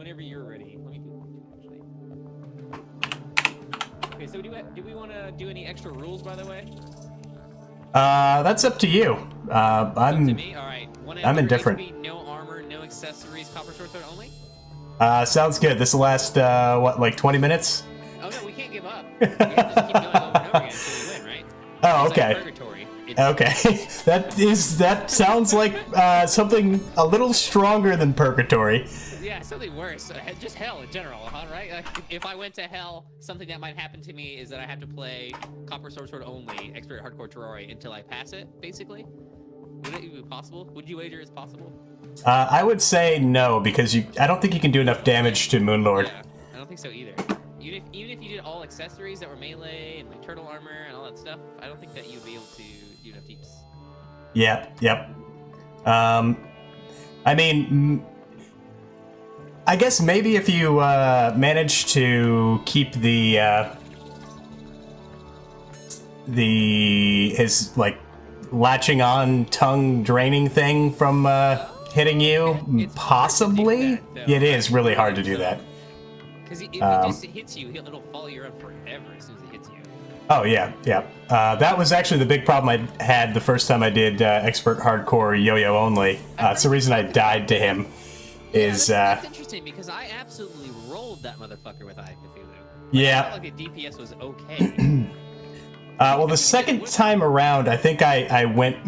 whenever you're ready. Let me actually. Okay, so do we want to do any extra rules, by the way? That's up to you. Up to me? All right. I'm indifferent. HP, no armor, no accessories, copper sword only? Sounds good. This will last, what, like 20 minutes? Oh, no, we can't give up. We have to just keep going over and over again until we win, right? Oh, it's okay. Like purgatory. Okay. that sounds like something a little stronger than purgatory. Yeah, something worse. Just hell in general, huh? Right? Like, if I went to hell, something that might happen to me is that I have to play Copper Sword only, Expert Hardcore Terraria, until I pass it, basically. Would it even be possible? Would you wager it's possible? I would say no, because I don't think you can do enough damage to Moonlord. Yeah, I don't think so either. Even if you did all accessories that were melee and like turtle armor and all that stuff, I don't think that you'd be able to do enough deeps. Yep. I mean, I guess maybe if you manage to keep his like latching on tongue draining thing from hitting you, it's possibly. That, it is really hard to do that. Because if it just hits you, it'll follow you around forever as soon as it hits you. Oh yeah. That was actually the big problem I had the first time I did Expert Hardcore Yo-Yo only. It's the reason I died to him. That's interesting because I absolutely rolled that motherfucker with Eye Cthulhu. Yeah. I felt like the DPS was okay. Well, the second time around, I think I went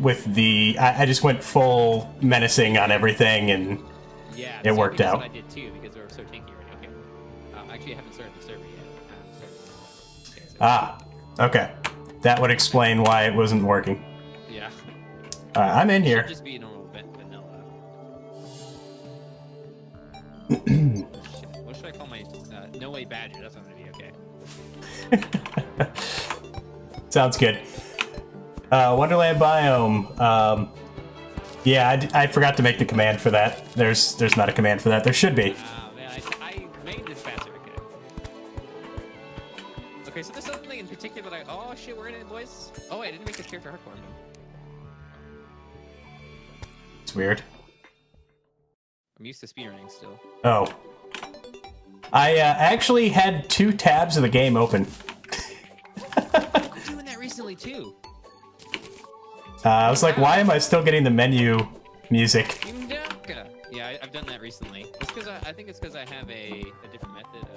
with the... I just went full menacing on everything, and it worked out. That's what I did too, because we were so tanky already. Okay. Actually, I haven't started the server yet. Okay. That would explain why it wasn't working. Yeah. I'm in here. It should just be normal vanilla. What should I call my... No Way Badger, that's not going to be okay. Sounds good. Wonderland biome. Yeah, I forgot to make the command for that. There's not a command for that. There should be. Man, I made this faster. Okay, so there's something in particular that oh shit, we're in it, boys. Oh wait, I didn't make this character hardcore. It's weird. I'm used to speedrunning still. Oh. I actually had 2 tabs of the game open. I'm doing that recently too. I was like, why am I still getting the menu music? Yeah, I've done that recently. It's because I think it's because I have a different method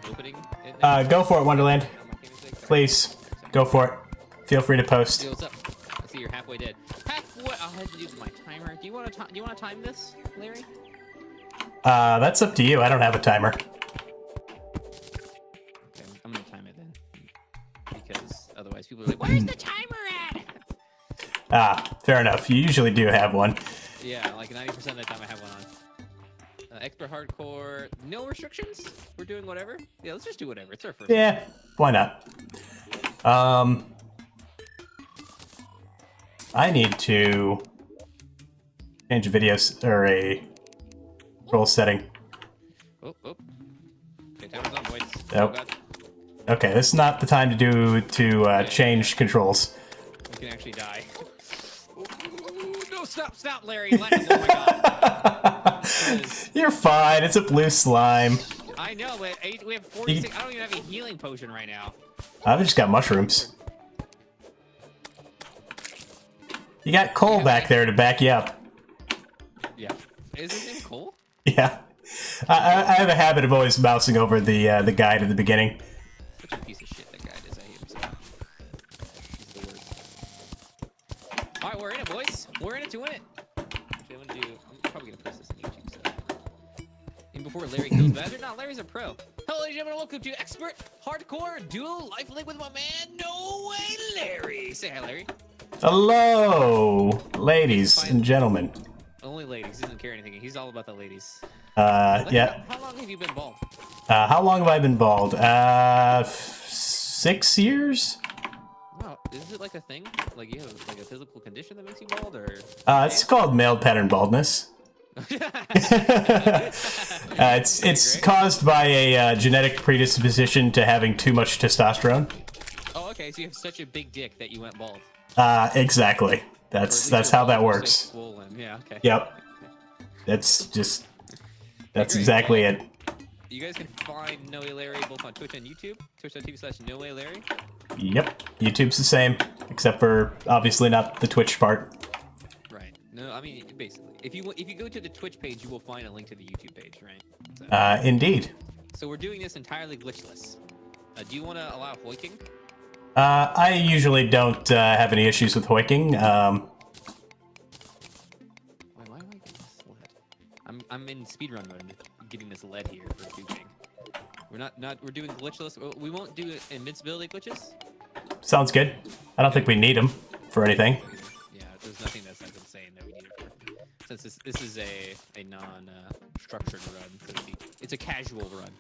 of opening it. Go for it, Wonderland. Please, go for it. Feel free to post. Yo, what's up? I see you're halfway dead. Halfway. I'll have to do my timer. Do you want to time this, Larry? That's up to you. I don't have a timer. Okay, I'm gonna time it then, because otherwise people are like, "Where's the timer at?" Fair enough. You usually do have one. Yeah, like 90% of the time I have one on. Expert hardcore, no restrictions. We're doing whatever. Yeah, let's just do whatever. It's our first. Yeah, why not? I need to change a video or a roll setting. Oh. Okay, timer's on, boys. Nope. Oh, God. Okay, this is not the time to change controls. We can actually die. No, stop, Larry. Oh my God. You're fine. It's a blue slime. I know, but we have 46. I don't even have a healing potion right now. I've just got mushrooms. You got Cole back there to back you up. Yeah. Is his name Cole? Yeah. I have a habit of always mousing over the guide at the beginning. Such a piece of shit, that guy is. I hate him so much. He's the worst. Alright, we're in it, boys. We're in it to win it. Actually, I'm probably gonna post this on YouTube, so. Even before Larry kills Badger? No, Larry's a pro. Hello, ladies and gentlemen, welcome to Expert Hardcore Dual Lifelink with my man, No Way Larry. Say hi, Larry. Hello, ladies and gentlemen. Only ladies. He doesn't care anything. He's all about the ladies. Yeah. How long have you been bald? How long have I been bald? 6 years? Wow, is it like a thing? Like you have like a physical condition that makes you bald, or? It's called male pattern baldness. It's caused by a genetic predisposition to having too much testosterone. Oh, okay. So you have such a big dick that you went bald. Exactly. That's how that works. Swollen. Yeah. Okay. Yep. That's Great. exactly it. You guys can find No Way Larry both on Twitch and YouTube. Twitch.tv/NoWayLarry. Yep, YouTube's the same, except for obviously not the Twitch part. Right. No, I mean basically, if you go to the Twitch page, you will find a link to the YouTube page, right? So, Indeed. so we're doing this entirely glitchless. Do you want to allow hoiking? I usually don't have any issues with hoiking. Wait, why am I getting this lead? I'm in speedrun mode, getting this lead here for duping. We're doing glitchless. We won't do invincibility glitches. Sounds good. I don't think we need them for anything. Yeah, there's nothing that's been saying that we need it for. Since this is a non-structured run, so to speak. It's a casual run.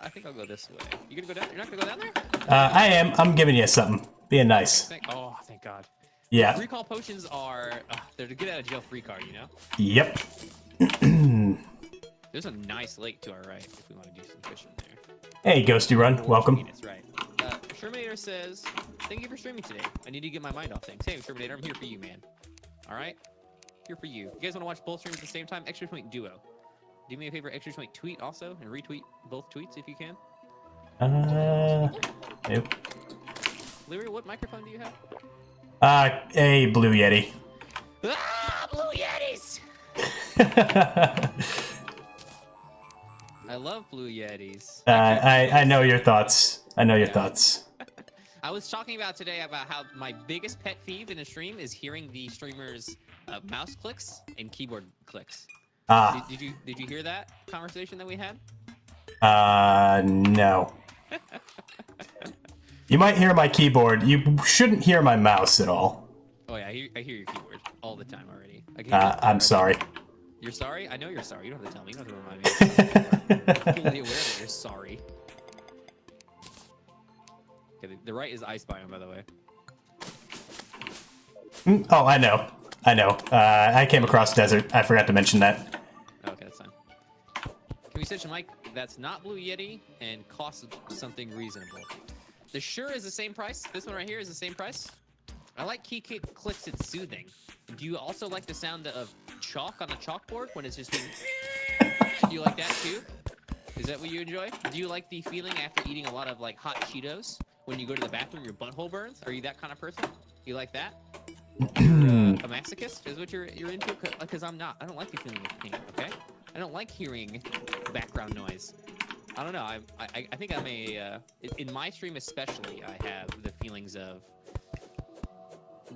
I think I'll go this way. You gonna go down? You're not gonna go down there? I am. I'm giving you something. Being nice. Oh, thank God. Yeah. Recall potions are they're to get out of jail free card, you know? Yep. There's a nice lake to our right if we want to do some fishing there. Hey, Ghosty Run. Welcome. That's right. Shermanator says, thank you for streaming today. I need to get my mind off things. Hey, Shermanator, I'm here for you, man. All right? Here for you. You guys want to watch both streams at the same time? Extra Point Duo. Do me a favor, Extra Point tweet also, and retweet both tweets if you can. Nope. Larry, what microphone do you have? A Blue Yeti. Ah, Blue Yetis! I love Blue Yetis. I know your thoughts. I know your thoughts. I was talking about today about how my biggest pet peeve in a stream is hearing the streamer's mouse clicks and keyboard clicks. Did you hear that conversation that we had? No. You might hear my keyboard. You shouldn't hear my mouse at all. Oh yeah, I hear your keyboard all the time already. I'm sorry. You're sorry? I know you're sorry. You don't have to tell me. You don't have to remind me. I'm fully aware that you're sorry. Okay, the right is Ice Biome, by the way. Oh, I know. I know. I came across desert. I forgot to mention that. Okay, that's fine. Can we switch a mic that's not Blue Yeti and costs something reasonable? The Shure is the same price. This one right here is the same price. I like key clicks. It's soothing. Do you also like the sound of chalk on a chalkboard when it's just being... Do you like that too? Is that what you enjoy? Do you like the feeling after eating a lot of like hot Cheetos when you go to the bathroom, your butthole burns? Are you that kind of person? You like that? You're a masochist is what you're into? Because I'm not. I don't like the feeling of pain. Okay? I don't like hearing background noise. I don't know. I think I'm a in my stream especially. I have the feelings of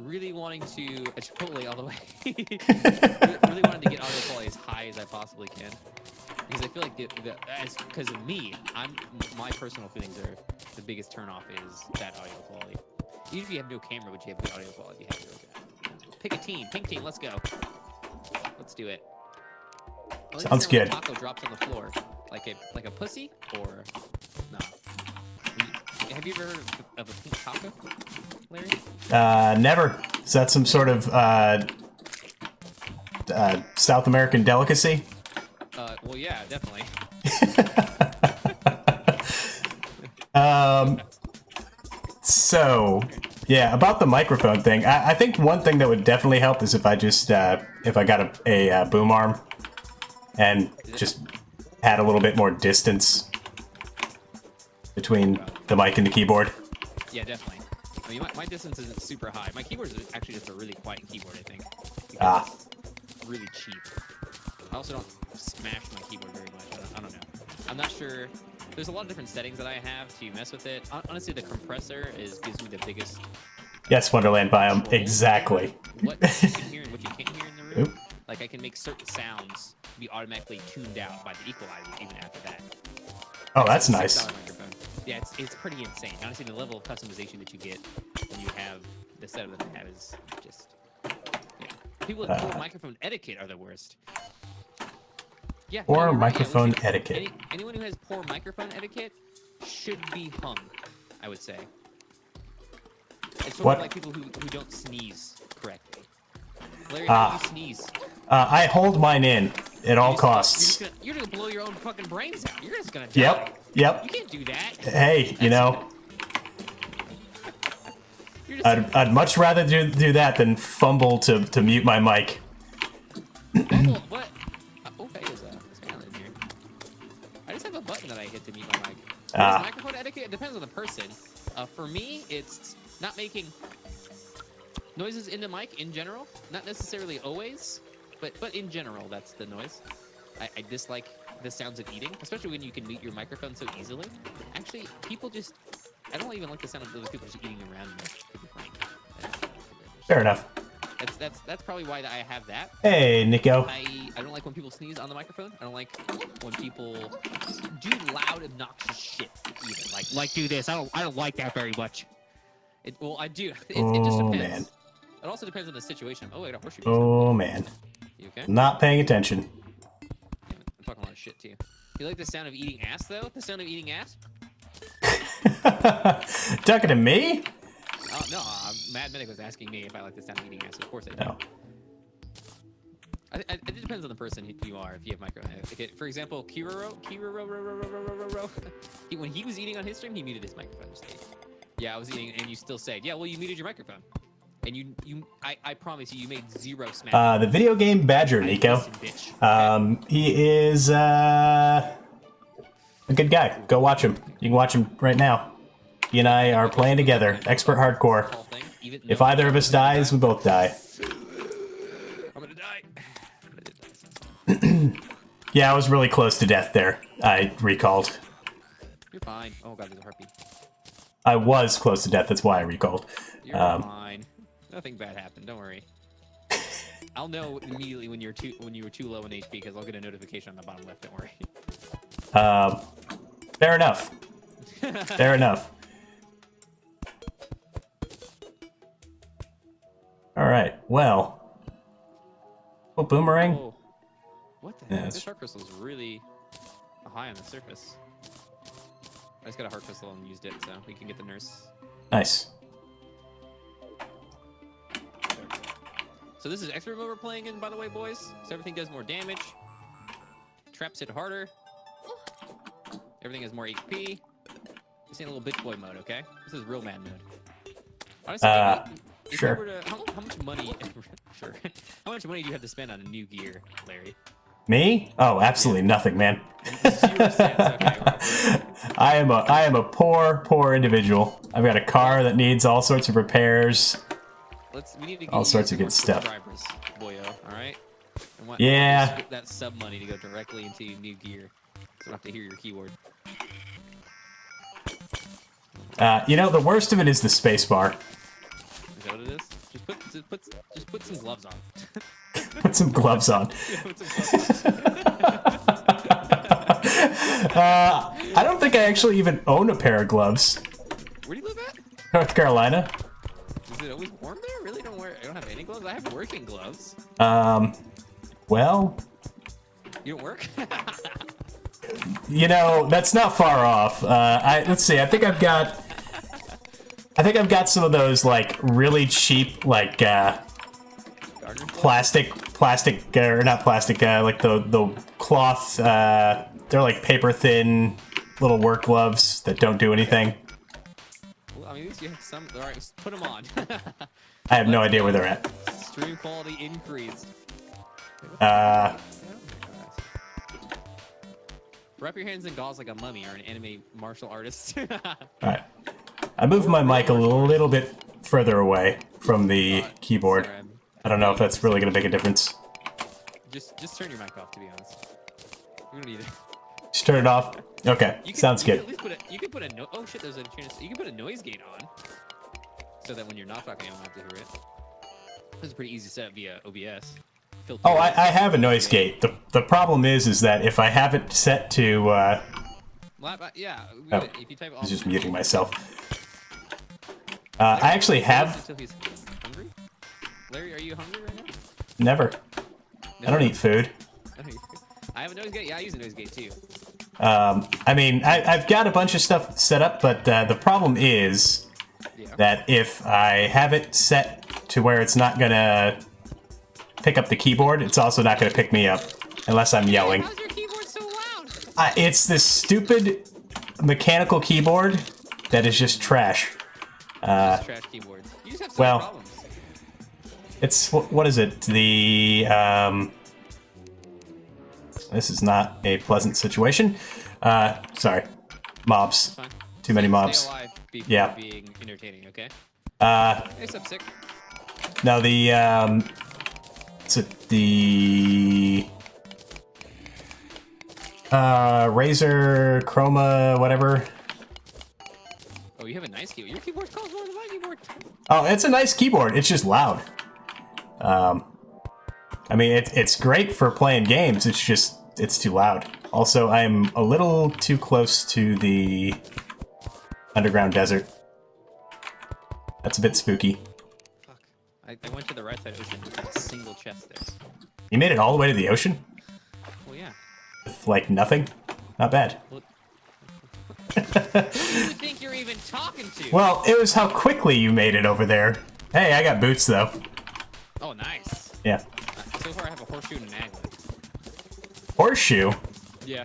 really wanting to Chipotle all the way. really wanting to get audio quality as high as I possibly can. Because I feel like because of me, my personal feelings are the biggest turnoff is that audio quality. Even if you have no camera, but you have good audio quality, you have to go good. Pick a team, pink team. Let's go. Let's do it. Sounds good. Taco drops on the floor like a pussy or no? Have you ever heard of a pink taco, Larry? Never. Is that some sort of South American delicacy? Well, yeah, definitely. So, yeah, about the microphone thing, I think one thing that would definitely help is if I just, if I got a boom arm and just had a little bit more distance between the mic and the keyboard. Yeah, definitely. I mean, my distance isn't super high. My keyboard is actually just a really quiet keyboard, I think. Because it's really cheap. I also don't smash my keyboard very much. I don't know. I'm not sure. There's a lot of different settings that I have to mess with it. Honestly, the compressor gives me the biggest... Yes, Wonderland Biome. control. Exactly. What you can hear and what you can't hear in the room. Oop. Like, I can make certain sounds be automatically tuned out by the equalizer even after that. Oh, that's It's a nice. $6 microphone. Yeah, it's pretty insane. Honestly, the level of customization that you get when you have the setup that I have is just... Yeah. People with poor microphone etiquette are the worst. Yeah, Or you're right. microphone etiquette. Anyone who has poor microphone etiquette should be hung, I would say. It's sort of like people who don't sneeze correctly. Larry, how do you sneeze? I hold mine in at all costs. You're just gonna blow your own fucking brains out. You're just gonna die. Yep. You can't do that. Hey, you know, I'd much rather do that than fumble to mute my mic. mobile, what? Okay, is sound in here. I just have a button that I hit to mute my mic. Microphone etiquette, it depends on the person. For me, it's not making noises in the mic in general. Not necessarily always, but in general, that's the noise. I dislike the sounds of eating, especially when you can mute your microphone so easily. Actually, people just... I don't even like the sound of those people just eating around me, to be frank. Fair enough. That's probably why I have that. Hey, Nico. I don't like when people sneeze on the microphone. I don't like when people do loud, obnoxious shit either. Like do this. I don't like that very much. Well, I do. It just depends. Man. It also depends on the situation. Oh, I got a horseshoe. Oh, man. You okay? Not paying attention. Damn it. I'm talking a lot of shit to you. You like the sound of eating ass, though? The sound of eating ass? Talking to me? Oh, no. Mad Medic was asking me if I like the sound of eating ass. Of course I do. No. It depends on the person you are, if you have micro. Okay, for example, Kiroro, when he was eating on his stream, he muted his microphone. Yeah, I was eating, and you still say, yeah, well, you muted your microphone. And I promise you, you made 0 smack. The video game Badger, Nico. He is a good guy. Go watch him. You can watch him right now. He and I are playing together. Expert hardcore. If either of us dies, we both die. I'm gonna die. Yeah, I was really close to death there. I recalled. You're fine. Oh god, there's a heartbeat. I was close to death. That's why I recalled. You're fine. Nothing bad happened. Don't worry. I'll know immediately when you were too low in HP because I'll get a notification on the bottom left. Don't worry. Fair enough. Fair enough. All right. Well. Oh, boomerang. Oh. What the heck? This heart crystal is really high on the surface. I just got a heart crystal and used it, so we can get the nurse. Nice. So this is expert mode we're playing in, by the way, boys. So everything does more damage. Traps hit harder. Everything has more HP. This ain't a little bitch boy mode, okay? This is real man mode. Honestly, if sure. you were to, how much money? Sure. How much money do you have to spend on a new gear, Larry? Me? Oh, absolutely nothing, man. 0 cents. Okay. I am a poor individual. I've got a car that needs all sorts of repairs. We need to get all sorts of good stuff. Boyo, all right? Yeah. That sub money to go directly into new gear, so I don't have to hear your keyword. You know, the worst of it is the space bar. Is that what it is? Just put some gloves on. Put some gloves on. Yeah, put some gloves on. I don't think I actually even own a pair of gloves. Where do you live at? North Carolina. Is it always warm there? Really? I don't have any gloves. I have working gloves. Well. You don't work? You know, that's not far off. Let's see. I think I've got some of those like really cheap like plastic or not plastic like the cloth. They're like paper thin little work gloves that don't do anything. Well, I mean, at least you have some. All right, just put them on. I have no idea where they're at. Stream quality increased. Wrap your hands in gauze like a mummy or an anime martial artist. Alright. I moved my mic a little bit further away from the keyboard. Sorry, I don't know if that's really going to make a difference. Just turn your mic off, to be honest. We don't need it. Just turn it off? Okay, sounds good. You can put a oh shit, there's a chance. You can put a noise gate on. So that when you're not talking, I don't have to hear it. This is a pretty easy setup via OBS. Oh, I have a noise gate. The problem is that if I have it set to yeah. Oh, if you type I was just muting myself. I actually have. He's hungry? Larry, are you hungry right now? Never. I don't eat food. I have a noise gate. Yeah, I use a noise gate too. I mean, I've got a bunch of stuff set up, but the problem is that if I have it set to where it's not gonna pick up the keyboard, it's also not gonna pick me up unless I'm yelling. How's your keyboard so loud? It's this stupid mechanical keyboard that is just trash. Trash keyboard. You just have some problems. It's what is it? The This is not a pleasant situation. Sorry. Mobs. Fine. Too many mobs. Stay alive before Yeah. being entertaining, okay? Hey, sup, sick. Now the, Razer Chroma, whatever. Oh, you have a nice keyboard. Your keyboard costs more than my keyboard. Oh, it's a nice keyboard. It's just loud. I mean, it's great for playing games. It's just, it's too loud. Also, I'm a little too close to the underground desert. That's a bit spooky. Fuck. I went to the right side ocean with a single chest there. You made it all the way to the ocean? Well, yeah. With, like, nothing? Not bad. Well, who do you think you're even talking to? Well, it was how quickly you made it over there. Hey, I got boots, though. Oh, nice. Yeah. So far, I have a horseshoe and an aglet. Horseshoe? Yeah.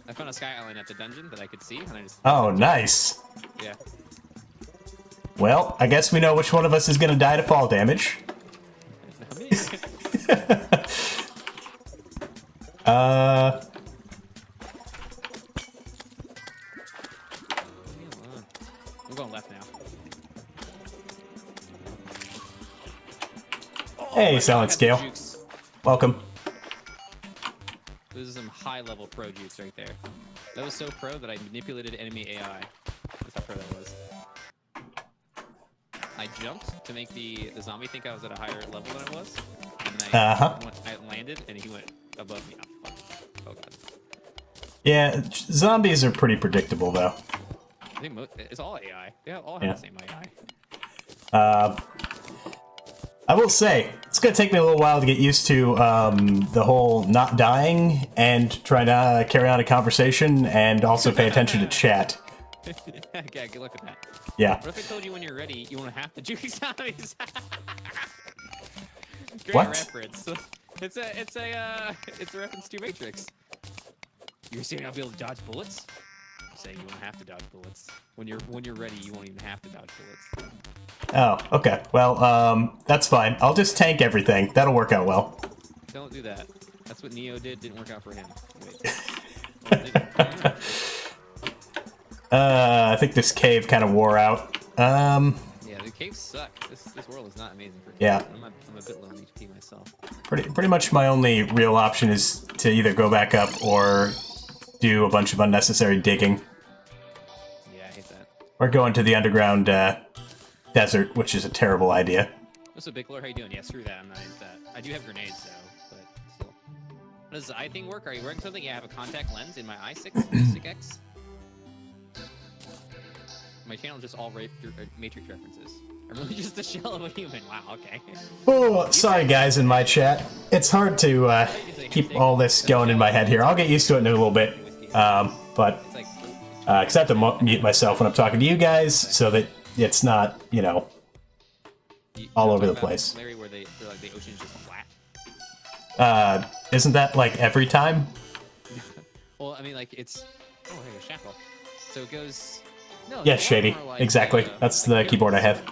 I found a sky island at the dungeon that I could see, and I just... Oh, nice. Yeah. Well, I guess we know which one of us is gonna die to fall damage. I'm going left now. Hey, my Silent God, Scale. jukes. Welcome. This is some high-level pro jukes right there. That was so pro that I manipulated enemy AI. That's how pro that was. I jumped to make the zombie think I was at a higher level than I was, and then I landed, and he went above me. Oh, fuck. Oh, God. Yeah, zombies are pretty predictable, though. I think it's all AI. They all have the same AI. I will say, it's gonna take me a little while to get used to the whole not dying and trying to carry on a conversation and also pay attention to chat. Yeah, good luck with that. Yeah. What if I told you when you're ready, you won't have to juke zombies? Great What? reference. It's a reference to Matrix. You're saying I'll be able to dodge bullets? I'm saying you won't have to dodge bullets. When you're ready, you won't even have to dodge bullets. Oh, okay. Well, that's fine. I'll just tank everything. That'll work out well. Don't do that. That's what Neo did. Didn't work out for him. Wait. I think this cave kind of wore out. Yeah, the caves suck. This world is not amazing for games. Yeah. I'm a bit low on HP myself. Pretty much my only real option is to either go back up or do a bunch of unnecessary digging. Yeah, I hate that. Or go into the underground desert, which is a terrible idea. What's up, Bickler? How you doing? Yeah, screw that. I'm not into that. I do have grenades, though, but still. Does the eye thing work? Are you wearing something? Yeah, I have a contact lens in my eye 6X. My channel is just all Matrix references. I'm really just the shell of a human. Wow, okay. Oh, sorry guys in my chat. It's hard to keep all this going in my head here. I'll get used to it in a little bit. But because I have to mute myself when I'm talking to you guys so that it's not, you know, all over the place. Larry, where they're like the ocean's just flat. Isn't that like every time? Well, I mean, like it's. Oh, hey, a shackle. So it goes. No. Yeah, shady. Like, exactly. That's the keyboard I have.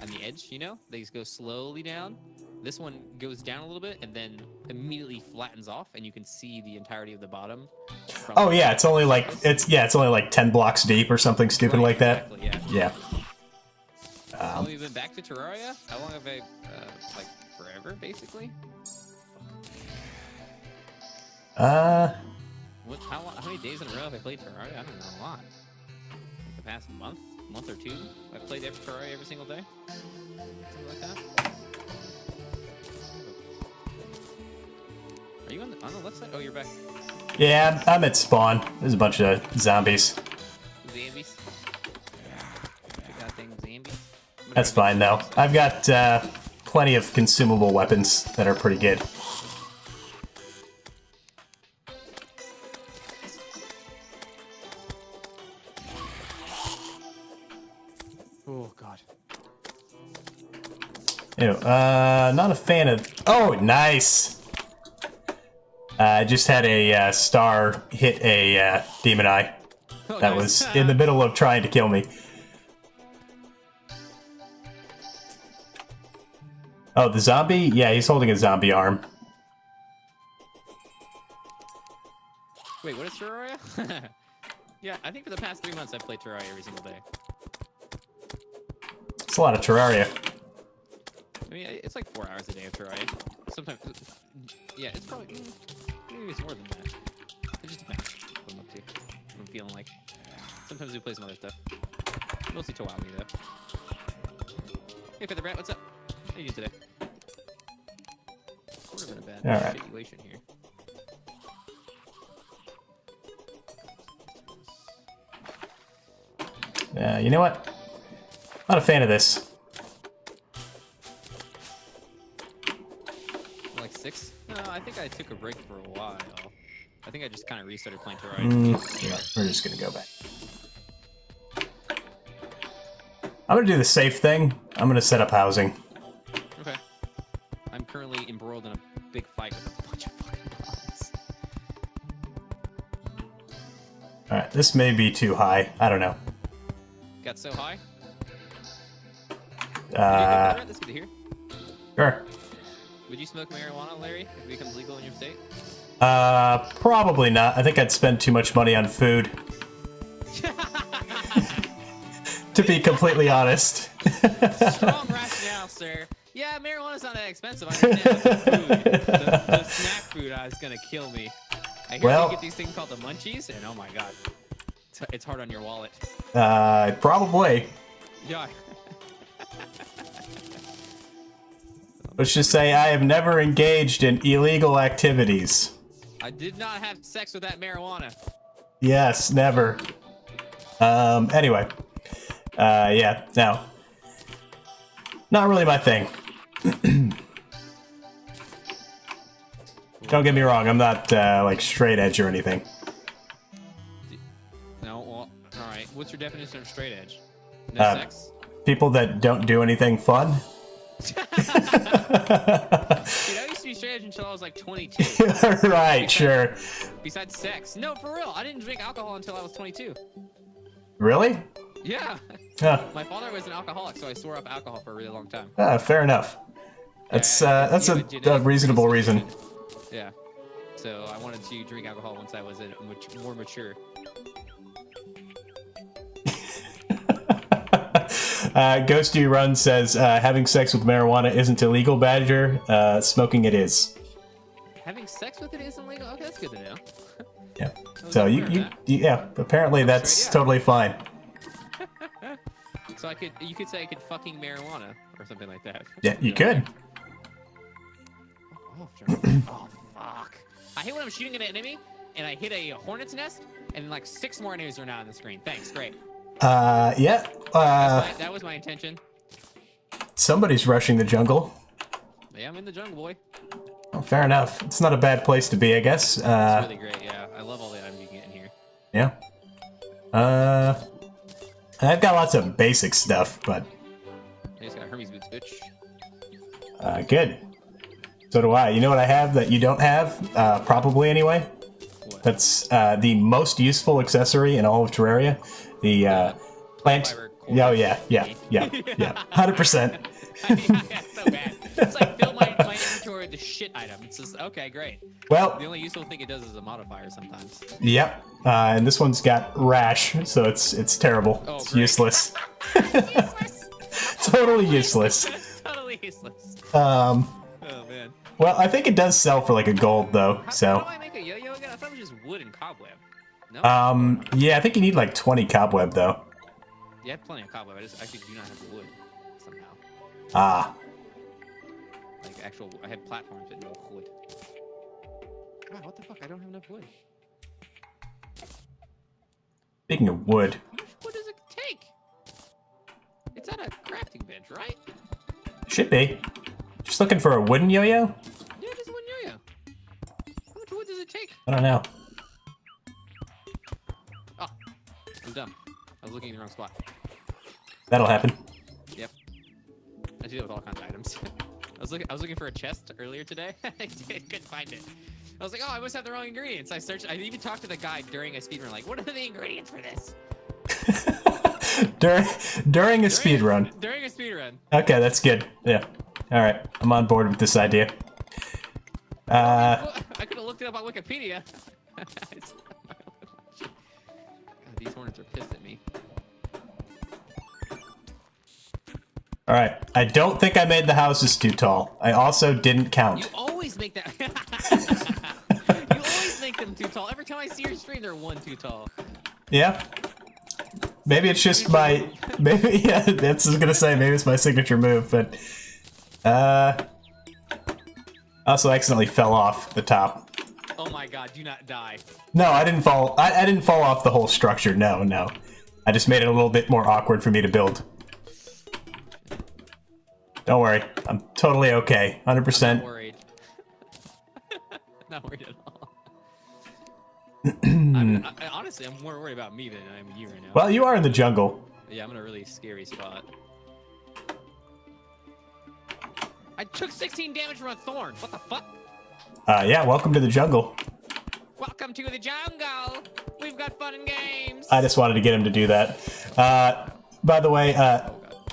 On the edge, you know, they just go slowly down. This one goes down a little bit and then immediately flattens off, and you can see the entirety of the bottom. Oh yeah, it's only like it's only like 10 blocks deep or something stupid like that. Exactly, yeah. How long have you been back to Terraria? How long have I, like, forever, basically? How many days in a row have I played Terraria? I don't know, a lot. Like the past month or two, I've played Terraria every single day. Something like that. Are you on the left side? Oh, you're back. Yeah, I'm at spawn. There's a bunch of zombies. Zombies. Zombies. That's fine though. I've got plenty of consumable weapons that are pretty good. Oh god. Ew, not a fan of. Oh, nice. I just had a star hit a demon eye that was in the middle of trying to kill me. Oh, the zombie? Yeah, he's holding a zombie arm. Wait, what is Terraria? Yeah, I think for the past 3 months I've played Terraria every single day. It's a lot of Terraria. I mean, it's like 4 hours a day of Terraria. Sometimes, yeah, it's probably maybe it's more than that. It just depends what I'm up to, what I'm feeling like. Sometimes we play some other stuff. Mostly Tawami though. Hey, Feather Brat, what's up? How you doing today? Sort of in a bad situation here. You know what? Not a fan of this. Like 6? No, I think I took a break for a while. I think I just kind of restarted playing Terraria. Yeah, we're just gonna go back. I'm gonna do the safe thing. I'm gonna set up housing. Okay. I'm currently embroiled in a big fight with a bunch of fucking bombs. Alright, this may be too high. I don't know. Got so high? That's good to hear. Sure. Would you smoke marijuana, Larry, if it becomes legal in your state? Probably not. I think I'd spend too much money on food. To be completely honest. Strong rationale, sir. Yeah, marijuana's not that expensive. I understand the food. The snack food is gonna kill me. I hear you get these things called the munchies, and oh my god. It's hard on your wallet. Probably. Yeah. Let's just say I have never engaged in illegal activities. I did not have sex with that marijuana. Yes, never. Anyway. Yeah, no. Not really my thing. Don't get me wrong, I'm not, like, straight edge or anything. No, well, alright. What's your definition of straight edge? No sex? People that don't do anything fun? Dude, I used to be straight edge until I was like 22. Right, sure. Besides sex. No, for real. I didn't drink alcohol until I was 22. Really? Yeah. Huh. My father was an alcoholic, so I swore off alcohol for a really long time. Fair enough. That's a reasonable reason. Yeah. So I wanted to drink alcohol once I was more mature. Ghosty Run says, having sex with marijuana isn't illegal, Badger. Smoking it is. Having sex with it isn't legal? Okay, that's good to know. Yeah. So yeah, apparently that's totally fine. So you could say I could fucking marijuana or something like that. Yeah, you could. Oh, fuck. I hate when I'm shooting at an enemy and I hit a hornet's nest and like 6 more enemies are now on the screen. Thanks, great. Yeah. That was my intention. Somebody's rushing the jungle. Yeah, I'm in the jungle, boy. Well, fair enough. It's not a bad place to be, I guess. It's really great, yeah. I love all the items you can get in here. Yeah. I've got lots of basic stuff, but... I just got Hermes boots, bitch. Good. So do I. You know what I have that you don't have? Probably, anyway? What? That's the most useful accessory in all of Terraria. The plant... Oh, yeah. 100%. Yeah, so bad. It's like fill my inventory with the shit item. It's just, okay, great. Well... The only useful thing it does is a modifier sometimes. Yep. And this one's got rash, so it's terrible. Oh, it's great. useless. Useless. Totally useless. Totally useless. Oh, man. Well, I think it does sell for like a gold, though, so... How do I make a yo-yo again? I thought it was just wood and cobweb. No? Yeah, I think you need like 20 cobweb, though. Yeah, I have plenty of cobweb. I just actually do not have the wood, somehow. Ah. Like, I had platforms that no wood. God, what the fuck? I don't have enough wood. Speaking of wood... How much wood does it take? It's at a crafting bench, right? Should be. Just looking for a wooden yo-yo? Yeah, just one yo-yo. How much wood does it take? I don't know. Oh, I'm dumb. I was looking in the wrong spot. That'll happen. Yep. I do that with all kinds of items. I was looking for a chest earlier today. I couldn't find it. I was like, oh, I must have the wrong ingredients. I searched. I even talked to the guy during a speedrun, like, what are the ingredients for this? during a speedrun. During a speedrun. Okay, that's good. Yeah. All right, I'm on board with this idea. I could have looked it up on Wikipedia. These hornets are pissed at me. Alright, I don't think I made the houses too tall. I also didn't count. You always make that. You always make them too tall. Every time I see your stream, they're one too tall. Yeah. Maybe it's just my... Maybe, yeah, that's what I was gonna say. Maybe it's my signature move, but... I also accidentally fell off the top. Oh my god, do not die. No, I didn't fall... I didn't fall off the whole structure. No, no. I just made it a little bit more awkward for me to build. Don't worry. I'm totally okay. 100%. I'm not worried. Not worried at all. Honestly, I'm more worried about me than I am you right now. Well, you are in the jungle. Yeah, I'm in a really scary spot. I took 16 damage from a thorn. What the fuck? Yeah, welcome to the jungle. Welcome to the jungle. We've got fun and games. I just wanted to get him to do that. By the way,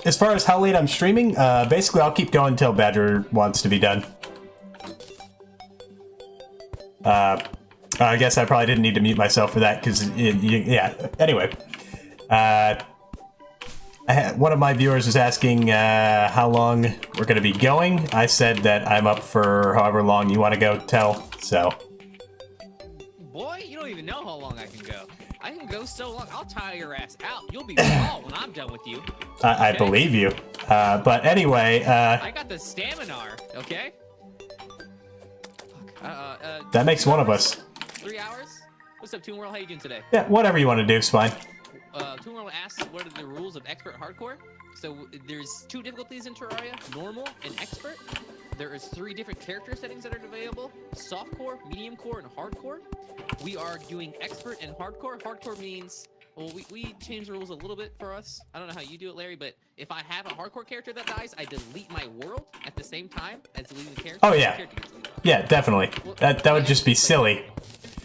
as far as how late I'm streaming, basically I'll keep going until Badger wants to be done. I guess I probably didn't need to mute myself for that, because, yeah. Anyway. One of my viewers was asking how long we're going to be going. I said that I'm up for however long you want to go tell, so... Boy, you don't even know how long I can go. I can go so long, I'll tire your ass out. You'll be raw when I'm done with you. I believe you. But anyway, I got the stamina, okay? Fuck. That makes one of us. 3 hours? What's up, Toon World? How you doing today? Yeah, whatever you want to do is fine. Toon World asks, what are the rules of expert hardcore? So there's 2 difficulties in Terraria, normal and expert. There is 3 different character settings that are available, softcore, medium core, and hardcore. We are doing expert and hardcore. Hardcore means, well, we changed the rules a little bit for us. I don't know how you do it, Larry, but if I have a hardcore character that dies, I delete my world at the same time as deleting the character. Oh, yeah. Yeah, definitely. Well, that would just be silly.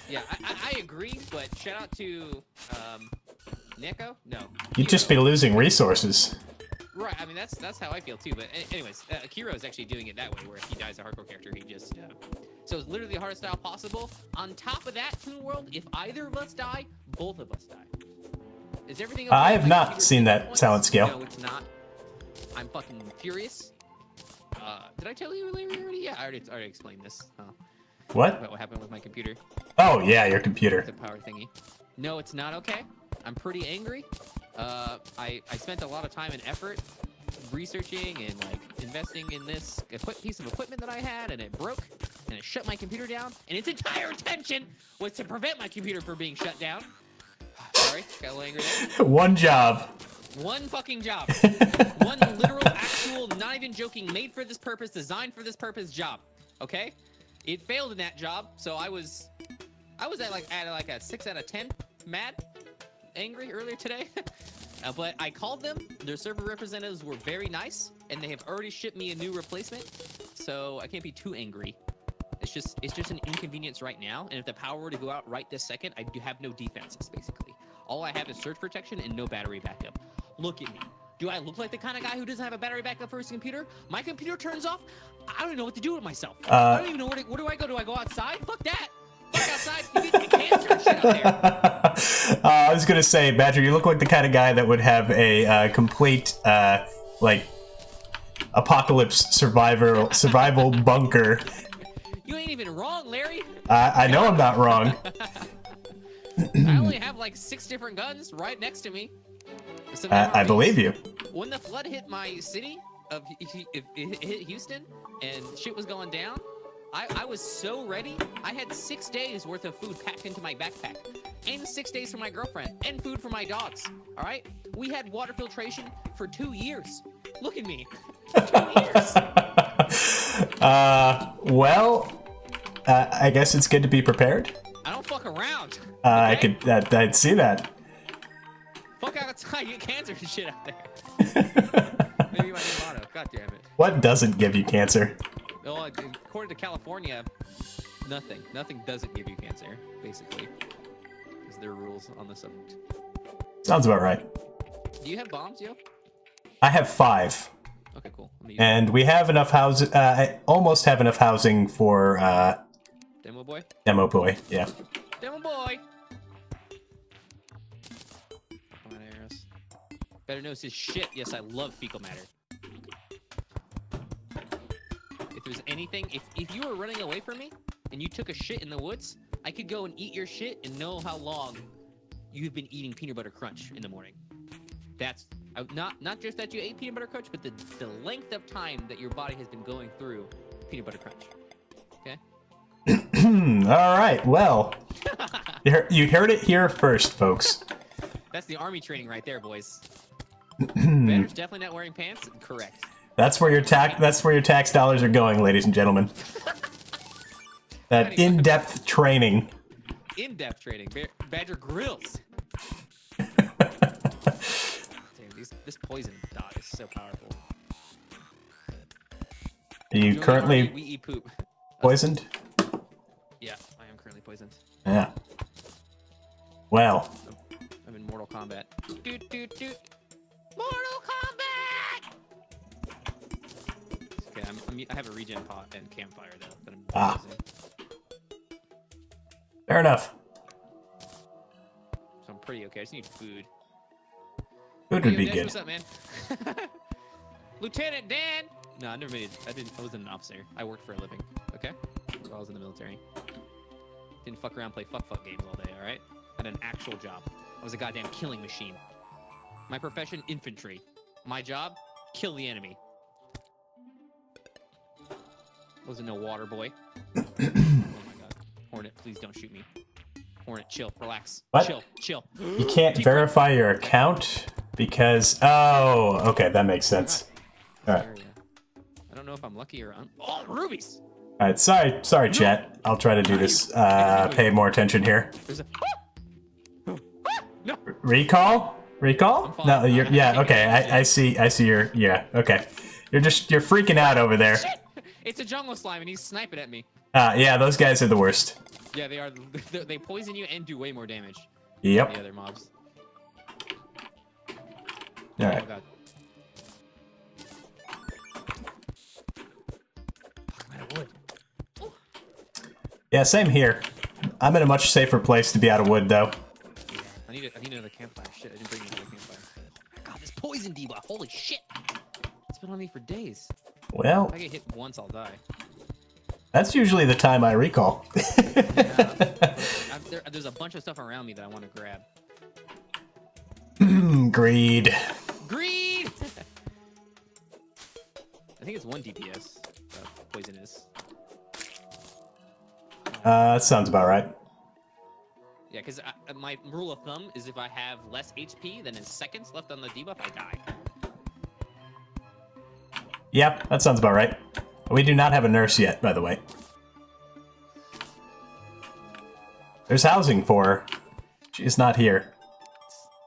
Yeah, I agree, but shout out to, Neko? No. You'd just be losing resources. Right, I mean, that's how I feel too, but anyways, Kiro is actually doing it that way, where if he dies a hardcore character, he just, so it's literally the hardest style possible. On top of that, Toon World, if either of us die, both of us die. Is everything okay? I have not seen that talent scale. No, it's not. I'm fucking furious. Did I tell you earlier already? Yeah, I already explained this. What? About what happened with my computer. Oh, yeah, your computer. The power thingy. No, it's not okay. I'm pretty angry. I spent a lot of time and effort researching and like investing in this piece of equipment that I had, and it broke, and it shut my computer down, and its entire intention was to prevent my computer from being shut down. Sorry, got a little angry there. One job. One fucking job. One literal, actual, not even joking, made for this purpose, designed for this purpose job. Okay? It failed in that job, so I was at like a 6 out of 10 mad, angry earlier today. But I called them. Their server representatives were very nice, and they have already shipped me a new replacement, so I can't be too angry. It's just an inconvenience right now, and if the power were to go out right this second, I do have no defenses, basically. All I have is surge protection and no battery backup. Look at me. Do I look like the kind of guy who doesn't have a battery backup for his computer? My computer turns off, I don't even know what to do with myself. I don't even know where do I go? Do I go outside? Fuck that. Fuck outside. You get cancer and shit out there. I was gonna say, Badger, you look like the kind of guy that would have a complete, like, apocalypse survival bunker. You ain't even wrong, Larry. I know I'm not wrong. I only have like 6 different guns right next to me. I believe you. When the flood hit my city, it hit Houston, and shit was going down, I was so ready. I had 6 days worth of food packed into my backpack, and 6 days for my girlfriend, and food for my dogs. All right, we had water filtration for 2 years. Look at me, 2 years. Well, I guess it's good to be prepared. I don't fuck around. Okay? I'd see that. Fuck outside, you get cancer and shit out there. Maybe my new motto. God damn it. What doesn't give you cancer? Well, according to California, nothing. Nothing doesn't give you cancer, basically. Because there are rules on the subject. Sounds about right. Do you have bombs, yo? I have 5. Okay, cool. And we have enough housing. I almost have enough housing for Demo boy? Demo boy, yeah. Demo boy! Better knows his shit. Yes, I love fecal matter. If there's anything, if you were running away from me and you took a shit in the woods, I could go and eat your shit and know how long you've been eating peanut butter crunch in the morning. That's not just that you ate peanut butter crunch, but the length of time that your body has been going through peanut butter crunch. Okay. All right. Well, you heard it here first, folks. That's the army training right there, boys. Badger's definitely not wearing pants. Correct. That's where your tax dollars are going, ladies and gentlemen. That in-depth training. In-depth training. Badger grills. This poison dot is so powerful. Are you currently we eat poop. Poisoned? Yeah, I am currently poisoned. Yeah. Well. I'm in Mortal Kombat. Doot, doot, doot. Mortal Kombat! Okay, I have a regen pot and campfire, though. That I'm using. Fair enough. So I'm pretty okay. I just need food. Food would be good. What's up, man? Lieutenant Dan! No, I never made it. I wasn't an officer. I worked for a living. Okay? While I was in the military. Didn't fuck around, play fuck games all day, alright? Had an actual job. I was a goddamn killing machine. My profession, infantry. My job, kill the enemy. Wasn't no water boy. Oh my god. Hornet, please don't shoot me. Hornet, chill, relax. What? Chill. You can't verify your account because... Oh, okay, that makes sense. Alright. I don't know if I'm lucky or... Oh, rubies! Alright, sorry, chat. I'll try to do this. Pay more attention here. There's a... No. Recall? No, you're... Yeah, okay, I see your... Yeah, okay. You're freaking out over there. Shit! It's a jungle slime and he's sniping at me. Yeah, those guys are the worst. Yeah, they are. They poison you and do way more damage. Yep. Than the other mobs. All right. Oh god. Fuck, I'm out of wood. Ooh. Yeah, same here. I'm in a much safer place to be out of wood, though. Yeah, I need another campfire. Shit, I didn't bring another campfire. Oh my god, this poison debuff. Holy shit! It's been on me for days. Well, If I get hit once, I'll die. That's usually the time I recall. Yeah, there's a bunch of stuff around me that I want to grab. Greed. Greed! I think it's 1 DPS. Poison is. That sounds about right. Yeah, because my rule of thumb is if I have less HP than in seconds left on the debuff, I die. Yep, that sounds about right. We do not have a nurse yet, by the way. There's housing for her. She's not here.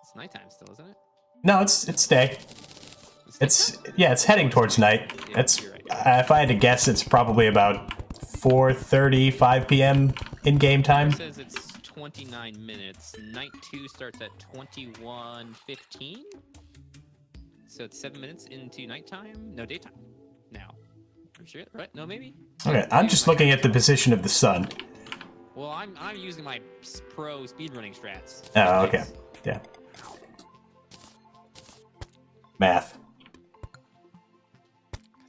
It's nighttime still, isn't it? No, it's day. It's heading towards night. Yeah, It's you're right. if I had to guess, it's probably about 4:30, 5 p.m. in-game time. It says it's 29 minutes. Night 2 starts at 21:15. So it's 7 minutes into nighttime? No, daytime. Now. I'm sure, right? No, maybe? Okay, I'm just looking at the position of the sun. Well, I'm using my pro speedrunning strats. Oh, okay. Yeah. Math.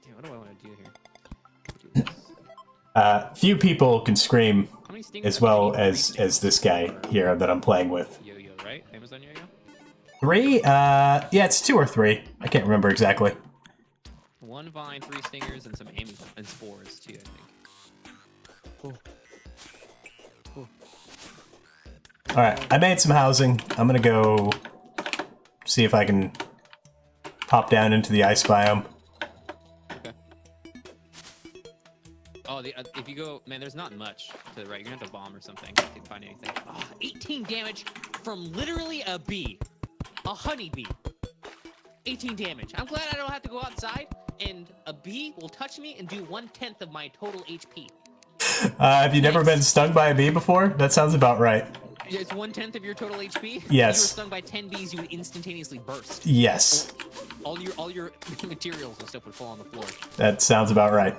Damn, what do I want to do here? Few people can scream How many stingers as have I well eaten? as this guy here that I'm playing with. Yo-yo, right? Amazon yo-yo? 3? Yeah, it's 2 or 3. I can't remember exactly. 1 vine, 3 stingers, and some Amazon and spores too, I think. Oh. Alright, I made some housing. I'm gonna go see if I can pop down into the ice biome. Okay. Oh, if you go, man, there's not much to the right. You're gonna have to bomb or something to find anything. Oh, 18 damage from literally a bee. A honeybee. 18 damage. I'm glad I don't have to go outside, and a bee will touch me and do 1/10 of my total HP. Have you never been stung by a bee before? That sounds about right. It's 1/10 of your total HP? Yes. If you were stung by 10 bees, you would instantaneously burst. Yes. All your materials and stuff would fall on the floor. That sounds about right.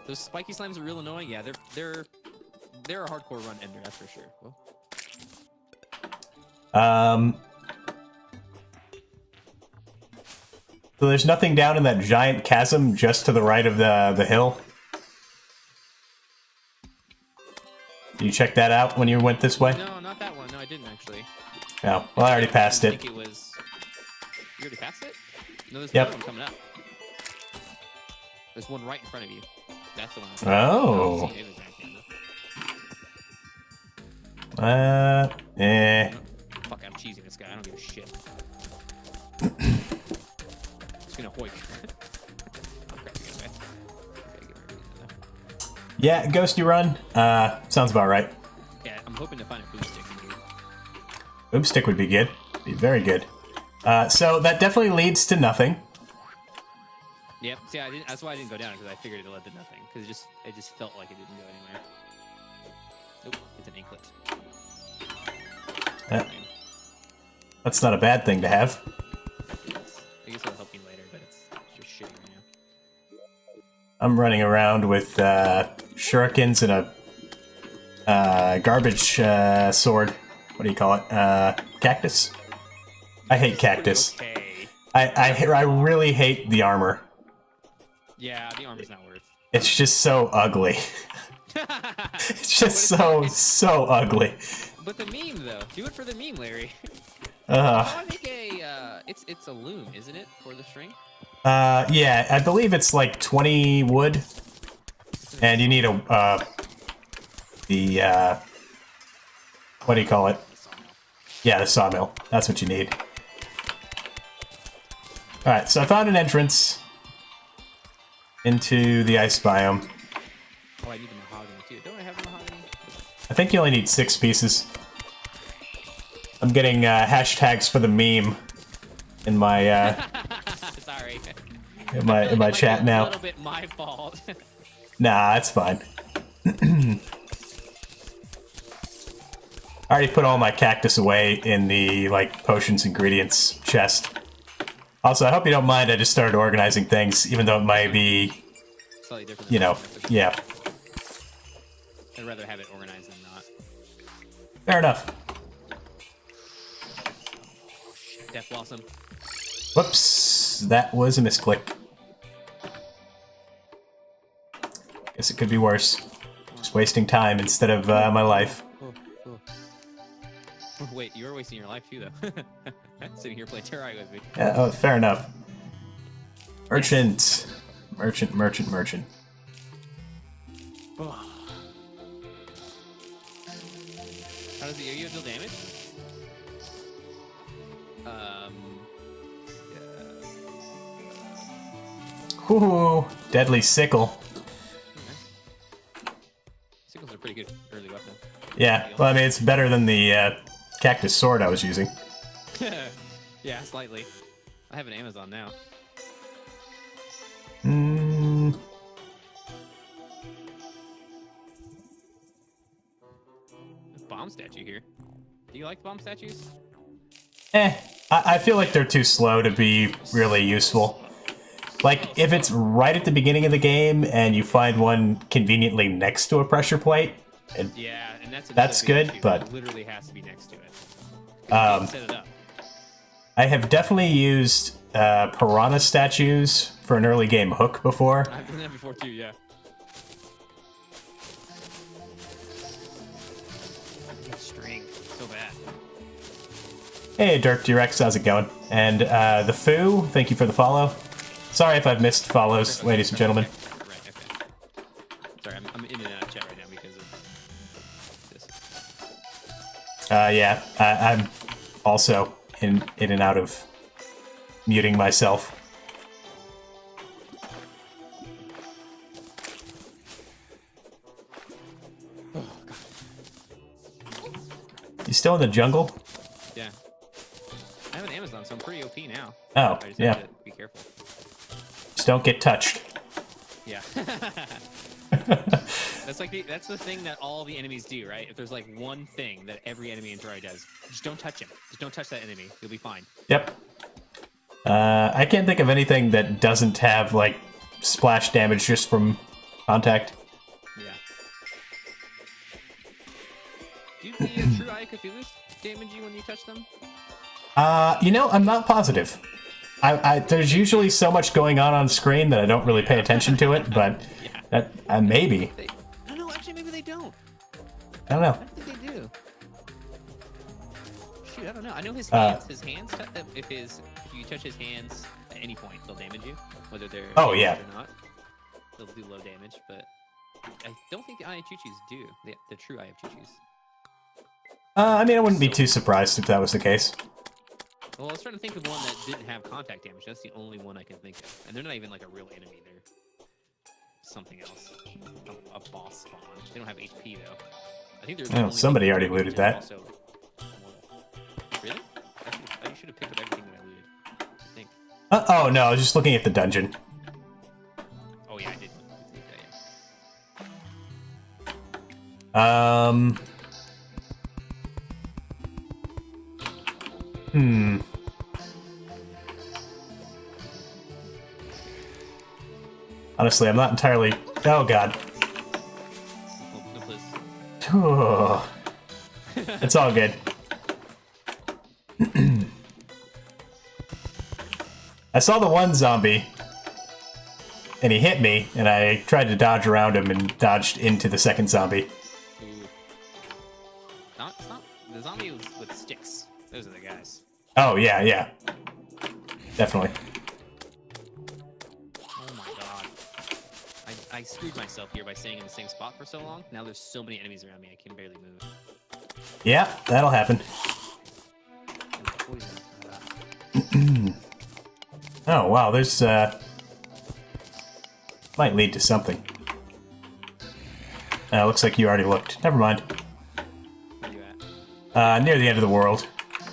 Those spiky slimes are real annoying. Yeah, they're a hardcore run ender, that's for sure. Well, So there's nothing down in that giant chasm just to the right of the hill? Did you check that out when you went this way? No, not that one. No, I didn't actually. Oh, well, I already passed I it. think it was... You already passed it? No, there's Yep. another one coming up. There's one right in front of you. That's the one. Oh. Fuck, I'm cheesing this guy. I don't give a shit. Just gonna hoik. Oh, crap, you got away. Okay, give everything enough. Yeah, ghosty run. Sounds about right. Yeah, I'm hoping to find a boomstick. Boomstick would be good. Be very good. So that definitely leads to nothing. Yep. See, that's why I didn't go down, because I figured it led to nothing. Because it just felt like it didn't go anywhere. Nope, it's an anklet. That's not a bad thing to have. I guess it'll help me later, but it's just shitty right now. I'm running around with shurikens and a garbage sword. What do you call it? Cactus? I hate cactus. Okay. I really hate the armor. Yeah, the armor's not worth. It's just so ugly. It's just so ugly. But the meme, though. Do it for the meme, Larry. I make a, it's a loom, isn't it, for the string? Yeah, I believe it's like 20 wood. And you need what do you call it? Yeah, the sawmill. That's what you need. Alright, so I found an entrance into the ice biome. Oh, I need the mahogany, too. Don't I have the mahogany? I think you only need 6 pieces. I'm getting hashtags for the meme in my Sorry. in my chat now. A little bit my fault. Nah, it's fine. I already put all my cactus away in the like potions ingredients chest. Also, I hope you don't mind. I just started organizing things, even though it might be, Slightly different. you know, yeah. I'd rather have it organized than not. Fair enough. Death Blossom. Whoops, that was a misclick. Guess it could be worse. Just wasting time instead of my life. Oh, wait, you were wasting your life too, though. Sitting here playing Terraria with me. Yeah, oh, fair enough. Merchant. Merchant. Oh. How does it? You deal damage? Ooh, deadly sickle. Sickles are pretty good early weapon. Yeah, well, I mean, it's better than the cactus sword I was using. Yeah, slightly. I have an Amazon now. Bomb statue here. Do you like bomb statues? I feel like they're too slow to be really useful. Like, if it's right at the beginning of the game and you find one conveniently next to a pressure plate, yeah, and that's good, but it literally has to be next to it. Set it up. I have definitely used piranha statues for an early game hook before. I've done that before too, yeah. String, so bad. Hey, Dirk Durex, how's it going? And the Foo, thank you for the follow. Sorry if I've missed follows, ladies and gentlemen. Right, okay. Sorry, I'm in and out of chat right now because of this. Yeah, I'm also in and out of muting myself. Oh, God. You still in the jungle? Yeah. I have an Amazon, so I'm pretty OP now. Oh, I just yeah. have to be careful. Just don't get touched. Yeah. That's the thing that all the enemies do, right? If there's like one thing that every enemy in Terraria does, just don't touch him. Just don't touch that enemy. You'll be fine. Yep. I can't think of anything that doesn't have, like, splash damage just from contact. Yeah. Do the true Eye Cthulhu's damage you when you touch them? You know, I'm not positive. there's usually so much going on screen that I don't really pay attention to it, but Yeah. that maybe. No, actually, maybe they don't. I don't know. I don't think they do. Shoot, I don't know. I know his hands. If you touch his hands at any point, they'll damage you, whether they're Oh, yeah. or not. They'll do low damage, but I don't think the Eye of Choo-Choos do. The true Eye of Choo-Choos. I mean, I wouldn't be too surprised if that was the case. Well, I was trying to think of one that didn't have contact damage. That's the only one I can think of. And they're not even like a real enemy. They're something else. A boss spawn. They don't have HP though. I think they're. Oh, somebody already looted that. Also really? I should have picked up everything that I looted. I think. Oh no, I was just looking at the dungeon. Oh yeah, I did. Yeah. Honestly, I'm not entirely... Oh, God. No, please. Oh. It's all good. I saw the one zombie, and he hit me, and I tried to dodge around him and dodged into the second zombie. Ooh. Not the zombie with sticks. Those are the guys. Oh, yeah. Definitely. Oh my god. I screwed myself here by staying in the same spot for so long. Now there's so many enemies around me, I can barely move. Yeah, that'll happen. Oh, wow, there's, might lead to something. Looks like you already looked. Never mind. Where you at? Near the end of the world.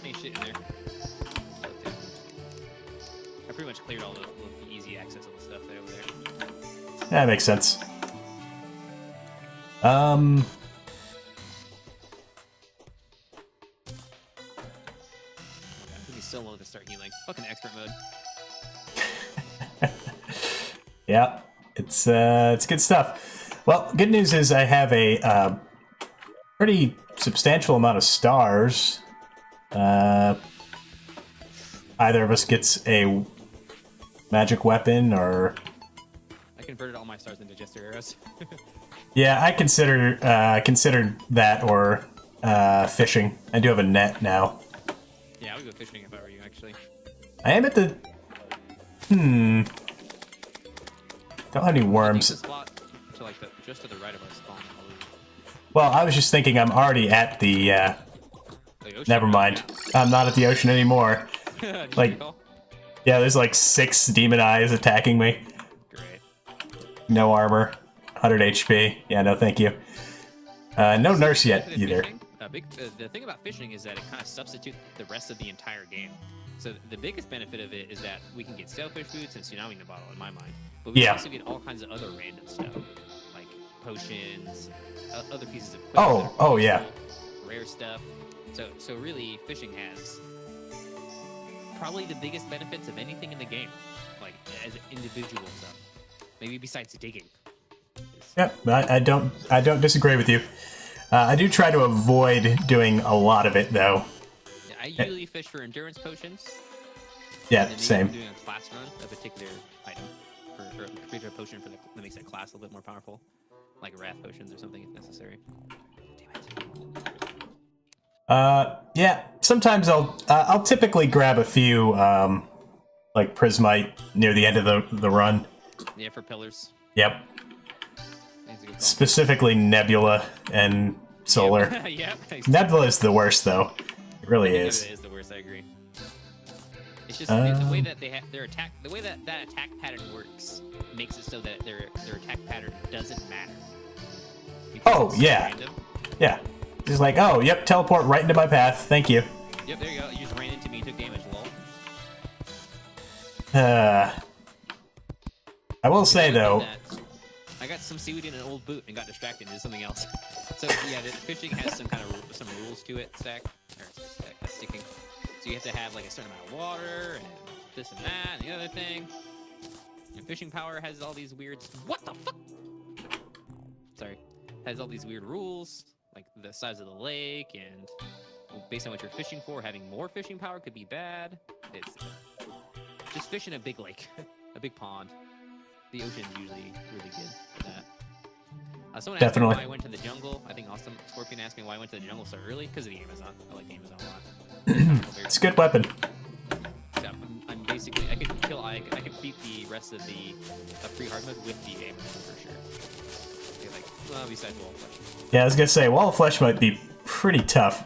Ain't shit in there. I pretty much cleared all the easy access of the stuff there over there. That makes sense. It took me so long to start healing. Fucking expert mode. Yeah, it's good stuff. Well, good news is I have a pretty substantial amount of stars. Either of us gets a magic weapon, or I converted all my stars into jester arrows. yeah, I considered that or fishing. I do have a net now. Yeah, I would go fishing if I were you, actually. I am at the don't have any worms. The spot to like just to the right of our spawn. Well, I was just thinking I'm already at the ocean. never mind. I'm not at the ocean anymore. Like, yeah, there's like 6 demon eyes attacking me. Great. No armor, 100 HP. Yeah, no thank you. No nurse yet either. Fishing, the thing about fishing is that it kind of substitutes the rest of the entire game. So the biggest benefit of it is that we can get sailfish boots and tsunami in the bottle, in my mind. But we can also get all kinds of other random stuff, like potions, other pieces of equipment. Oh yeah. Rare stuff. So really, fishing has probably the biggest benefits of anything in the game, like as individual stuff. Maybe besides digging. Yep, I don't disagree with you. I do try to avoid doing a lot of it though. Yeah, I usually fish for endurance potions. Yeah, and then same. Doing a class run, a particular item, or a particular potion that makes that class a little bit more powerful, like wrath potions or something if necessary. Damn it. Yeah. Sometimes I'll typically grab a few like prismite near the end of the run. Yeah, for pillars. Yep. That's a good call. Specifically Nebula and Solar. Yeah. Nebula is the worst though. It really is. It is the worst. I agree. It's just the way that they have their attack, the way that attack pattern works, makes it so that their attack pattern doesn't matter. Oh yeah. Random. Yeah. Just like, oh, yep, teleport right into my path. Thank you. Yep, there you go. You just ran into me and took damage, lol. I will say though. I got some seaweed in an old boot and got distracted and did something else. So yeah, the fishing has some rules to it, sticking. So you have to have like a certain amount of water and this and that and the other thing. And fishing power has all these weird. What the fuck? Sorry, has all these weird rules, like the size of the lake and based on what you're fishing for, having more fishing power could be bad. Just fish in a big lake, a big pond. The ocean's usually really good for that. Someone asked me why I went to the jungle. I think Austin Scorpion asked me why I went to the jungle so early. Because of the Amazon. I like the Amazon a lot. It's a good weapon. So I'm basically, I could kill, I could beat the rest of the pre-hard mode with the Amazon for sure. Okay, like, well, besides Wall of Flesh. Yeah, I was gonna say, Wall of Flesh might be pretty tough.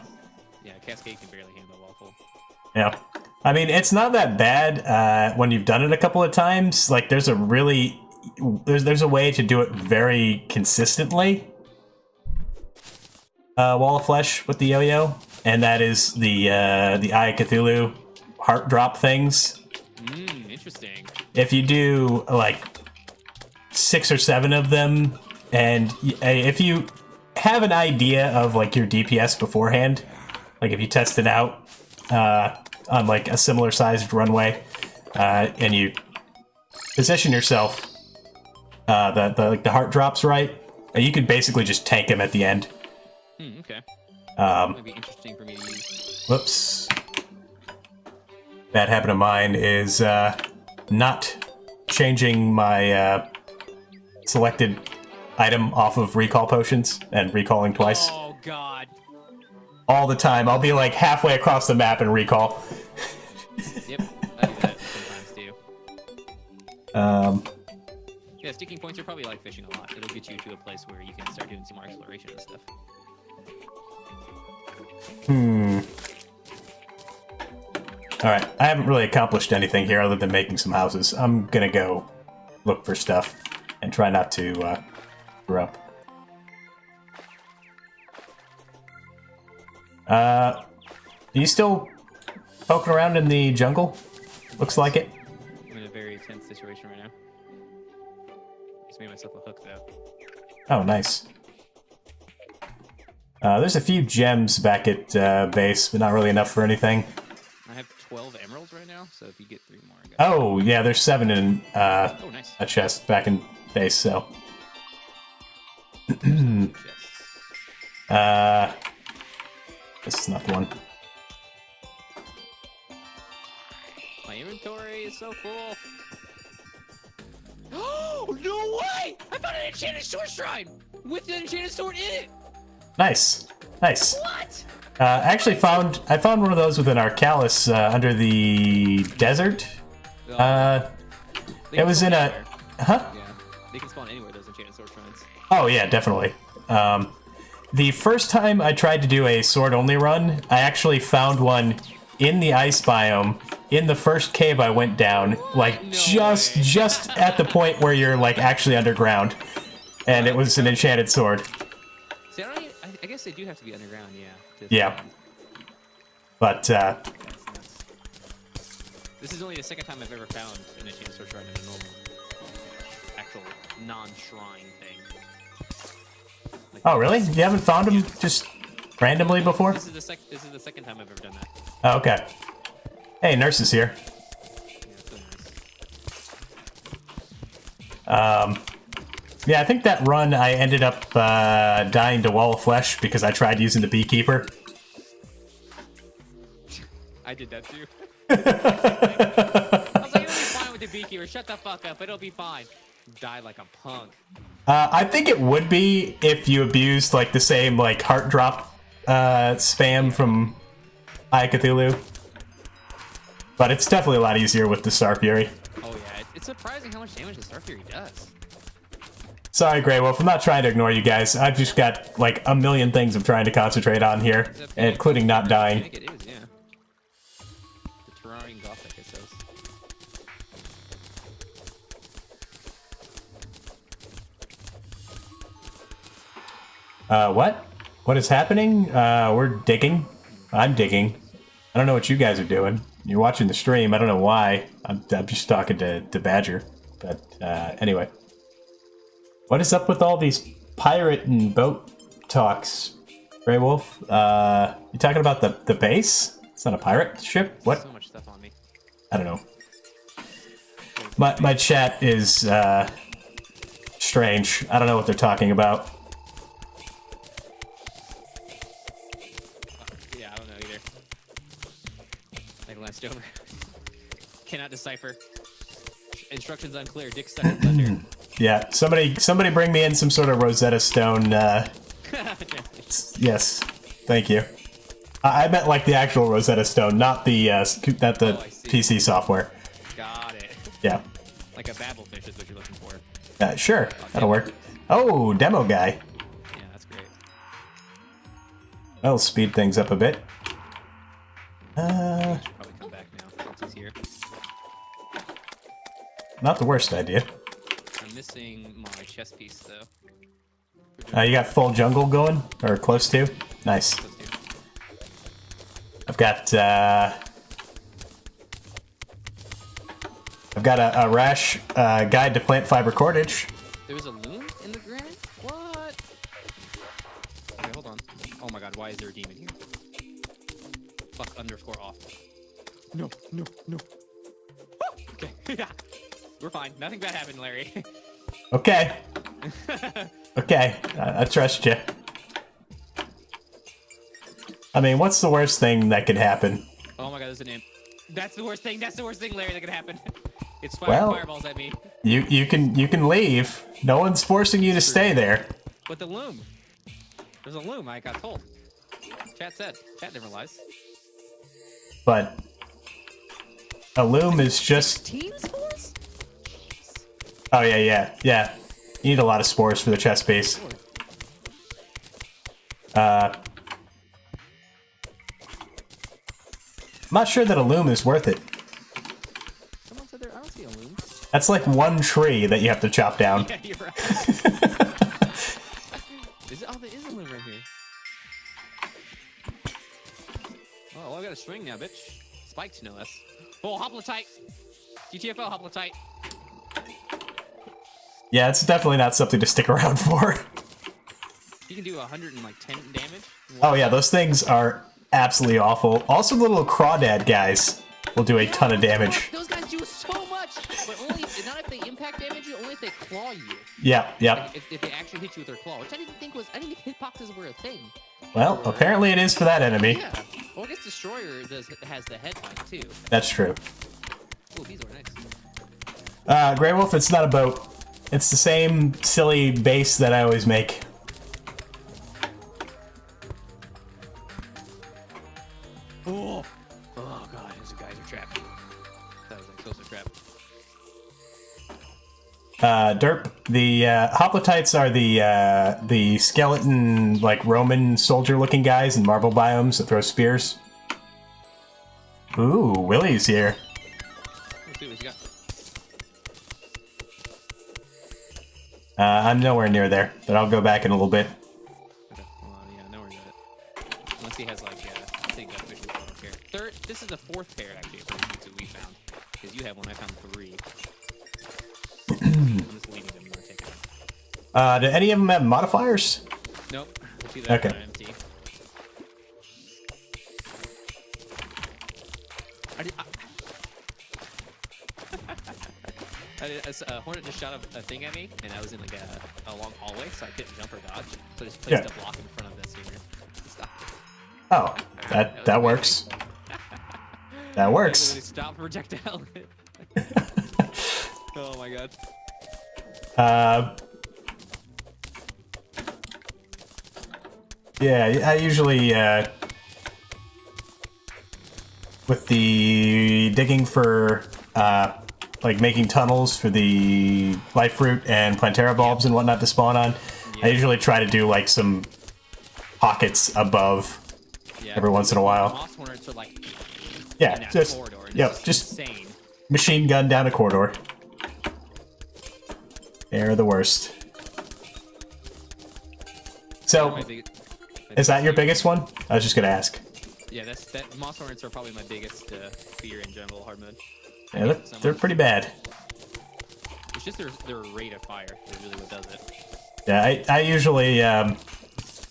Yeah, Cascade can barely handle Waffle. Yeah. I mean, it's not that bad when you've done it a couple of times. Like, there's a really... There's a way to do it very consistently. Wall of Flesh with the yo-yo. And that is the Eye of Cthulhu heart drop things. Interesting. If you do, like, 6 or 7 of them, and if you have an idea of, like, your DPS beforehand, like, if you test it out on, like, a similar sized runway, and you position yourself the heart drops right, you could basically just tank him at the end. Okay. Might be interesting for me to use. Whoops. Bad habit of mine is not changing my selected item off of recall potions and recalling twice. Oh god. All the time. I'll be like halfway across the map and recall. Yep, I do that sometimes too. Yeah, sticking points are probably like fishing a lot. It'll get you to a place where you can start doing some more exploration and stuff. Alright, I haven't really accomplished anything here other than making some houses. I'm gonna go look for stuff and try not to screw up. Are you still poking around in the jungle? Looks like it. I'm in a very tense situation right now. Just made myself a hook though. Oh, nice. There's a few gems back at base, but not really enough for anything. I have 12 emeralds right now, so if you get 3 more, I got Oh, yeah, there's 7 in nice. a chest back in base, so. This is not the one. My inventory is so full. Oh, no way! I found an enchanted sword shrine with an enchanted sword in it! Nice. Nice. What? I actually found one of those with an Arcalis under the desert. It was in a... Huh? Yeah, they can spawn anywhere, those enchanted sword shrines. Oh, yeah, definitely. The first time I tried to do a sword-only run, I actually found one in the ice biome, in the first cave I went down, like, No just at the point where you're, like, actually underground. And it was an enchanted sword. See, I guess they do have to be underground, yeah. Yeah. But, This is only the second time I've ever found an enchanted sword shrine in a normal, actual non-shrine thing. Like, oh, really? You haven't found them just randomly before? This is the second time I've ever done that. Oh, okay. Hey, nurse is here. Yeah, it's so nice. Yeah, I think that run I ended up dying to Wall of Flesh because I tried using the Beekeeper. I did that too. I was like, it'll be fine with the Beekeeper. Shut the fuck up. It'll be fine. Die like a punk. I think it would be if you abused like the same like heart drop spam from Eye of Cthulhu. But it's definitely a lot easier with the Star Fury. Oh yeah, it's surprising how much damage the Star Fury does. Sorry, Grey Wolf, I'm not trying to ignore you guys. I've just got like a million things I'm trying to concentrate on here, including not dying. I think it is, yeah. The Terrarian Gothic, it says. What? What is happening? We're digging. I'm digging. I don't know what you guys are doing. You're watching the stream. I don't know why. I'm just talking to Badger. But anyway. What is up with all these pirate and boat talks, Grey Wolf? You talking about the base? It's not a pirate ship? What? So much stuff on me. I don't know. My chat is strange. I don't know what they're talking about. Yeah, I don't know either. Like last over. Cannot decipher. Instructions unclear. Dick stuck in thunder. Yeah, somebody bring me in some sort of Rosetta Stone. Yes, thank you. I meant like the actual Rosetta Stone, not the PC software. Got it. Yeah. Like a Babelfish is what you're looking for. Sure, that'll work. Oh, demo guy. Yeah, that's great. That'll speed things up a bit. Probably come back now since he's here. Not the worst idea. I'm missing my chess piece though. You got full jungle going, or close to? Nice. I've got a rash guide to plant fiber cordage. There was a loom in the ground? What? Okay, hold on. Oh my god, why is there a demon here? Fuck _ off. No. Woo! Okay, yeah. We're fine. Nothing bad happened, Larry. Okay. Okay, I trust you. I mean, what's the worst thing that could happen? Oh my god, there's an imp. That's the worst thing, Larry, that could happen. It's Well, fireballs at me. You can leave. No one's forcing you to stay there. But the loom. There's a loom, I got told. Chat said. Chat never lies. But a loom is just... Team spores? Jeez. Oh, yeah. You need a lot of spores for the chest piece. I'm not sure that a loom is worth it. Someone said there. I don't see a loom. That's like one tree that you have to chop down. Yeah, you're right. There is a loom right here. Oh, well, I got a string now, bitch. Spiked, no less. Oh, hoplotype. GTFO, hoplotype. Yeah, it's definitely not something to stick around for. You can do 110 damage. Oh yeah, those things are absolutely awful. Also, the little crawdad guys will do a ton of damage. Those guys do so much, but only not if they impact damage you, only if they claw you. Yep. Like if they actually hit you with their claw, which I didn't think hitboxes were a thing. Well, apparently it is for that enemy. Yeah. Well, I guess Destroyer has the headbutt too. That's true. Oh, these are nice. Grey Wolf, it's not a boat. It's the same silly base that I always make. Oh god, those guys are trapped. That was like close to trap. Derp, the hoplotytes are the skeleton, like Roman soldier-looking guys in marble biomes that throw spears. Ooh, Willie's here. Let's see what he's got. I'm nowhere near there, but I'll go back in a little bit. Okay. Well, yeah, nowhere near it. Unless he has like, I think that's visual. I don't care. Third, this is the fourth pair actually of things that we found. Because you have one, I found 3. I'm just leaving them. Not taking them. Do any of them have modifiers? Nope. We'll see that Okay. empty. Hornet just shot a thing at me, and I was in like a long hallway, so I couldn't jump or dodge. So I just placed a block in front of this here. Stop. Oh, that works. That works. Stop projectile. Oh my god. Yeah, I usually, with the digging for, like making tunnels for the life fruit and Plantera bulbs and whatnot to spawn on, I usually try to do like some pockets above every once in a while. Moss hornets are like Just corridor. just insane. machine gun down a corridor. They're the worst. So, is that your biggest one? I was just gonna ask. Yeah, that moss hornets are probably my biggest fear in general hard mode. Yeah, they're pretty bad. It's just their rate of fire is really what does it. Yeah, I usually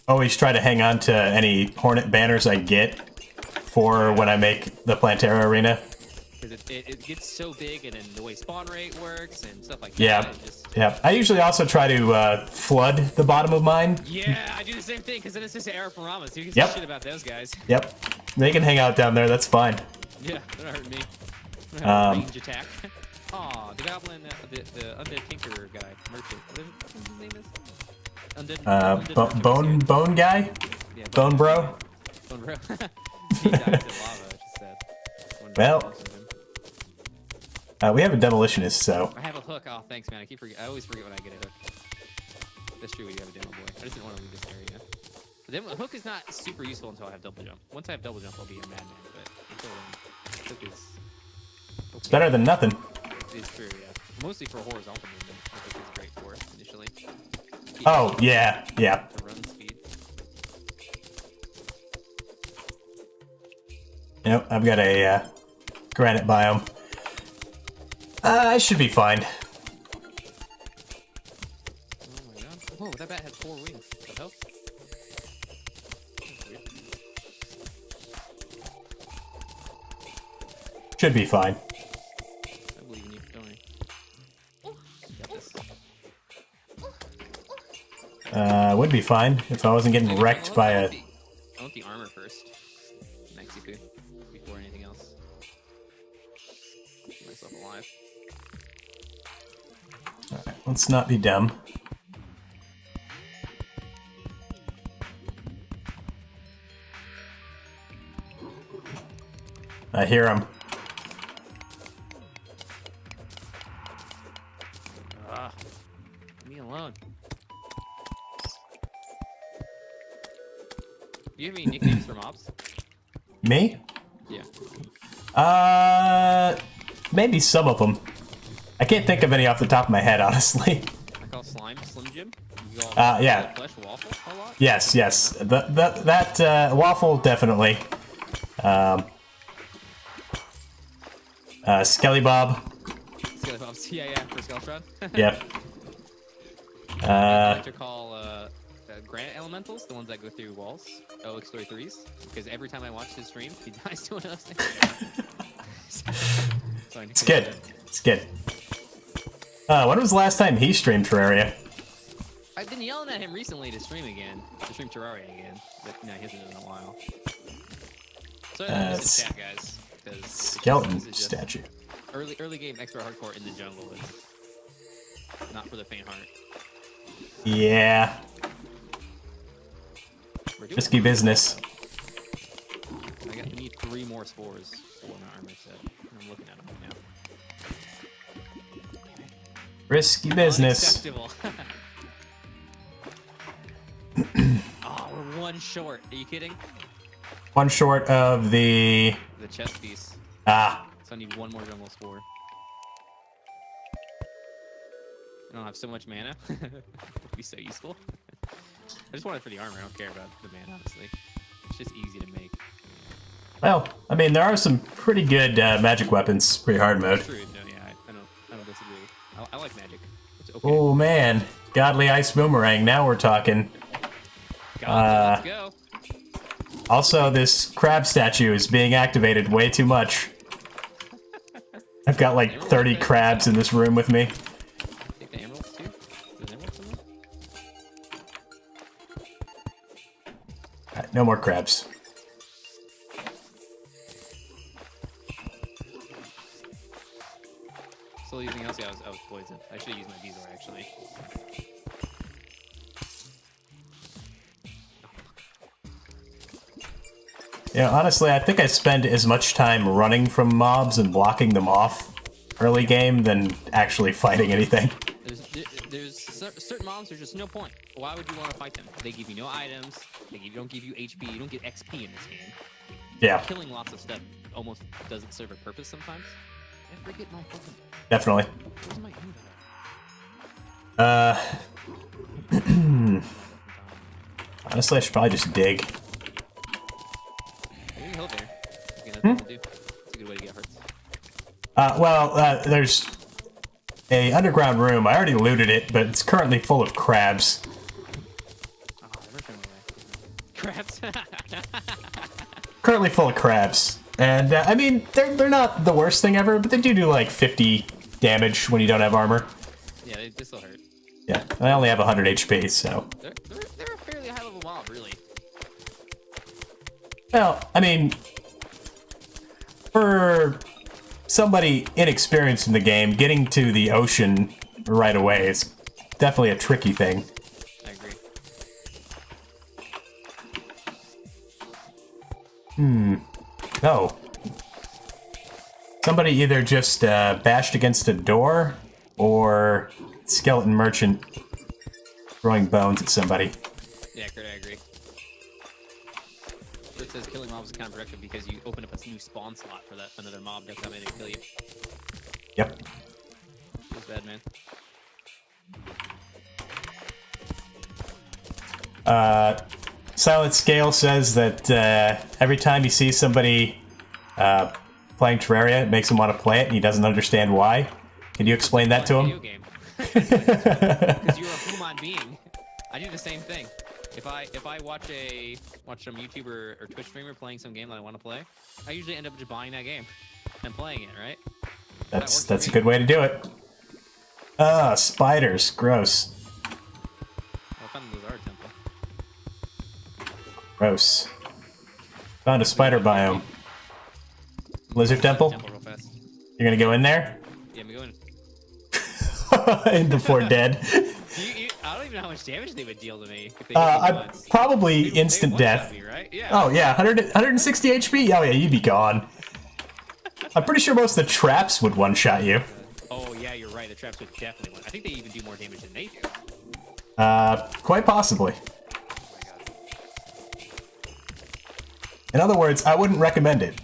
always try to hang on to any Hornet banners I get for when I make the Plantera arena. Because it gets so big, and then the way spawn rate works and stuff like Yeah, that. yeah. I usually also try to flood the bottom of mine. Yeah, I do the same thing, because then it's just Araparomas. So you can say shit about those guys. Yep. They can hang out down there, that's fine. Yeah, they're not hurting me. Range attack. Aw, the goblin, the undead tinker guy, merchant. What his name is? Undead merchant, bone guy? Yeah, bone bro? Bone bro. He died to lava, just said. Well, we have a demolitionist, so. I have a hook. Oh, thanks, man. I always forget when I get a hook. That's true, you have a demo boy. I just didn't want to leave this area. The hook is not super useful until I have double jump. Once I have double jump, I'll be a madman, but until then, hook is... Okay. It's better than nothing. It's true, yeah. Mostly for horizontal movement, I think it's great for initially. Oh, yeah. The run speed. Yep, I've got a granite biome. I should be fine. Oh my god. Whoa, that bat had 4 wings. What the hell? Should be fine. I believe in you, don't worry. Got this. Would be fine if I wasn't getting wrecked by a... I want the armor first. Mexico. Before anything else. Keep myself alive. Alright, let's not be dumb. I hear him. Leave me alone. Do you have any nicknames for mobs? Me? Yeah. Maybe some of them. I can't think of any off the top of my head, honestly. I call slime Slim Jim. You call yeah. flesh waffle a lot? Yes. That waffle, definitely. Skelly Bob. Skelly Bob's, yeah, for Skeletron. Yep. I like to call granite elementals, the ones that go through walls. OX Story 3s. Because every time I watch his stream, he dies to one of those things. It's good. It's good. When was the last time he streamed Terraria? I've been yelling at him recently to stream again. To stream Terraria again. But no, he hasn't done it in a while. So this is chat, guys. Skeleton statue. Early game extra hardcore in the jungle is not for the faint heart. Yeah. Risky business. I need 3 more spores for my armor set. I'm looking at them right now. Risky business. Unacceptable. Oh, we're 1 short. Are you kidding? 1 short of the chest piece. Ah. So I need 1 more jungle spore. I don't have so much mana. It'd be so useful. I just want it for the armor. I don't care about the mana, honestly. It's just easy to make. Well, I mean, there are some pretty good magic weapons, pretty hard mode. True. No, yeah, I don't disagree. I like magic. It's okay. Oh man, godly ice boomerang. Now we're talking. Let's go. Also, this crab statue is being activated way too much. I've got like 30 crabs in this room with me. Take the emeralds too? There's emeralds somewhere? Alright, no more crabs. Still using else? Yeah, I was poisoned. I should use my diesel actually. Yeah, honestly, I think I spend as much time running from mobs and blocking them off early game than actually fighting anything. There's certain mobs, there's just no point. Why would you want to fight them? They give you no items, don't give you HP, you don't get XP in this game. Yeah. Killing lots of stuff almost doesn't serve a purpose sometimes. I forget my fucking... Definitely. Where's my Honestly, I should probably just dig. Maybe he'll there. It's a good way to get hearts. There's a underground room. I already looted it, but it's currently full of crabs. Oh, they're running away. Crabs. Currently full of crabs. And, I mean, they're not the worst thing ever, but they do like 50 damage when you don't have armor. Yeah, they still hurt. Yeah, I only have 100 HP, so... They're a fairly high-level mob, really. Well, I mean... For somebody inexperienced in the game, getting to the ocean right away is definitely a tricky thing. I agree. Oh. Somebody either just bashed against a door, or skeleton merchant throwing bones at somebody. Yeah, Kurt, I agree. It says killing mobs is counterproductive because you open up a new spawn slot for that another mob to come in and kill you. Yep. That's bad, man. Silent Scale says that every time he sees somebody playing Terraria, it makes him want to play it, and he doesn't understand why. Can you explain that to him? Because you're a human being. I do the same thing. If I watch some YouTuber or Twitch streamer playing some game that I want to play, I usually end up just buying that game and playing it, right? That's a good way to do it. Ah, spiders, gross. I found those are temple. Gross. Found a spider biome. Lizard temple? Real fast. You're gonna go in there? Yeah, I'm going. In before dead. I don't even know how much damage they would deal to me if they probably instant death. Me, right? Yeah. Oh yeah, 160 HP? Oh yeah, you'd be gone. I'm pretty sure most of the traps would one-shot you. Oh yeah, you're right. The traps would definitely one. I think they even do more damage than they do. Quite possibly. Oh my god. In other words, I wouldn't recommend it.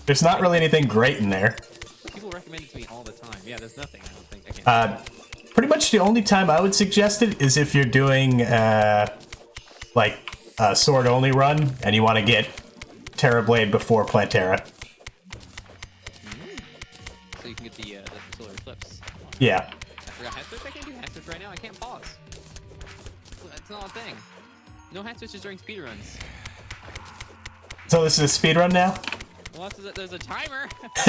There's not really anything great in there. People recommend it to me all the time. Yeah, there's nothing. I don't think I can. Pretty much the only time I would suggest it is if you're doing like a sword only run and you want to get Terrablade before Plantera. So you can get the solar eclipse. Yeah. I forgot hat switch. I can't do hat switch right now. I can't pause. That's not a thing. No hat switches during speedruns. So this is a speed run now? Well, there's a timer. Like a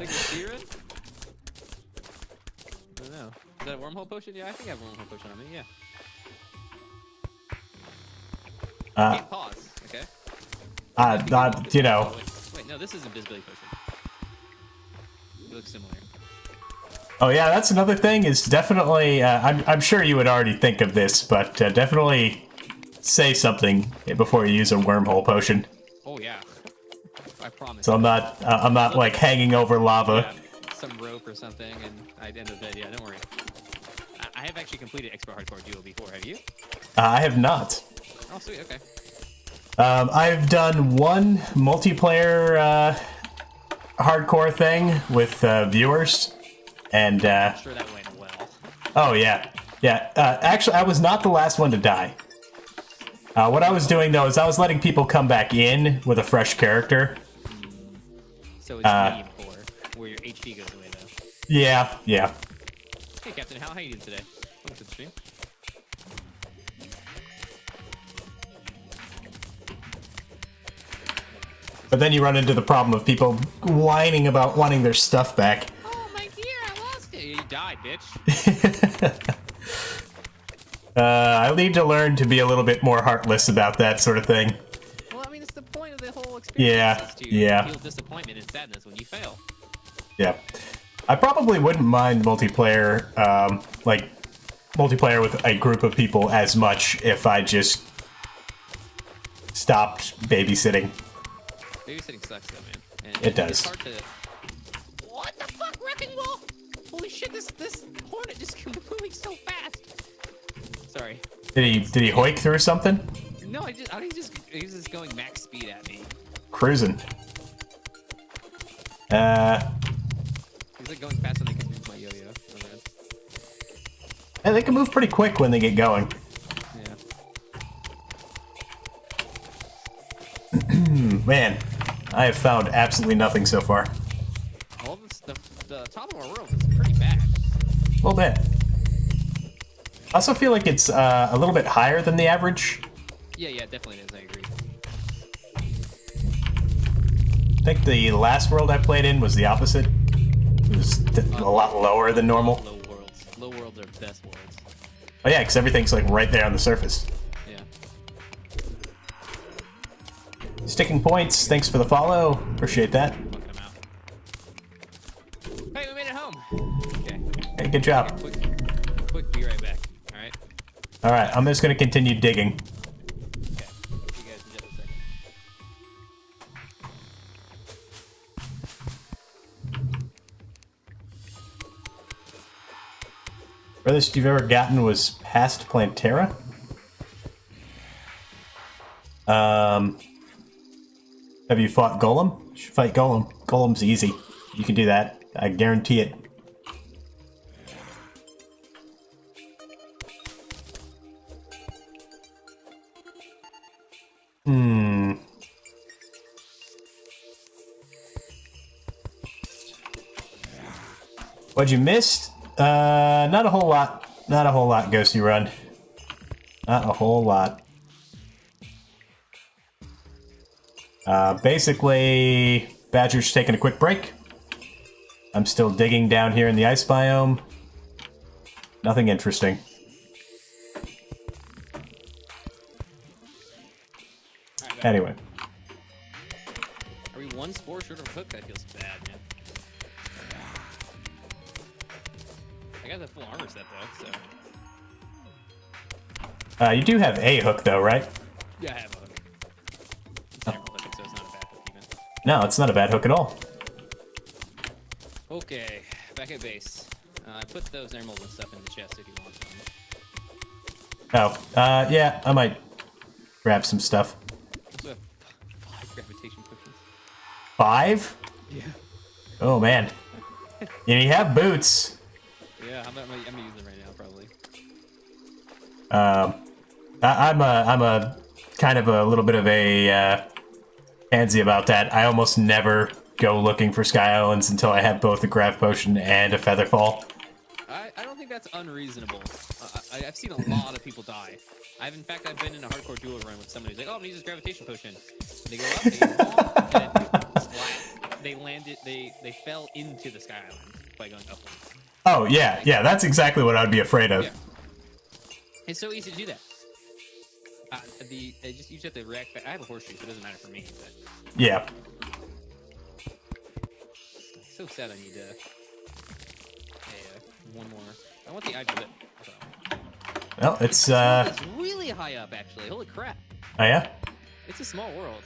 speedrun? I don't know. Is that a wormhole potion? Yeah, I think I have a wormhole potion on me. Yeah. Can't pause. Okay. You know. Oh, wait, no, this is invisibility potion. It looks similar. Oh yeah, that's another thing. Is definitely. I'm sure you would already think of this, but definitely say something before you use a wormhole potion. Oh yeah. I promise. So I'm not like hanging over lava. Yeah, some rope or something, and I'd end up dead. Yeah, don't worry. I have actually completed Expert Hardcore Duo before. Have you? I have not. Oh, sweet. Okay. I've done one multiplayer hardcore thing with viewers, and I'm sure that went well. oh yeah, yeah. Actually, I was not the last one to die. What I was doing though is I was letting people come back in with a fresh character. So it's meme for where your HP goes away though. Yeah, yeah. Hey Captain, how you doing today? Welcome to the stream. But then you run into the problem of people whining about wanting their stuff back. Oh my dear, I lost it. You died, bitch. I need to learn to be a little bit more heartless about that sort of thing. Well, I mean, it's the point of the whole experience. Yeah, is to yeah. feel disappointment and sadness when you fail. Yeah. I probably wouldn't mind multiplayer, like, multiplayer with a group of people as much if I just stopped babysitting. Babysitting sucks though, man. And It does. It's hard to... What the fuck, Wrecking Ball? Holy shit, this hornet just kept moving so fast. Sorry. Did he hoik through something? No, he's just going max speed at me. Cruising. He's like going faster than I can move my yo-yo. Oh, man. Yeah, they can move pretty quick when they get going. Yeah. Man, I have found absolutely nothing so far. All this stuff, the top of our world is pretty bad. A little bit. I also feel like it's a little bit higher than the average. Yeah, it definitely is. I agree. I think the last world I played in was the opposite. It was a lot lower than normal. Low worlds. Low worlds are best worlds. Oh yeah, because everything's like right there on the surface. Yeah. Sticking Points, thanks for the follow. Appreciate that. Hey, we made it home. Okay. Hey, good job. Quick, be right back. All right. All right, I'm just gonna continue digging. Okay. See you guys in just a second. Furthest you've ever gotten was past Plantera? Have you fought Golem? You should fight Golem. Golem's easy. You can do that. I guarantee it. What'd you miss? Not a whole lot. Not a whole lot, Ghosty Run. Not a whole lot. Basically, Badger's taking a quick break. I'm still digging down here in the ice biome. Nothing interesting. Right, anyway. Are we one spore short of a hook? That feels bad, man. I got the full armor set, though, so... You do have a hook, though, right? Yeah, I have a hook. It's an emerald hook, so it's not a bad hook, even. No, it's not a bad hook at all. Okay, back at base. I put those emeralds and stuff in the chest if you want them. Oh, yeah, I might grab some stuff. Also have 5 gravitation potions. 5? Yeah. Oh, man. And you have boots. Yeah, I'm gonna use them right now, probably. I'm a kind of a little bit of a pansy about that. I almost never go looking for Sky Islands until I have both a Grav Potion and a Featherfall. I don't think that's unreasonable. I've seen a lot of people die. In fact, I've been in a hardcore duo run with someone who's like, oh, I'm gonna use this gravitation potion. They go up, they fall, and then splat. They landed, they fell into the Sky Island by going upwards. Oh, yeah, yeah, that's exactly what I'd be afraid of. Yeah. It's so easy to do that. You just have to react. I have a horseshoe, so it doesn't matter for me. But Yeah. it's so sad I need one more. I want the eye of it. Well, it's It's really high up, actually. Holy crap. Oh, yeah? It's a small world.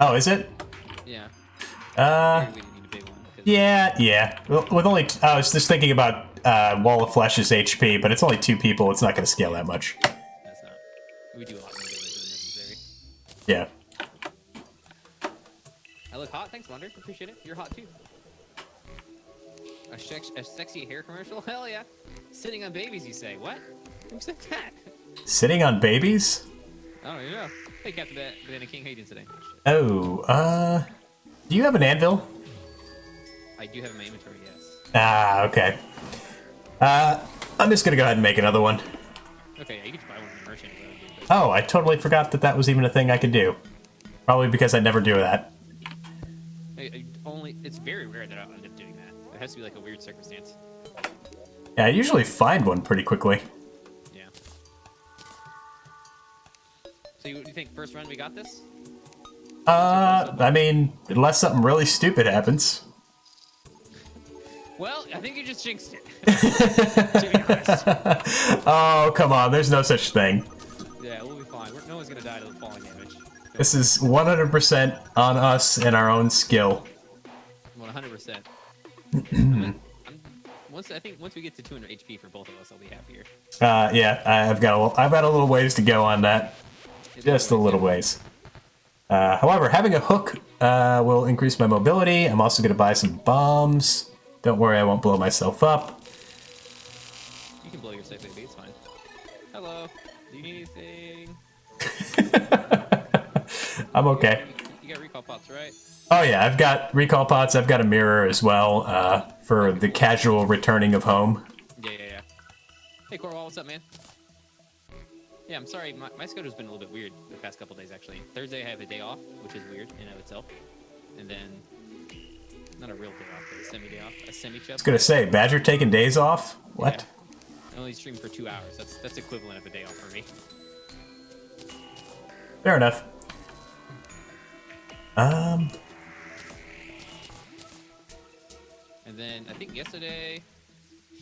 Oh, is it? Yeah. Uh, We need a big one. yeah. Well, with only... I was just thinking about Wall of Flesh's HP, but it's only 2 people. It's not going to scale that much. That's not. We do a lot more damage than necessary. Yeah. I look hot. Thanks, Wonder. Appreciate it. You're hot, too. A sexy hair commercial? Hell yeah. Sitting on babies, you say. What? Who said that? Sitting on babies? Oh, yeah. Hey, Captain Banana King. How you doing today? Oh, do you have an anvil? I do have in my inventory, yes. Ah, okay. I'm just gonna go ahead and make another one. Okay, yeah, you can just buy one from the merchant. Oh, I totally forgot that that was even a thing I could do. Probably because I never do that. It's very rare that I'll end up doing that. It has to be like a weird circumstance. Yeah, I usually find one pretty quickly. Yeah. So you think first run we got this? I mean, unless something really stupid happens. Well, I think you just jinxed it. To be honest. Oh, come on, there's no such thing. Yeah, we'll be fine. No one's gonna die to the falling damage. This is 100% on us and our own skill. 100%. I think once we get to 200 HP for both of us, I'll be happier. Yeah, I've got a little ways to go on that. Just a little ways. However, having a hook will increase my mobility. I'm also going to buy some bombs. Don't worry, I won't blow myself up. You can blow yourself, baby. It's fine. Hello. Do you need anything? I'm okay. You got recall pots, right? Oh yeah, I've got recall pots. I've got a mirror as well for the casual returning of home. Yeah. Hey, Corwall, what's up, man? Yeah, I'm sorry. My schedule's been a little bit weird the past couple days, actually. Thursday, I have a day off, which is weird in and of itself. And then, not a real day off, but a semi-day off. A semi-chub. I was going to say, Badger taking days off? What? Yeah. I only stream for 2 hours. That's equivalent of a day off for me. Fair enough. Um. And then I think yesterday,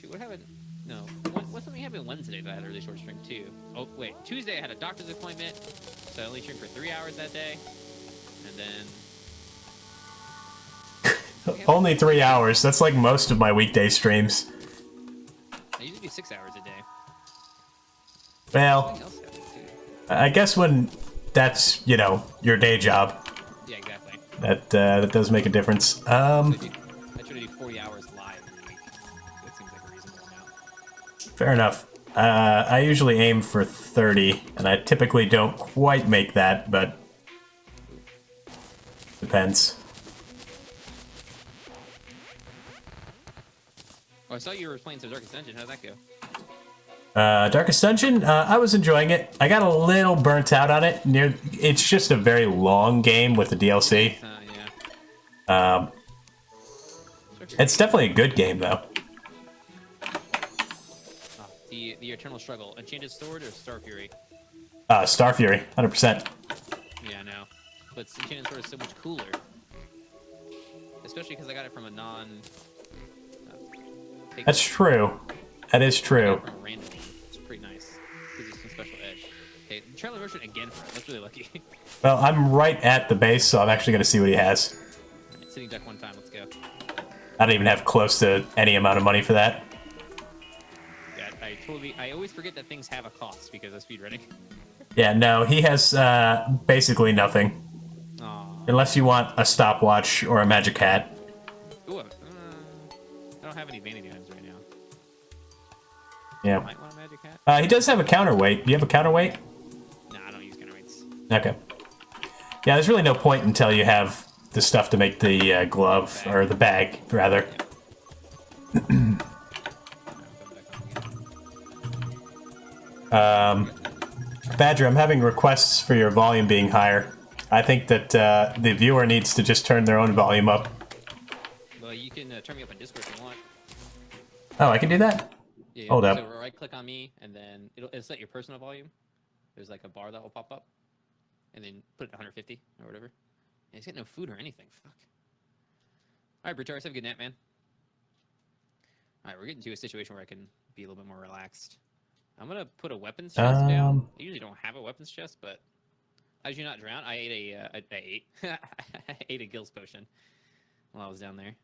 shoot, what happened? No, what something happened Wednesday that I had a really short stream too. Oh wait, Tuesday I had a doctor's appointment, so I only streamed for 3 hours that day, and then Only 3 hours. That's like most of my weekday streams. I usually do 6 hours a day. Well, Something else happened too. I guess when that's, you know, your day job, Yeah, exactly. that does make a difference. I try to do 40 hours live every week. That seems like a reasonable amount. Fair enough. I usually aim for 30, and I typically don't quite make that, but depends. Oh, I saw you were playing some Darkest Dungeon. How'd that go? Darkest Dungeon, I was enjoying it. I got a little burnt out on it. It's just a very long game with the DLC. Yeah. It's definitely a good game, though. Oh, the Eternal Struggle. Enchanted Sword or Star Fury? Star Fury, 100%. Yeah, I know. But Enchanted Sword is so much cooler. Especially because I got it from a non... That's true. That is true. From a random one. It's pretty nice. Gives you some special edge. Okay, trailer version again for it. That's really lucky. Well, I'm right at the base, so I'm actually going to see what he has. Right, sitting duck one time. Let's go. I don't even have close to any amount of money for that. Yeah, I always forget that things have a cost because of speedrunning. Yeah, no, he has basically nothing. Aww. Unless you want a stopwatch or a magic hat. Ooh, I don't have any vanity items right now. Yeah. Might want a magic hat. He does have a counterweight. Do you have a counterweight? No, I don't use counterweights. Okay. Yeah, there's really no point until you have the stuff to make the glove, or the bag, rather. Badger, I'm having requests for your volume being higher. I think that the viewer needs to just turn their own volume up. Well, you can turn me up on Discord if you want. Oh, I can do that? Yeah, Hold up. So right click on me, and then it'll set your personal volume. There's like a bar that will pop up. And then put it to 150 or whatever. And he's got no food or anything. Fuck. Alright, Brutaris, have a good nap, man. Alright, we're getting to a situation where I can be a little bit more relaxed. I'm gonna put a weapons chest down. I usually don't have a weapons chest, but as you not drown, I ate I ate a gills potion while I was down there. I'm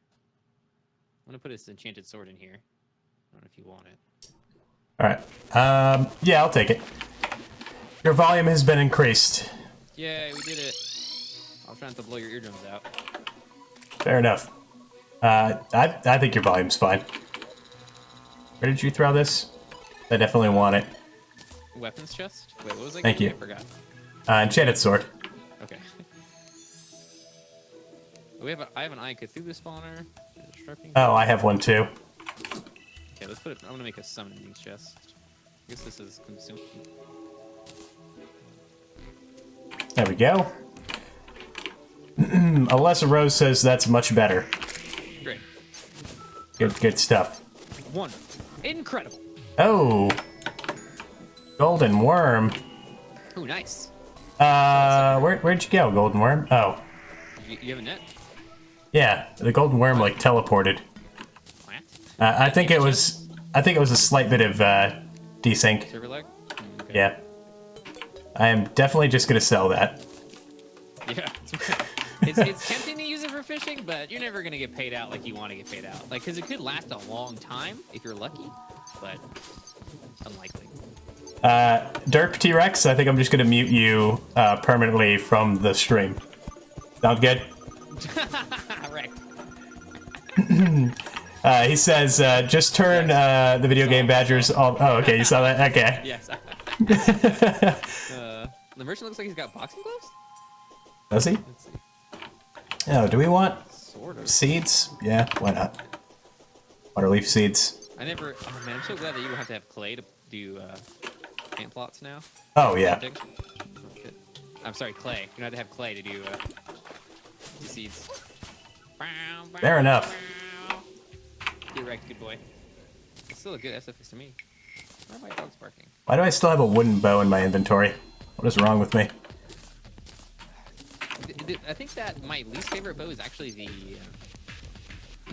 gonna put this enchanted sword in here. I don't know if you want it. Alright. Yeah, I'll take it. Your volume has been increased. Yay, we did it. I was trying to blow your eardrums out. Fair enough. I think your volume's fine. Where did you throw this? I definitely want it. Weapons chest? Wait, what was that? Thank you. I forgot. Enchanted sword. Okay. I have an Eye Cthulhu spawner. Oh, I have one too. Okay, let's put it. I'm gonna make a summoning chest. I guess this is consumed. There we go. Alessa Rose says that's much better. Great. Good stuff. Wonderful. Incredible. Oh. Golden worm. Ooh, nice. Where'd you go, golden worm? Oh. You have a net? Yeah, the golden worm like teleported. Plant? I think it was a slight bit of desync. Server lag? Okay. Yeah. I am definitely just gonna sell that. Yeah. It's tempting to use it for fishing, but you're never gonna get paid out like you want to get paid out. Like, cause it could last a long time if you're lucky, but unlikely. Derp T-Rex, I think I'm just gonna mute you permanently from the stream. Sound good? Right. He says, just turn the video game badgers all... Oh, okay, you saw that? Okay. Yes. The merchant looks like he's got boxing gloves? Does he? Let's see. Oh, do we want Sort of. seeds? Yeah, why not? Waterleaf seeds. I never... Oh, man, I'm so glad that you don't have to have clay to do plant plots now. Oh, yeah. Oh, shit. I'm sorry, clay. You don't have to have clay to do seeds. Fair enough. Get wrecked, good boy. It's still a good SFX to me. Why are my dogs barking? Why do I still have a wooden bow in my inventory? What is wrong with me? I think that my least favorite bow is actually the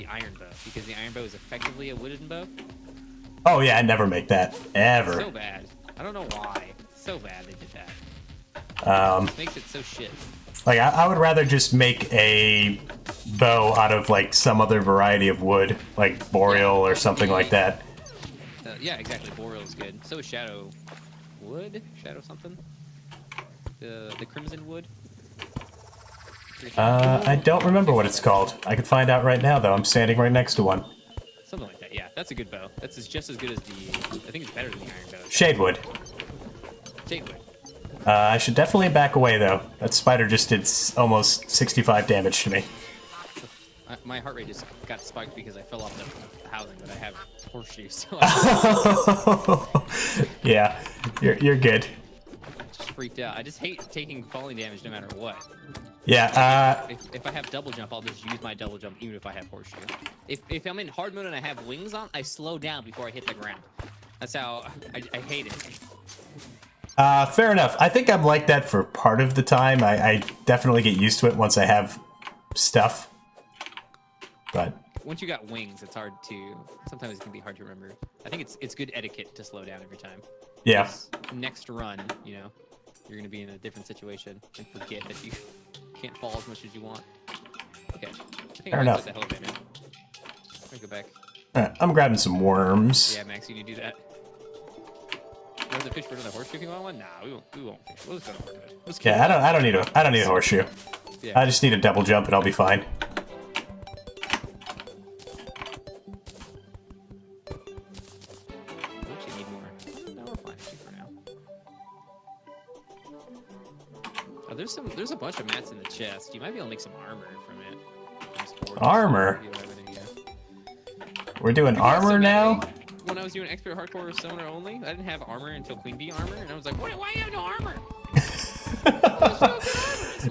iron bow, because the iron bow is effectively a wooden bow. Oh yeah, I never make that ever. It's so bad. I don't know why. It's so bad they did that. It just makes it so shit. Like I would rather just make a bow out of like some other variety of wood, like boreal or something like that. Yeah, exactly. Boreal is good. So is shadow wood, shadow something. The crimson wood. I don't remember what it's called. I could find out right now though. I'm standing right next to one. Something like that. Yeah, that's a good bow. That's just as good as the. I think it's better than the iron bow. Shadewood. Shadewood. I should definitely back away though. That spider just did almost 65 damage to me. My heart rate just got spiked because I fell off the housing, but I have horseshoes. So yeah, you're good. I just freaked out. I just hate taking falling damage no matter what. Yeah. If I have double jump, I'll just use my double jump even if I have horseshoe. If I'm in hard mode and I have wings on, I slow down before I hit the ground. That's how I hate it. Fair enough. I think I'm like that for part of the time. I definitely get used to it once I have stuff. But once you got wings, it's hard to. Sometimes it can be hard to remember. I think it's good etiquette to slow down every time. Yeah. Next run, you know, you're gonna be in a different situation and forget that you can't fall as much as you want. Okay. I think Fair enough. The elevator. I'm gonna go back. Alright, I'm grabbing some worms. Yeah, Max, you need to do that. You want to fish for another horseshoe if you want one? Nah, we won't fish. We'll just go to work good. Yeah, I don't need a horseshoe. Yeah. I just need a double jump and I'll be fine. Oh, There's a bunch of mats in the chest. You might be able to make some armor from it. Armor? We're doing armor now? When I was doing expert hardcore stoner only, I didn't have armor until Queen Bee armor, and I was like, why do you have no armor?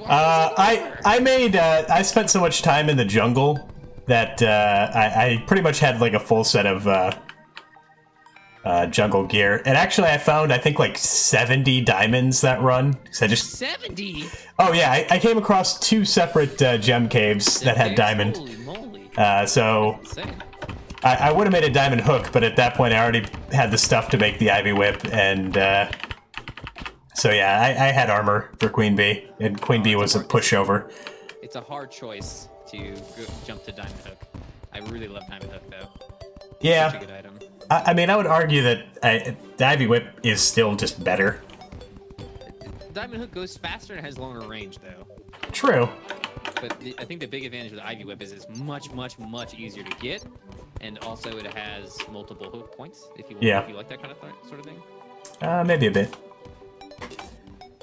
I spent so much time in the jungle that I pretty much had like a full set of jungle gear. And actually I found, I think, like 70 diamonds that run. 70? Oh yeah, I came across 2 separate gem caves that had diamond. Holy moly. So I would have made a diamond hook, but at that point I already had the stuff to make the ivy whip, and so yeah, I had armor for Queen Bee, and Queen Bee was a pushover. It's a hard choice to jump to diamond hook. I really love diamond hook though. Yeah. Such a good item. I mean, I would argue that the ivy whip is still just better. Diamond hook goes faster and has longer range though. True. But I think the big advantage of the ivy whip is it's much easier to get, and also it has multiple hook points if you if you like that kind of sort of thing. Maybe a bit.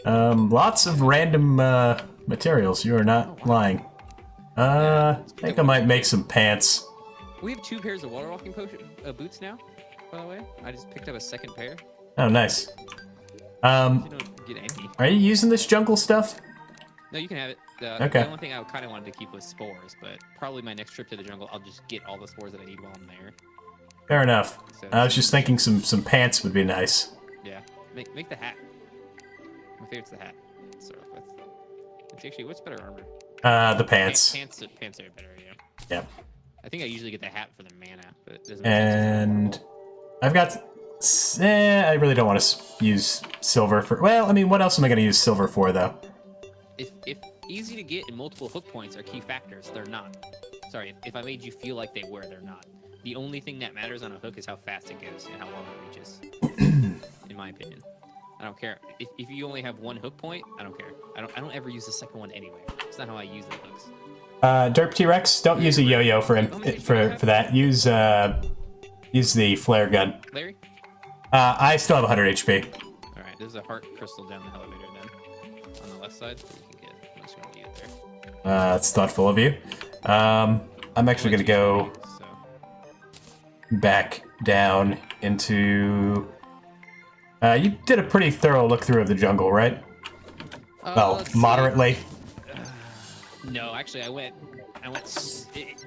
Lots of random materials. You are not lying. I think I might make some pants. We have 2 pairs of water walking boots now. By the way, I just picked up a second pair. Oh, nice. You don't get any. Are you using this jungle stuff? No, you can have it. Okay. The only thing I kind of wanted to keep was spores, but probably my next trip to the jungle, I'll just get all the spores that I need while I'm there. Fair enough. So, I was just thinking some pants would be nice. Yeah, make the hat. My favorite's the hat. So actually, what's better armor? The pants. Pants are better. Yeah. Yeah. I think I usually get the hat for the mana, but it doesn't. And I've got. I really don't want to use silver for. Well, I mean, what else am I going to use silver for, though? If easy to get and multiple hook points are key factors, they're not. Sorry, if I made you feel like they were, they're not. The only thing that matters on a hook is how fast it goes and how long it reaches. In my opinion, I don't care. If you only have 1 hook point, I don't care. I don't ever use the second one anyway. It's not how I use the hooks. Derp T-Rex, don't use a yo-yo for that. Use the flare gun. Larry? I still have 100 HP. All right, there's a heart crystal down the elevator then, on the left side that you can get. I'm just gonna leave it there. That's thoughtful of you. I'm actually gonna go back down into. You did a pretty thorough look through of the jungle, right? Well, moderately. No, actually, I went.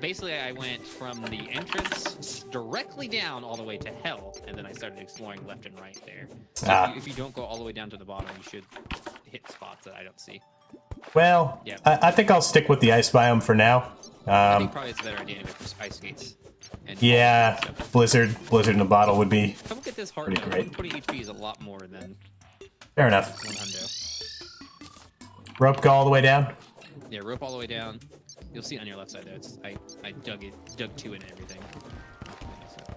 Basically, I went from the entrance directly down all the way to hell, and then I started exploring left and right there. So if you don't go all the way down to the bottom, you should hit spots that I don't see. Well, Yeah. I think I'll stick with the ice biome for now. I think probably it's a better idea anyway for ice skates. And Yeah, stuff. Blizzard in a bottle would be Come get this heart. pretty great. 20 HP is a lot more than fair enough. 1 hundo. Rope go all the way down. Yeah, rope all the way down. You'll see it on your left side though. It's I dug 2 in and everything. So.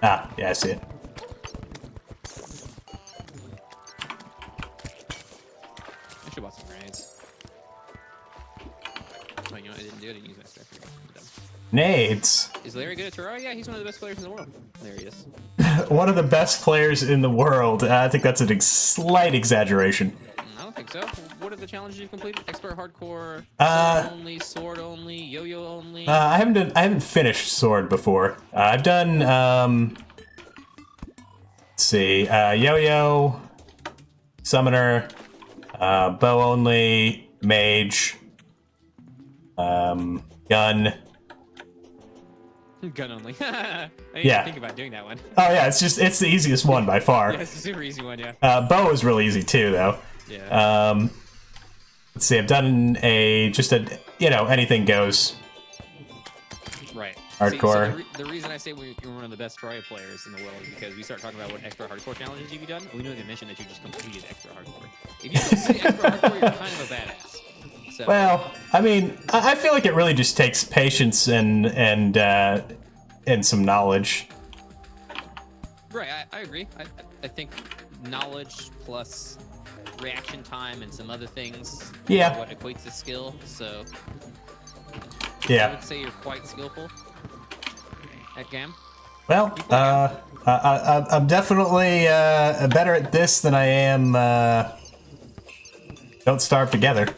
Ah, yeah, I see it. I should bought some grenades. Oh, you know what? I didn't do it. I didn't use that stuff. I'm dumb. Nades. Is Larry good at Terraria? Yeah, he's one of the best players in the world. There he is. One of the best players in the world. I think that's a slight exaggeration. I don't think so. What are the challenges you've completed? Expert, hardcore, sword only, yo-yo only. I haven't finished sword before. I've done let's see, yo-yo, summoner, bow only, mage, gun. Gun only. I didn't Yeah. even think about doing that one. Oh yeah, it's the easiest one by far. Yeah, it's a super easy one, yeah. Bow is really easy too, though. Yeah. Let's see, I've done anything goes. Right. Hardcore. See, so the reason I say you're one of the best Terraria players in the world is because we start talking about what extra hardcore challenges you've done. We don't even mention that you just completed extra hardcore. If you complete extra hardcore, you're kind of a badass. So, Well, I mean, I feel like it really just takes patience and some knowledge. right, I agree. I think knowledge plus reaction time and some other things Yeah. are what equates to skill. So I Yeah. would say you're quite skillful at game. Well, I'm definitely better at this than I am. Don't Starve Together.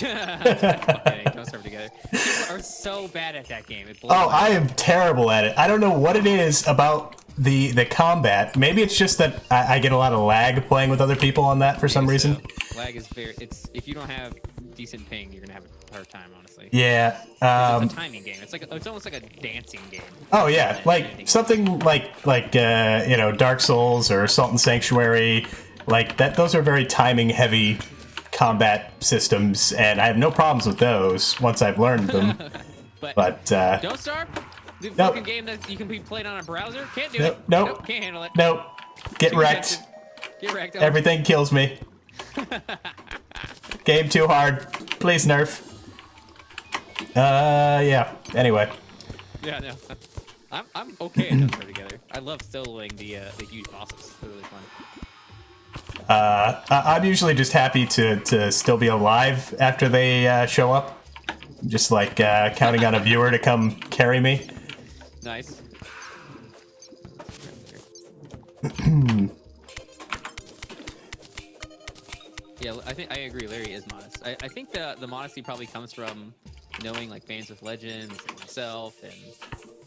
Okay, don't start together. People are so bad at that game. It blows Oh, my I am terrible at it. I don't know what it is about the combat. Maybe it's just that I get a lot of lag playing with other people on that for some reason. So, lag is if you don't have decent ping, you're gonna have a hard time, honestly. Yeah. It's a timing game. It's almost like a dancing game. Oh yeah, like something like Dark Souls or Assault and Sanctuary, like that. Those are very timing heavy combat systems, and I have no problems with those once I've learned them. but Don't Starve, the Nope. fucking game that you can be played on a browser, can't do it. Nope. Can't handle it. Nope. Get Too wrecked. sensitive. Get wrecked. Everything kills me. Game too hard. Please nerf. Yeah. Anyway. Yeah, no. I'm okay at Don't Starve Together. I love soloing the huge bosses. They're really fun. I'm usually just happy to still be alive after they show up. Just like counting on a viewer to come carry me. Nice. Yeah, I agree. Larry is modest. I think the modesty probably comes from knowing like Bands with Legends and myself and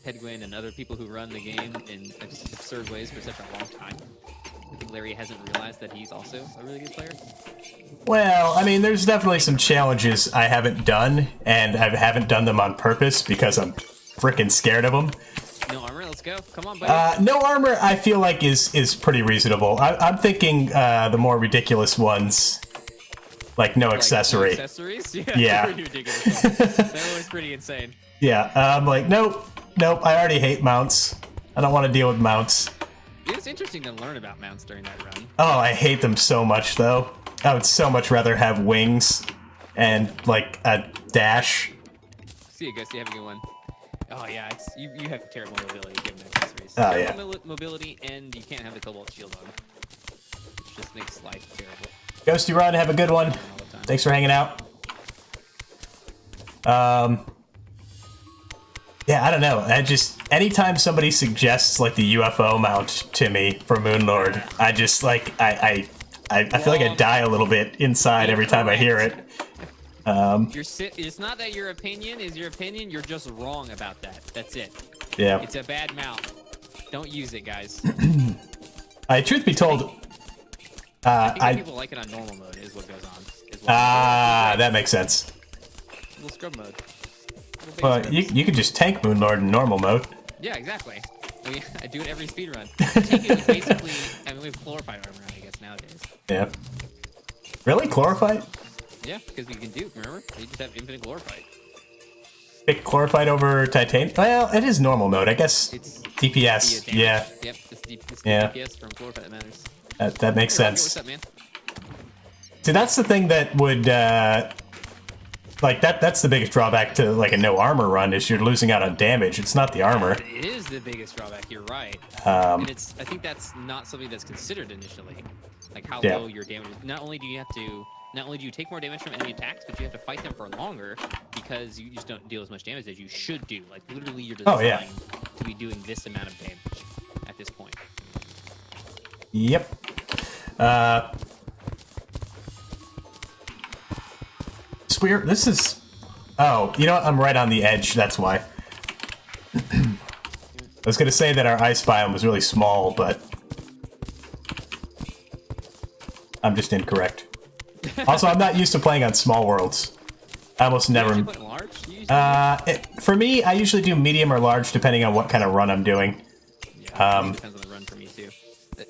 Hedwin and other people who run the game in absurd ways for such a long time. I think Larry hasn't realized that he's also a really good player. Well, I mean, there's definitely some challenges I haven't done, and I haven't done them on purpose because I'm freaking scared of them. No armor, let's go. Come on, buddy. No armor, I feel like is pretty reasonable. I'm thinking the more ridiculous ones, like no accessory. No accessories? Yeah. Pretty ridiculous. That was pretty insane. Yeah, I'm like, nope. I already hate mounts. I don't want to deal with mounts. It was interesting to learn about mounts during that run. Oh, I hate them so much, though. I would so much rather have wings and, like, a dash. See you guys. You have a good one. Oh, yeah. You have terrible mobility given accessories. Oh, Terrible mobility, and you can't have the Cobalt Shield on. Which just makes life terrible. Ghosty Run, have a good one. All the time. Thanks for hanging out. Yeah, I don't know. Anytime somebody suggests, like, the UFO mount to me for Moonlord, I just, like, I feel like I die a little bit inside every time I hear it. It's not that your opinion is your opinion. You're just wrong about that. That's it. Yeah. It's a bad mount. Don't use it, guys. Truth be told, I think people like it on normal mode is what goes on. that makes sense. A little scrub mode. Well, you could just tank Moonlord in normal mode. Yeah, exactly. I do it every speedrun. Tank is basically, we have glorified armor, I guess, nowadays. Yeah. Really? Chlorophyte? Yeah, because we can do. Remember, you just have infinite chlorophyte. Pick chlorophyte over titanium? Well, it is normal mode. I guess It's DPS. damage. Yeah. Yep. It's the Yeah. DPS from chlorophyte that matters. That makes Hey, Rocket, sense. what's up, man? See, that's the thing that would, like, that's the biggest drawback to, like, a no armor run, is you're losing out on damage. It's not the armor. It is the biggest drawback. You're right. And it's. I think that's not something that's considered initially, like how Yeah. low your damage is. Not only do you take more damage from enemy attacks, but you have to fight them for longer because you just don't deal as much damage as you should do. Like literally, you're designed Oh, yeah. to be doing this amount of damage at this point. Yep. It's weird. This is... Oh, you know what? I'm right on the edge. That's why. I was going to say that our ice biome was really small, but... I'm just incorrect. Also, I'm not used to playing on small worlds. I almost never... You put large? You usually For me, I usually do medium or large, depending on what kind of run I'm doing. yeah, it depends on the run for me too.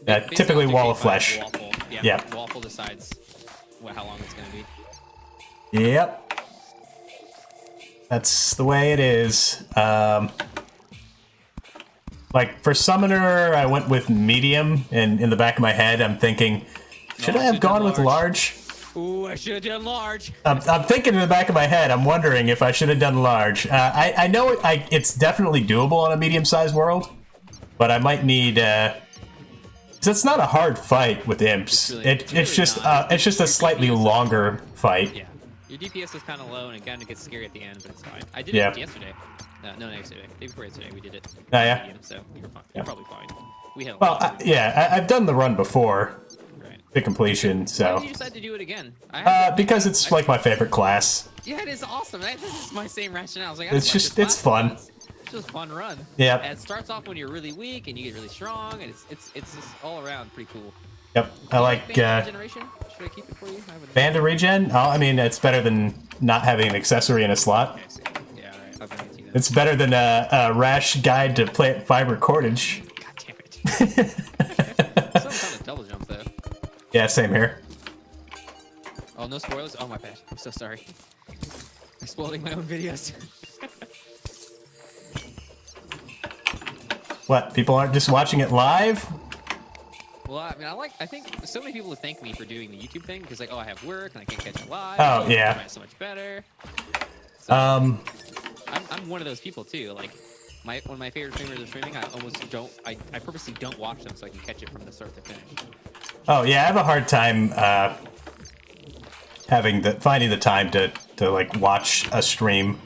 Based typically on wall of dictated by flesh. Waffle. Yeah, Yeah. Waffle decides how long it's going to be. Yep. That's the way it is. Like, for Summoner, I went with medium, and in the back of my head, I'm thinking, should I have gone with large? Ooh, I should have done large. I'm thinking in the back of my head, I'm wondering if I should have done large. I know it's definitely doable on a medium-sized world, but I might need... 'cause it's not a hard fight with imps. It's just a slightly longer fight. Yeah. Your DPS is kind of low, and it kind of gets scary at the end, but it's fine. I did Yeah. it yesterday. No, yesterday. Day before yesterday, we did it. Oh, yeah? Medium, so you're fine. You're probably fine. We had a Well, lot. I've done the run before Right. to completion, Why so... did you decide to do it again? Because it's like my favorite class. Yeah, it is awesome. This is my same rationale. I was like, It's just- it's fun. It's just a fun run. Yep. And it starts off when you're really weak, and you get really strong, and it's just all around pretty cool. Yep, I like Band Generation. Should I keep it for you? I haven't- Band of Regen. Oh, I mean, it's better than not having an accessory in a slot. Okay, so, yeah, all right. I'll bring it to you then. It's better than a rash guide to plant fiber cordage. God damn it. Some kind of double jump though. Yeah, same here. Oh, no spoilers. Oh my bad. I'm so sorry. I'm spoiling my own videos. What? People aren't just watching it live? Well, I mean, I think so many people thank me for doing the YouTube thing because like, oh, I have work and I can't catch it live. Oh, yeah. It's so much better. So, Um, I'm one of those people too. Like, one of my favorite streamers are streaming. I almost don't. I purposely don't watch them so I can catch it from the start to finish. oh yeah, I have a hard time finding the time to like watch a stream.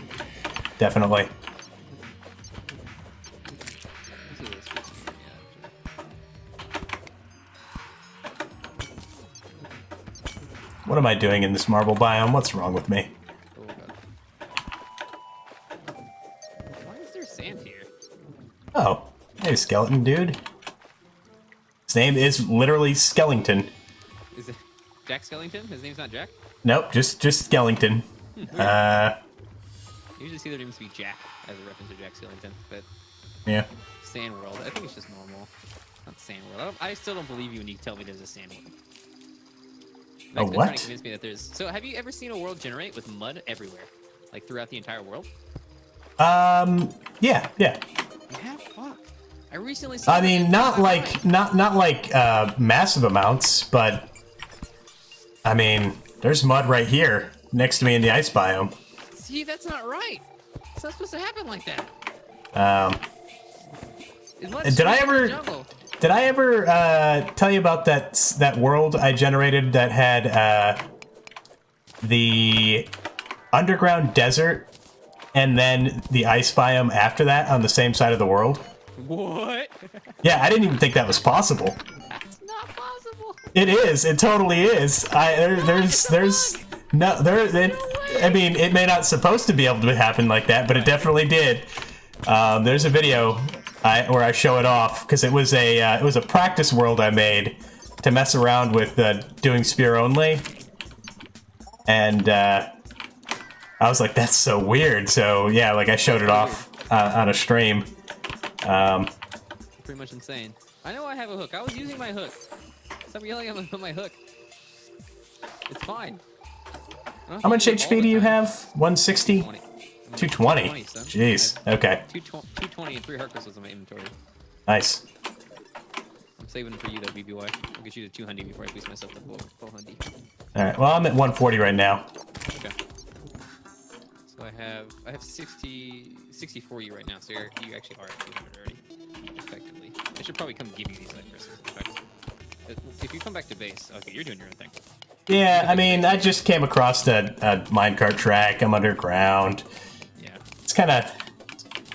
Definitely. This is really sweet. What am I doing in this marble biome? What's wrong with me? Oh god. Why is there sand here? Oh, hey, skeleton dude. His name is literally Skellington. Is it Jack Skellington? His name's not Jack? Nope, just Skellington. I usually see their names be Jack as a reference to Jack Skellington, but Yeah. Sand World, I think it's just normal. Not Sand World. I still don't believe you when you tell me there's a Sand World. Max been what? trying to convince me that there's. So, have you ever seen a world generate with mud everywhere, like throughout the entire world? Yeah. Yeah, fuck. I recently saw. I that mean, in not my like mind. not like massive amounts, but I mean, there's mud right here next to me in the ice biome. See, that's not right. It's not supposed to happen like that. Did I ever tell you about that world I generated that had the underground desert and then the ice biome after that on the same side of the world? What? Yeah, I didn't even think that was possible. That's not possible. It is. It totally is. I mean, it may not supposed to be able to happen like that, but it definitely did. There's a video where I show it off because it was a practice world I made to mess around with doing spear only, and I was like, that's so weird. So yeah, like I showed it off on a stream. Pretty much insane. I know I have a hook. I was using my hook. Stop yelling at my hook. It's fine. How much HP do you have? 160? 220. 220, son. Jeez. Okay. 220 and 3 heart crystals in my inventory. Nice. I'm saving for you though, BBY. I'll get you to 200 before I boost myself to full 100. All right. Well, I'm at 140 right now. Okay. So I have 60 for you right now. So you actually are at 200 already, effectively. I should probably come give you these life crystals. In fact, if you come back to base, okay, you're doing your own thing. Yeah, I mean, I just came across a minecart track. I'm underground. Yeah. It's kind of,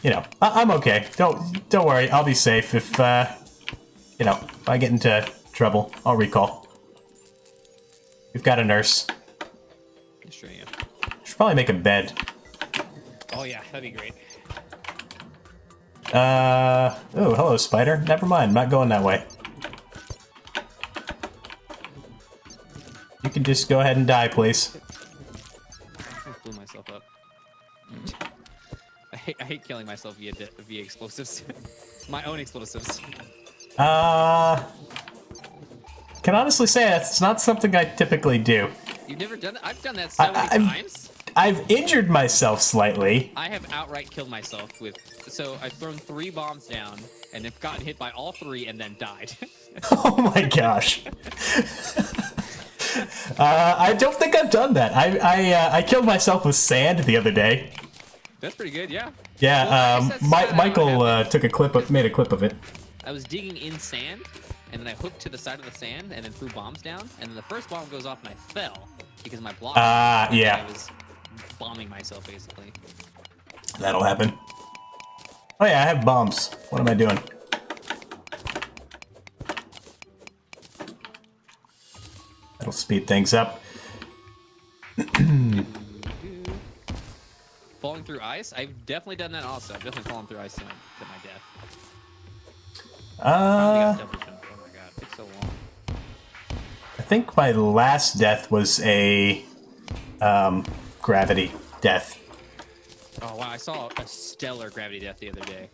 you know, I'm okay. Don't worry. I'll be safe if, you know, if I get into trouble, I'll recall. We've got a nurse. Sure, yeah. Should probably make a bed. Oh yeah, that'd be great. Oh, hello, spider. Never mind. Not going that way. You can just go ahead and die, please. I blew myself up. I hate killing myself via explosives. My own explosives. Can honestly say it's not something I typically do. You've never done that? I've done that so many times. I've injured myself slightly. I have outright killed myself with... So I've thrown 3 bombs down and have gotten hit by all 3 and then died. Oh my gosh. I don't think I've done that. I killed myself with sand the other day. That's pretty good, yeah. Yeah, well, Michael made a clip of it. I was digging in sand, and then I hooked to the side of the sand, and then threw bombs down, and then the first bomb goes off, and I fell because my block. Yeah. I was bombing myself basically. That'll happen. Oh yeah, I have bombs. What am I doing? That'll speed things up. Falling through ice? I've definitely done that also. I've definitely fallen through ice to my death. Oh my god, it took so long. I think my last death was a gravity death. Oh wow, I saw a stellar gravity death the other day.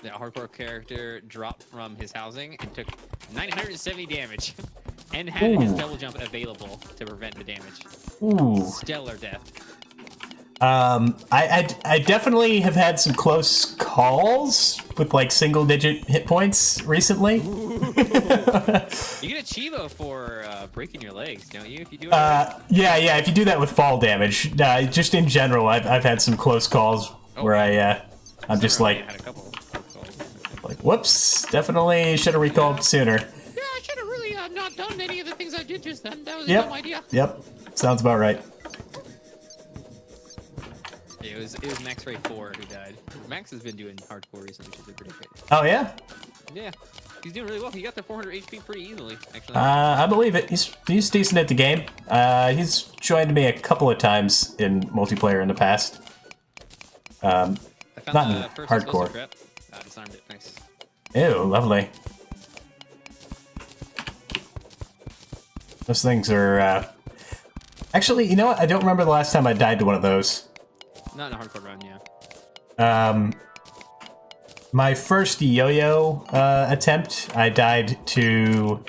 The hardcore character dropped from his housing and took 970 damage. And had his double jump available to prevent the damage. Ooh. Stellar death. I definitely have had some close calls with like single-digit hit points recently. You get a Chivo for breaking your legs, don't you? If you do it. Yeah. If you do that with fall damage, just in general, I've had some close calls where I'm just like, had a couple of calls. Like, whoops, definitely should have recalled sooner. Yeah, I should have really not done any of the things I did just then. That was a dumb idea. Yep, sounds about right. Yeah, it was Max Ray 4 who died. Max has been doing hardcore recently, which is pretty great. Oh yeah? Yeah, he's doing really well. He got to 400 HP pretty easily, actually. I believe it. He's decent at the game. He's joined me a couple of times in multiplayer in the past. I found not the in first hardcore. Trap. Disarmed it. Nice. Ew, lovely. Those things are, Actually, you know what? I don't remember the last time I died to one of those. Not in a hardcore run, yeah. My first yo-yo attempt, I died to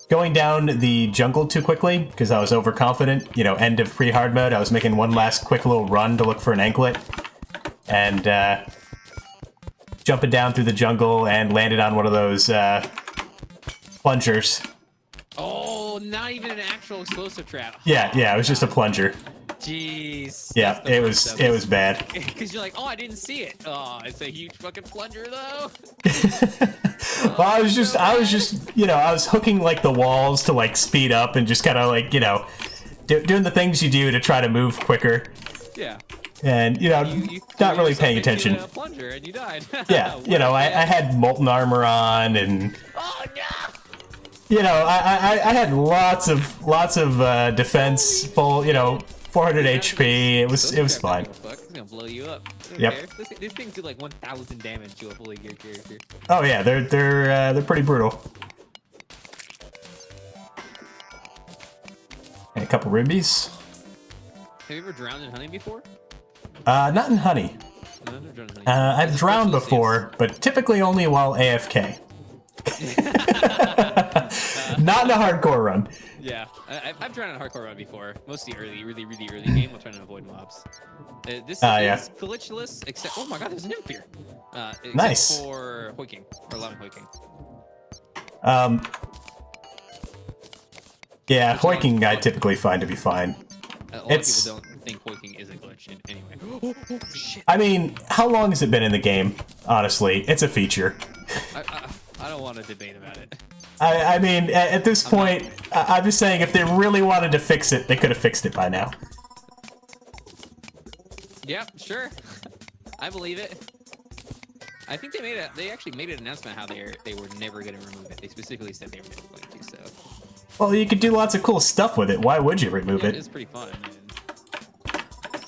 going down the jungle too quickly because I was overconfident. You know, end of pre-hard mode. I was making one last quick little run to look for an anklet. And, jumping down through the jungle and landed on one of those, plungers. Oh, not even an actual explosive trap. Yeah, it was just a plunger. Jeez. Yeah, it was bad. Because you're like, oh, I didn't see it. Oh, it's a huge fucking plunger though. Well, I was just, you know, I was hooking like the walls to like speed up and just kind of like, you know, doing the things you do to try to move quicker. Yeah. And you know, you not really paying attention. A plunger and you died. Yeah, you know, I had molten armor on and. Oh no! You know, I had lots of defense, full, you know, 400 HP. It was fine. It's gonna blow you up. Yep. This things do like 1,000 damage to a fully geared character. Oh yeah, they're pretty brutal. And a couple rubies. Have you ever drowned in honey before? Not in honey. No, I've never drowned in honey. I've drowned before, but typically only while AFK. Not in a hardcore run. Yeah, I've tried on a hardcore run before. Mostly early, really early game. I'll try to avoid mobs. This is glitchless, except oh my god, there's an nymph here. Nice. Except for hoiking or allowing hoiking. Yeah, hoiking I typically find to be fine. A lot of people don't think hoiking is a glitch anyway. Oh, shit. I mean, how long has it been in the game? Honestly, it's a feature. I don't want to debate about it. I mean, at this point, I'm just saying if they really wanted to fix it, they could have fixed it by now. Yep, sure. I believe it. I think they actually made an announcement how they were never going to remove it. They specifically said they were never going to. So. Well, you could do lots of cool stuff with it. Why would you remove it? It's pretty fun.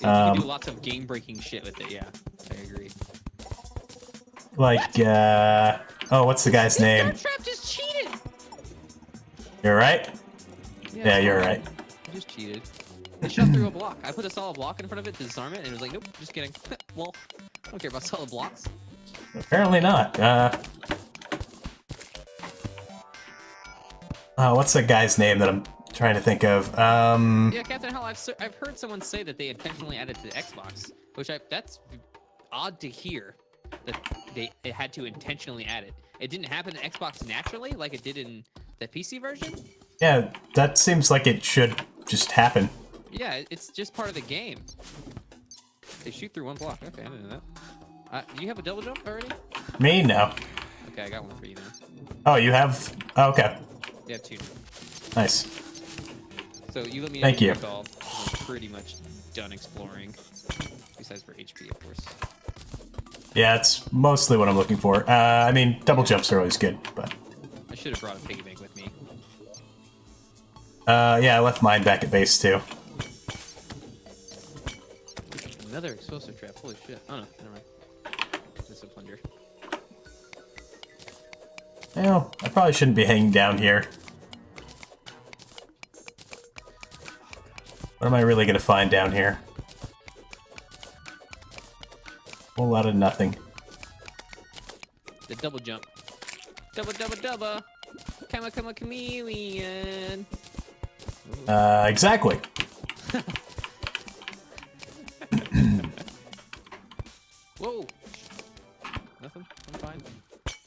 You can do lots of game-breaking shit with it. Yeah, I agree. Like, oh, what's the guy's name? This trap just cheated. You're right. Yeah, you're right. I just cheated. It shot through a block. I put a solid block in front of it to disarm it, and it was like, nope, just kidding. Well, I don't care about solid blocks. Apparently not. What's that guy's name that I'm trying to think of? Yeah, Captain Hell, I've heard someone say that they intentionally added to the Xbox, which that's odd to hear. That it had to intentionally add it. It didn't happen in Xbox naturally, like it did in the PC version. Yeah, that seems like it should just happen. Yeah, it's just part of the game. They shoot through one block. Okay, I didn't know that. Do you have a double jump already? Me? No. Okay, I got one for you then. Oh, you have? Oh, okay. You have two. Nice. So you let me know. Thank you. I'm pretty much done exploring. Besides for HP, of course. Yeah, it's mostly what I'm looking for. I mean, double jumps are always good, but... I should have brought a piggy bank with me. Yeah, I left mine back at base, too. Another explosive trap. Holy shit. Oh, no. Never mind. That's a plunger. Well, I probably shouldn't be hanging down here. What am I really going to find down here? A whole lot of nothing. The double jump. Double. Come a chameleon. Exactly. Whoa. Nothing. I'm fine.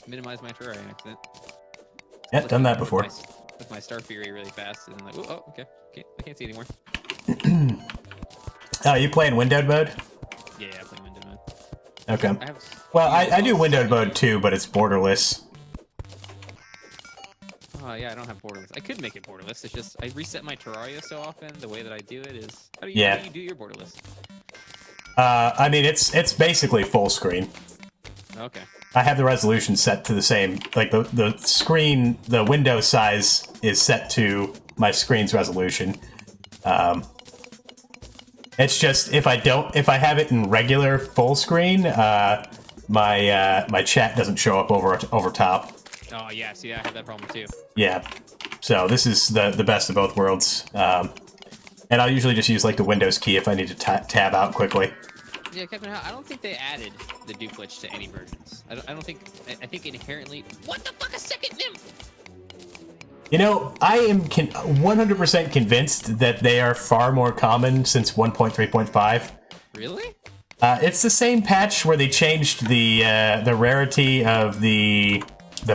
Minimize my Terraria accident. Yeah, done that before. With my Star Fury really fast, and I'm like, oh, okay. I can't see anymore. Oh, you playing windowed mode? Yeah, I'm playing windowed mode. Okay. Well, I do windowed mode too, but it's borderless. Oh, yeah, I don't have borderless. I could make it borderless. It's just, I reset my Terraria so often. The way that I do it is... How do you do your borderless? I mean, it's basically full screen. Okay. I have the resolution set to the same, like the screen, the window size is set to my screen's resolution. It's just if I have it in regular full screen, my chat doesn't show up over top. Oh yeah, see, I have that problem too. Yeah, so this is the best of both worlds, and I'll usually just use like the Windows key if I need to tab out quickly. Yeah, Captain, I don't think they added the Duke glitch to any versions. I don't think. I think inherently. What the fuck? A second nymph? You know, I am 100% convinced that they are far more common since 1.3.5. Really? It's the same patch where they changed the rarity of the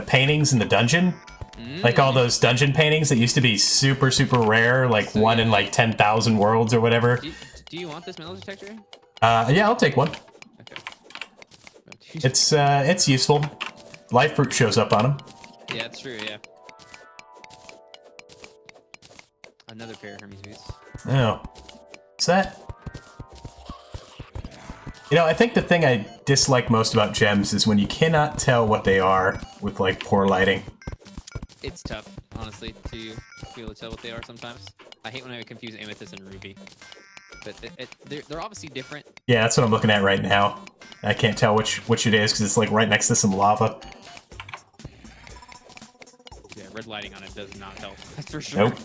paintings in the dungeon. Like all those dungeon paintings that used to be super rare, like so, one in like 10,000 worlds or whatever. Do you want this metal detector? Yeah, I'll take one. Okay. It's useful. Life fruit shows up on them. Yeah, it's true. Yeah. Another pair of Hermes boots. Oh, what's that? You know, I think the thing I dislike most about gems is when you cannot tell what they are with like poor lighting. It's tough, honestly, to be able to tell what they are sometimes. I hate when I confuse amethyst and ruby. But they're obviously different. Yeah, that's what I'm looking at right now. I can't tell which it is because it's like right next to some lava. Yeah, red lighting on it does not help. That's for sure. Nope.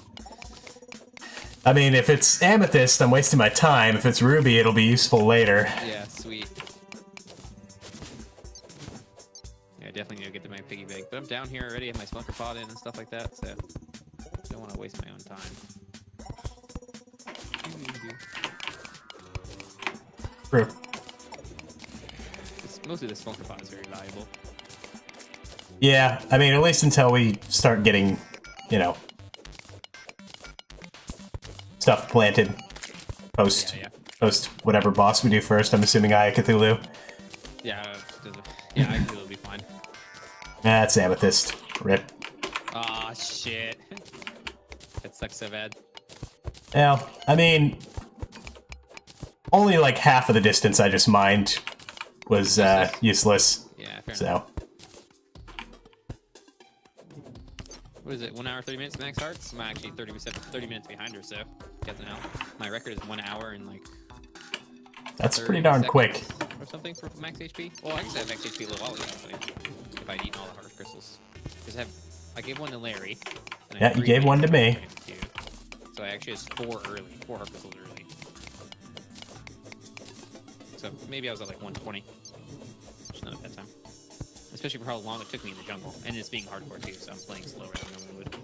I mean, if it's amethyst, I'm wasting my time. If it's ruby, it'll be useful later. Yeah, sweet. Yeah, definitely need to get to my piggy bank. But I'm down here already. I have my smoker pot in and stuff like that, so... Don't want to waste my own time. True. Mostly the smoker pot is very valuable. Yeah, I mean, at least until we start getting, you know, stuff planted. Post whatever boss we do first. I'm assuming Eye of Cthulhu. Yeah, yeah, I think it'll be fine. That's Amethyst. Rip. Aw, shit. That sucks so bad. Yeah, I mean, only like half of the distance I just mined was useless. Yeah, fair so. enough. What is it? 1 hour, 30 minutes max hearts? I'm actually 30 minutes behind her, so get to know. My record is 1 hour and like. That's pretty darn quick. Or something for max HP. Well, I guess I have max HP a little while ago, actually. If I'd eaten all the heart crystals. Because I gave one to Larry. And Yeah, you gave one to me. So I actually has 4 heart crystals early. So maybe I was at like 120. Which is not a bad time. Especially for how long it took me in the jungle. And it's being hardcore too, so I'm playing slower than I normally would.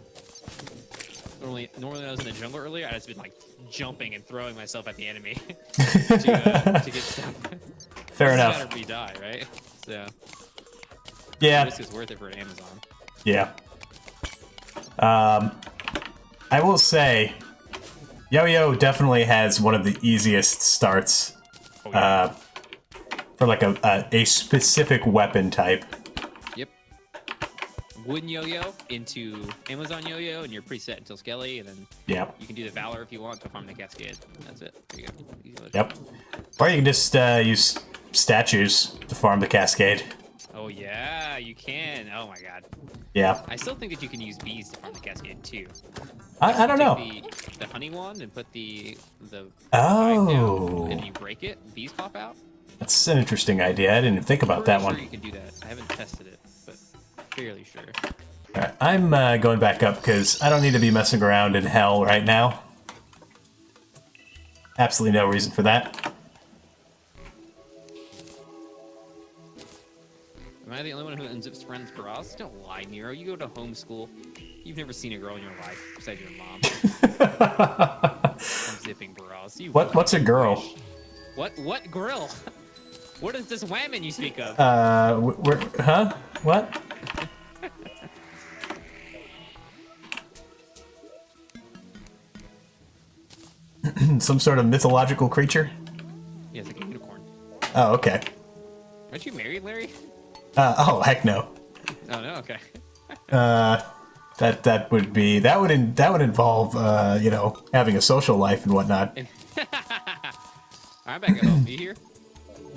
Normally when I was in the jungle earlier, I'd just been like jumping and throwing myself at the enemy to get stuff. Fair enough. Matter if you die, right? So yeah, this is worth it for Amazon. Yeah. I will say, Yo-Yo definitely has one of the easiest starts for like a specific weapon type. Yep. Wooden yo-yo into Amazon yo-yo, and you're pretty set until Skelly, and then you can do the Valor if you want to farm the Cascade. That's it. There you go. Yep. Or you can just use statues to farm the Cascade. Oh yeah, you can. Oh my god. Yeah. I still think that you can use bees to farm the Cascade too. I don't know. The honey wand and put the oh. down, and you break it, bees pop out. That's an interesting idea. I didn't think about that one. You can do that. I haven't tested it, but fairly sure. All right, I'm going back up because I don't need to be messing around in hell right now. Absolutely no reason for that. Am I the only one who unzips friends' bras? Don't lie, Nero. You go to homeschool. You've never seen a girl in your life besides your mom. Unzipping bras. What's a girl? What grill? What is this whammon you speak of? Huh? What? Some sort of mythological creature? Yeah, it's like a unicorn. Oh, okay. Aren't you married, Larry? Oh, heck no. Oh no, okay. That would involve you know, having a social life and whatnot. I'm back at home. Are you here?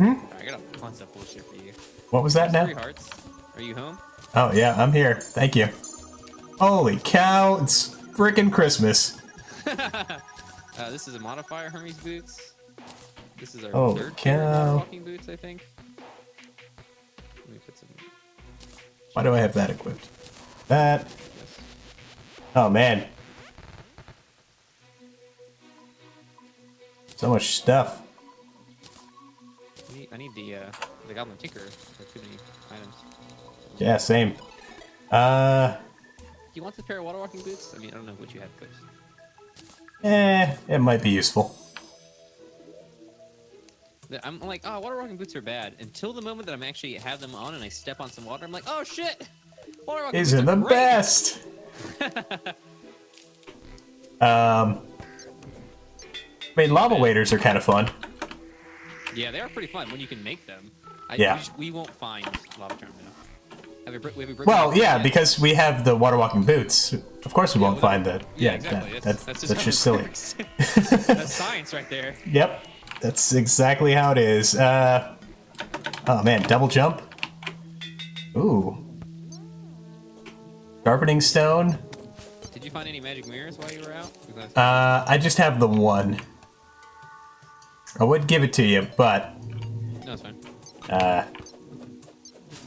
I got a bunch of bullshit for you. What was that now? 3 hearts. Are you home? Oh yeah, I'm here. Thank you. Holy cow! It's frickin' Christmas. This is a modifier Hermes boots. This is our Holy cow! walking boots, I think. Let me put some. Why do I have that equipped? That. Yes. Oh man. So much stuff. I need the Goblin Tinker. There's too many items. Yeah, same. Do you want this pair of water walking boots? I mean, I don't know what you have equipped. It might be useful. I'm like, oh, water walking boots are bad. Until the moment that I'm actually have them on and I step on some water, I'm like, oh shit! Water walking These boots are the great. best! I mean, lava waders are kind of fun. Yeah, they are pretty fun when you can make them. We won't find lava charm now. Well, yeah, because we have the water walking boots. Of course we won't find that. Yeah, exactly. That's just silly. That's science right there. Yep, that's exactly how it is. Oh man, double jump. Ooh. Sharpening stone. Did you find any magic mirrors while you were out? I just have the one. I would give it to you, but... No, it's fine. I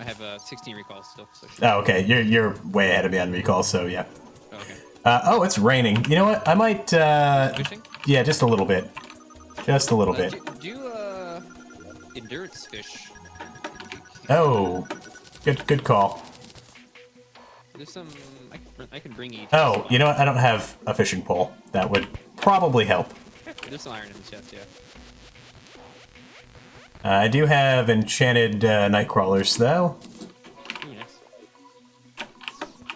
have 16 recalls still. So oh, okay. You're way ahead of me on recall, so yeah. Oh, okay. Oh, it's raining. You know what? I might... Fishing? Yeah, just a little bit. Just a little bit. Do endurance fish. Oh, good call. There's some... I can bring you. Oh, you know what? I don't have a fishing pole. That would probably help. There's some iron in the chest, yeah. I do have enchanted night crawlers, though. Ooh, nice.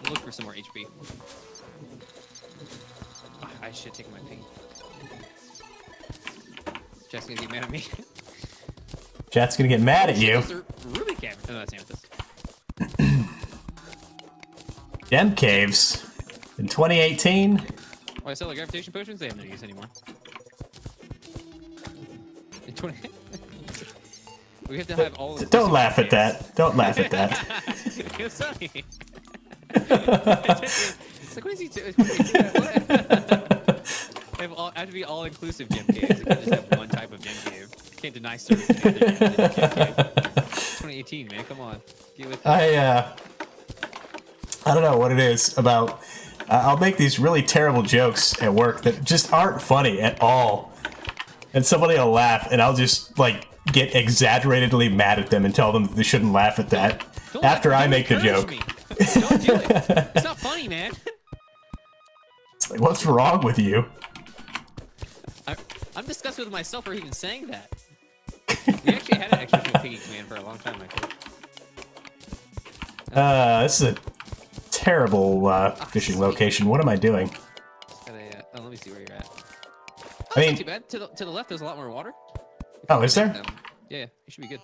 We'll look for some more HP. Oh, I should take my ping. Jeff's gonna get mad at me. Jet's gonna get mad at you. Ruby cave. Oh, that's amethyst. Gem caves in 2018. Oh, I sell the gravitation potions. They have no use anymore. In 20. We have to have all. Don't laugh at that. Don't laugh at that. It's funny. It's like, what is he doing? I have to be all-inclusive gem caves. I can't just have one type of gem cave. I can't deny service to other gem cave. 2018, man. Come on. Get with it. I don't know what it is about. I'll make these really terrible jokes at work that just aren't funny at all. And somebody will laugh, and I'll just, like, get exaggeratedly mad at them and tell them that they shouldn't laugh at that after I make the joke. Don't do it. It's not funny, man. It's like, what's wrong with you? I'm disgusted with myself for even saying that. We actually had an extra piggy command for a long time, I think. This is a terrible fishing location. What am I doing? Let me see where you're at. I mean, not too bad. To the left, there's a lot more water. Oh, is there? Yeah, it should be good.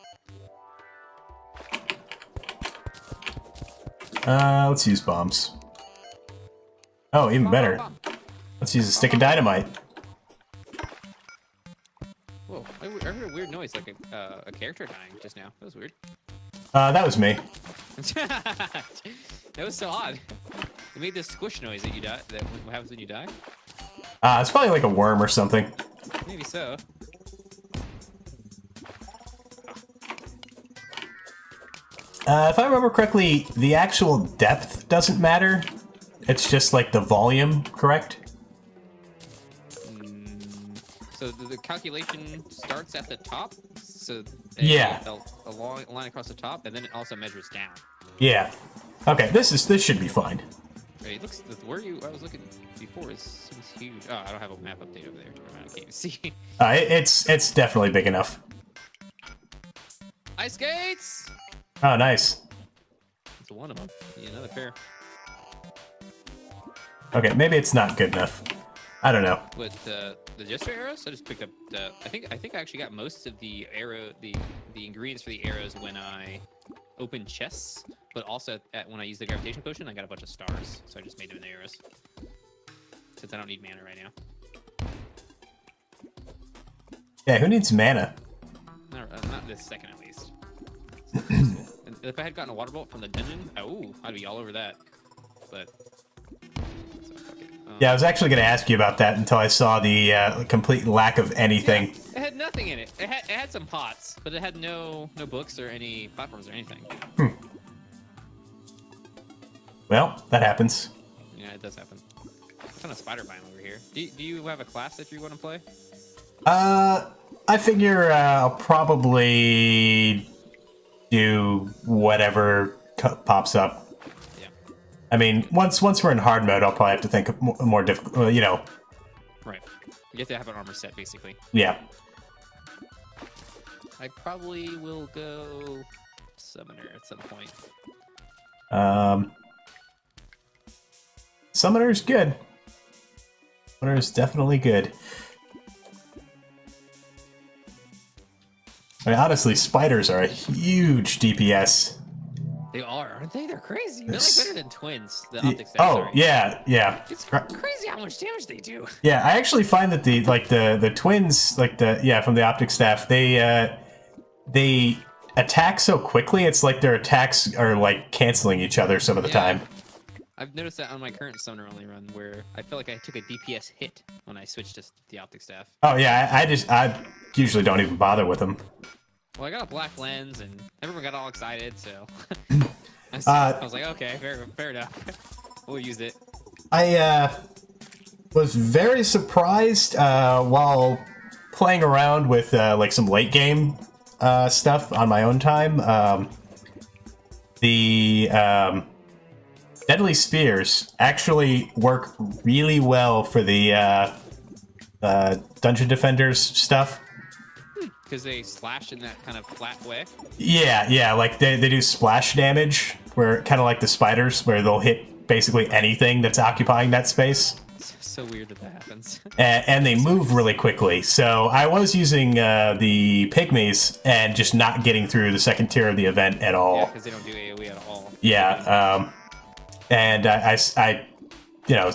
Let's use bombs. Oh, even better. Let's use a stick of dynamite. Whoa, I heard a weird noise, like a character dying just now. That was weird. That was me. That was so odd. It made this squish noise that you die. What happens when you die? It's probably like a worm or something. Maybe so. If I remember correctly, the actual depth doesn't matter. It's just like the volume, correct? So the calculation starts at the top. So yeah, a line across the top, and then it also measures down. Yeah. Okay, this should be fine. Right, it looks where I was looking before seems huge. Oh, I don't have a map update over there. I can't even see. It's definitely big enough. Ice skates. Oh, nice. That's one of them. Yeah, another pair. Okay, maybe it's not good enough. I don't know. With the gesture arrows, I just picked up the. I think I actually got most of the the ingredients for the arrows when I opened chests, but also when I used the gravitation potion, I got a bunch of stars, so I just made them in the arrows. Since I don't need mana right now. Yeah, who needs mana? Not this second at least. And if I had gotten a water bolt from the dungeon, I'd be all over that. But. Yeah, I was actually going to ask you about that until I saw the complete lack of anything. Yeah, it had nothing in it. It had some pots, but it had no books or any platforms or anything. Well, that happens. Yeah, it does happen. It's kind of spider biome over here. Do you have a class that you want to play? I figure I'll probably do whatever pops up. I mean, once we're in hard mode, I'll probably have to think of more difficult, Right. You have to have an armor set, basically. Yeah. I probably will go summoner at some point. Summoner's good. Summoner's definitely good. I mean, honestly, spiders are a huge DPS. They are, aren't they? They're crazy. They're like better than twins. The optic staff. Oh, yeah. It's crazy how much damage they do. Yeah, I actually find that the twins, from the optic staff, they attack so quickly. It's like their attacks are like canceling each other some of the time. I've noticed that on my current summoner only run, where I feel like I took a DPS hit when I switched to the optic staff. Oh yeah, I usually don't even bother with them. Well, I got a black lens, and everyone got all excited, so I was like, okay, fair enough. We'll use it. I was very surprised while playing around with like some late game stuff on my own time. deadly spears actually work really well for the dungeon defenders stuff. Because they slash in that kind of flat way. Yeah, like they do splash damage, where kind of like the spiders, where they'll hit basically anything that's occupying that space. It's so weird that happens. And they move really quickly. So I was using the pygmies and just not getting through the second tier of the event at all. Yeah, because they don't do AoE at all. Yeah, and I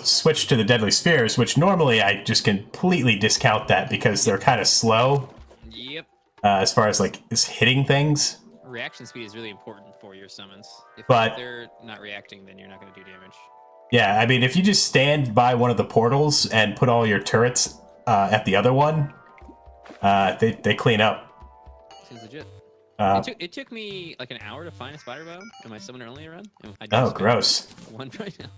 switched to the deadly spheres, which normally I just completely discount that because they're kind of slow. Yep. As far as like is hitting things. Reaction speed is really important for your summons. If they're not reacting, then you're not going to do damage. Yeah, I mean, if you just stand by one of the portals and put all your turrets at the other one, they clean up. Seems legit. It took me like an hour to find a spider biome in my summoner only run. Oh, gross. One right now.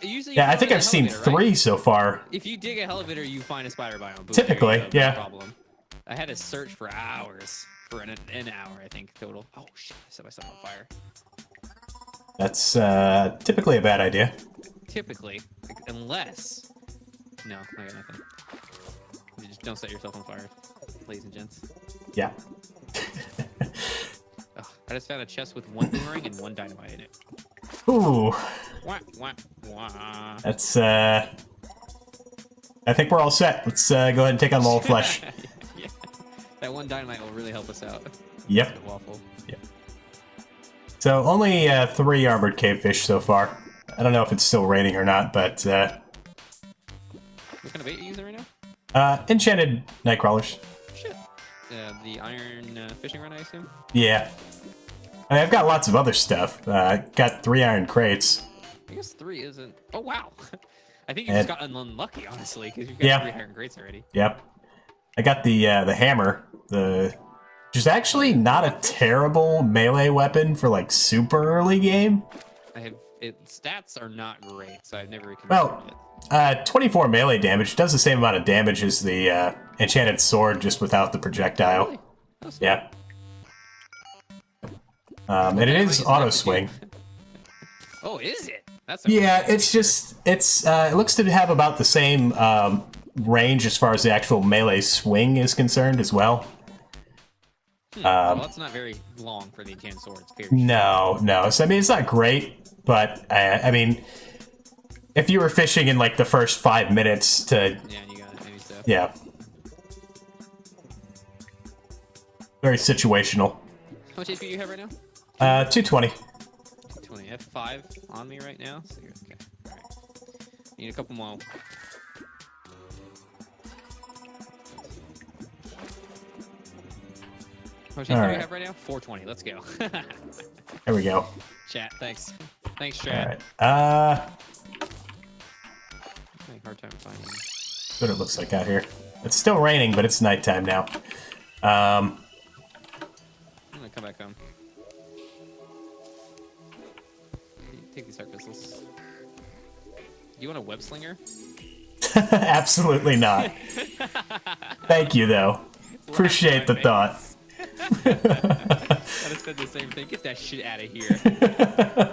Usually I think I've seen 3 so far. If you dig a elevator, you find a spider biome. Boom, typically, yeah. No problem. I had to search for hours, for an hour, I think, total. Oh, shit, I set myself on fire. That's typically a bad idea. Typically, unless... No, I got nothing. You just don't set yourself on fire, ladies and gents. Yeah. Oh, I just found a chest with 1 boomerang and 1 dynamite in it. Ooh. Wah, wah, wah. That's, I think we're all set. Let's go ahead and take on the whole flesh. Yeah. That 1 dynamite will really help us out. Yep. Waffle. Yep. So only 3 armored cavefish so far. I don't know if it's still raining or not, but what kind of bait are you using right now? Enchanted nightcrawlers. Shit. The iron fishing rod, I assume? Yeah. I've got lots of other stuff. Got 3 iron crates. I guess 3 isn't... Oh, wow. I think you just got unlucky, honestly, because you've got 3 iron crates already. Yep. I got the hammer, which is actually not a terrible melee weapon for like super early game. Stats are not great, so I've never considered it. 24 melee damage does the same amount of damage as the enchanted sword, just without the projectile. Really? Yeah. And it is auto swing. Oh, is it? It's just it looks to have about the same range as far as the actual melee swing is concerned as well. Well, that's not very long for the enchanted sword. It's no. So I mean, it's not great, but I mean, if you were fishing in like the first 5 minutes to you got it. Maybe so. Yeah. Very situational. How much HP do you have right now? 220. 220. I have 5 on me right now, so you're okay. All right. Need a couple more. How much HP do you have right now? 420. Let's go. There we go. Chat, thanks. Thanks, chat. All right. Having a hard time finding. What it looks like out here. It's still raining, but it's nighttime now. I'm gonna come back home. Take these heart pistols. Do you want a web slinger? Absolutely not. Thank you, though. Appreciate the thought. I just said the same thing. Get that shit out of here.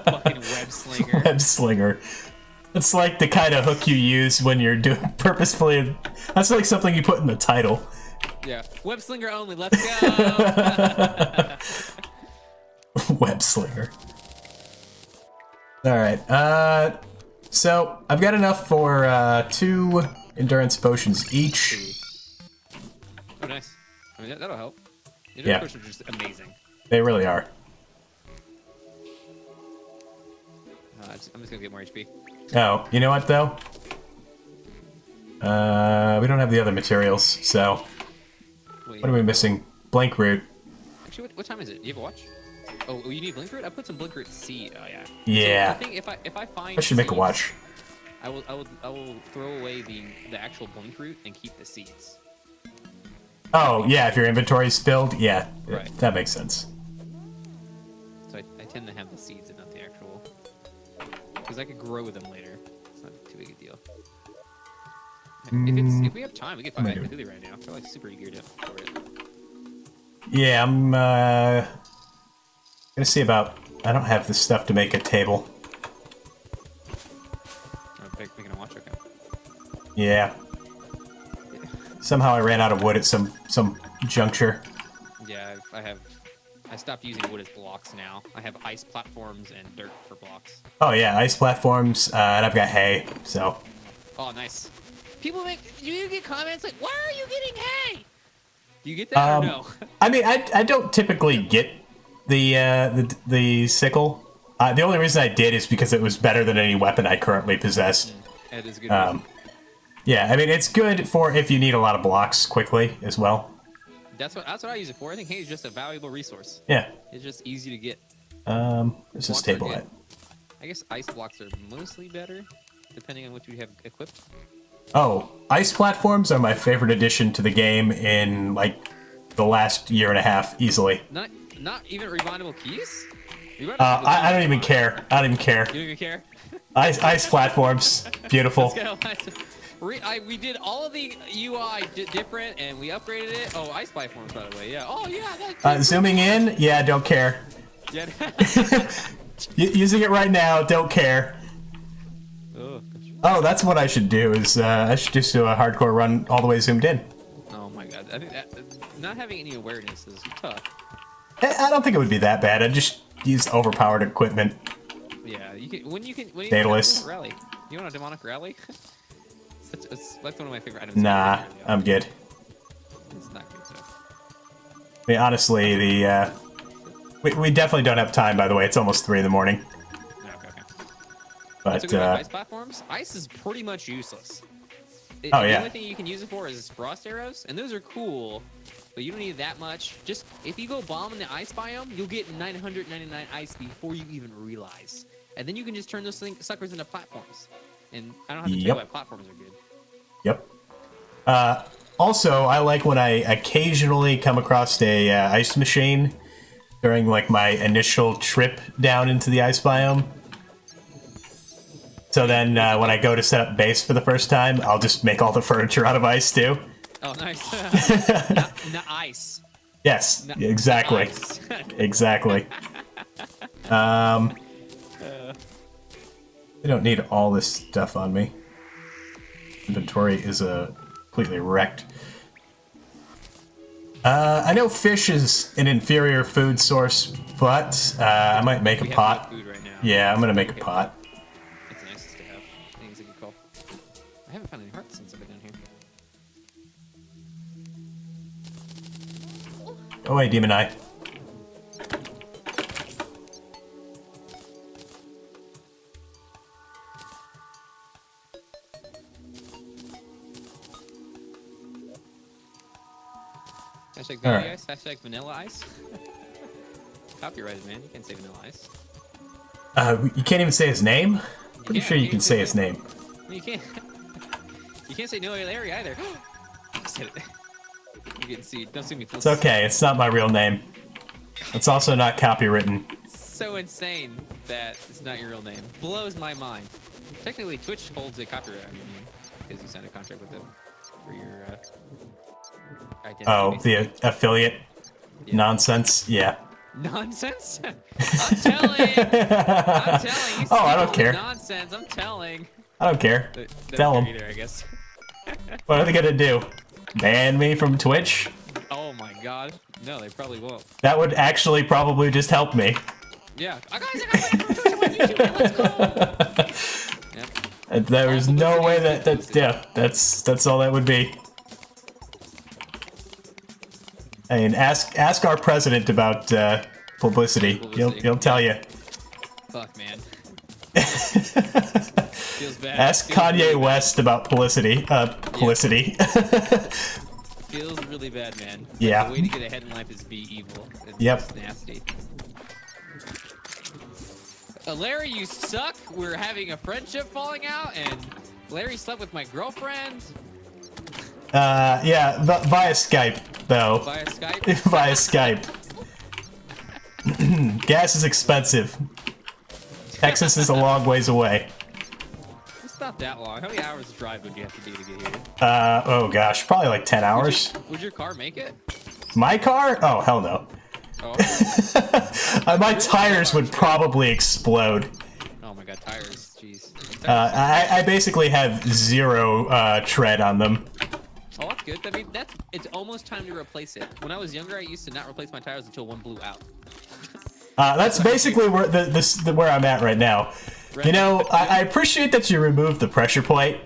Fucking web slinger. Web slinger. It's like the kind of hook you use when you're doing purposefully. That's like something you put in the title. Yeah. Web slinger only. Let's go. Web slinger. All right. So I've got enough for 2 endurance potions each. Oh, nice. I mean, that'll help. Yeah. Potions are just amazing. They really are. I'm just gonna get more HP. Oh, you know what though? We don't have the other materials, so Wait, what are we missing? Blink root. Actually, what time is it? Do you have a watch? Oh, you need blink root? I put some blink root seed. Oh yeah. Yeah. So I think if I find I should make a watch. I will throw away the actual blink root and keep the seeds. Oh yeah, if your inventory's filled, yeah, Right. that makes sense. So I tend to have the seeds and not the actual, because I could grow them later. It's not too big a deal. If we have time, we could find Cthulhu right now. I'm like super eager for it. Yeah, I'm gonna see about. I don't have the stuff to make a table. gonna watch. Okay. Yeah. Somehow I ran out of wood at some juncture. Yeah, I stopped using wood as blocks now. I have ice platforms and dirt for blocks. Oh yeah, ice platforms, and I've got hay, so. Oh, nice. Do you get comments like, why are you getting hay? Do you get that or no? I mean, I don't typically get the sickle. The only reason I did is because it was better than any weapon I currently possessed. It is a good. Yeah, I mean, it's good for if you need a lot of blocks quickly as well. That's what I use it for. I think hay is just a valuable resource. Yeah. It's just easy to get. Where's this table at? I guess ice blocks are mostly better, depending on what you have equipped. Oh, ice platforms are my favorite addition to the game in, like, the last year and a half, easily. Not even rewindable keys? I don't even care. I don't even care. You don't even care? Ice platforms. Beautiful. We did all of the UI different, and we upgraded it. Oh, ice platforms, by the way. Yeah. Oh, yeah. Zooming in? Yeah, don't care. Yeah. Using it right now, don't care. Oh, that's what I should do, is I should just do a hardcore run all the way zoomed in. Oh my god. I think that not having any awareness is tough. I don't think it would be that bad. I'd just use overpowered equipment. Yeah, when you Daedalus. rally. You want a demonic rally? It's like one of my favorite items. Nah, I'm good. It's not good though. I mean, honestly, we definitely don't have time, by the way. It's almost 3 in the morning. Okay. But, good about ice platforms. Ice is pretty much useless. Oh, yeah. The only thing you can use it for is frost arrows, and those are cool, but you don't need that much. Just, if you go bomb in the ice biome, you'll get 999 ice before you even realize. And then you can just turn those suckers into platforms. And I don't have to tell you why platforms are good. Yep. Also, I like when I occasionally come across a ice machine during, like, my initial trip down into the ice biome. So then, when I go to set up base for the first time, I'll just make all the furniture out of ice, too. Oh, nice. Not ice. Yes, exactly. Ice. Exactly. I don't need all this stuff on me. Inventory is completely wrecked. I know fish is an inferior food source, but I might make a pot. Food right now. Yeah, I'm gonna make a pot. It's nice to have things that you call. I haven't found any hearts since I've been down here. Oh wait, Demon Eye. Hashtag vanilla ice, hashtag vanilla ice. Copyrighted, man. You can't say vanilla ice. You can't even say his name? Pretty sure you can say his name. You can't. You can't say no Larry either. I said it. You getting sued. Don't sue me, please. It's okay. It's not my real name. It's also not copywritten. So insane that it's not your real name. Blows my mind. Technically, Twitch holds a copyright on your name because you signed a contract with them for your identity. Oh, the affiliate nonsense? Yeah. Nonsense? I'm telling. I'm telling. You I don't care. Nonsense. I'm telling. I don't care. Tell them. Either, I guess. What are they gonna do? Ban me from Twitch? Oh my god. No, they probably won't. That would actually probably just help me. Yeah. Oh, guys, I got banned from Twitch on YouTube. Let's go. Yep. There's no way that's all that would be. I mean, ask our president about publicity. He'll tell you. Fuck, man. Feels bad. Ask Kanye West about publicity. Feels really bad, man. Yeah. The way to get ahead in life is be evil. It's nasty. Larry, you suck. We're having a friendship falling out, and Larry slept with my girlfriend. Yeah, via Skype, though. Via Skype? Via Skype. Gas is expensive. Texas is a long ways away. It's not that long. How many hours drive would you have to do to get here? Oh gosh, probably like 10 hours. Would your car make it? My car? Oh, hell no. Oh, okay. My tires would probably explode. Oh my god, tires. Jeez. I basically have 0 tread on them. Oh, that's good. I mean, it's almost time to replace it. When I was younger, I used to not replace my tires until one blew out. That's basically where where I'm at right now. Right. You know, I appreciate that you removed the pressure plate.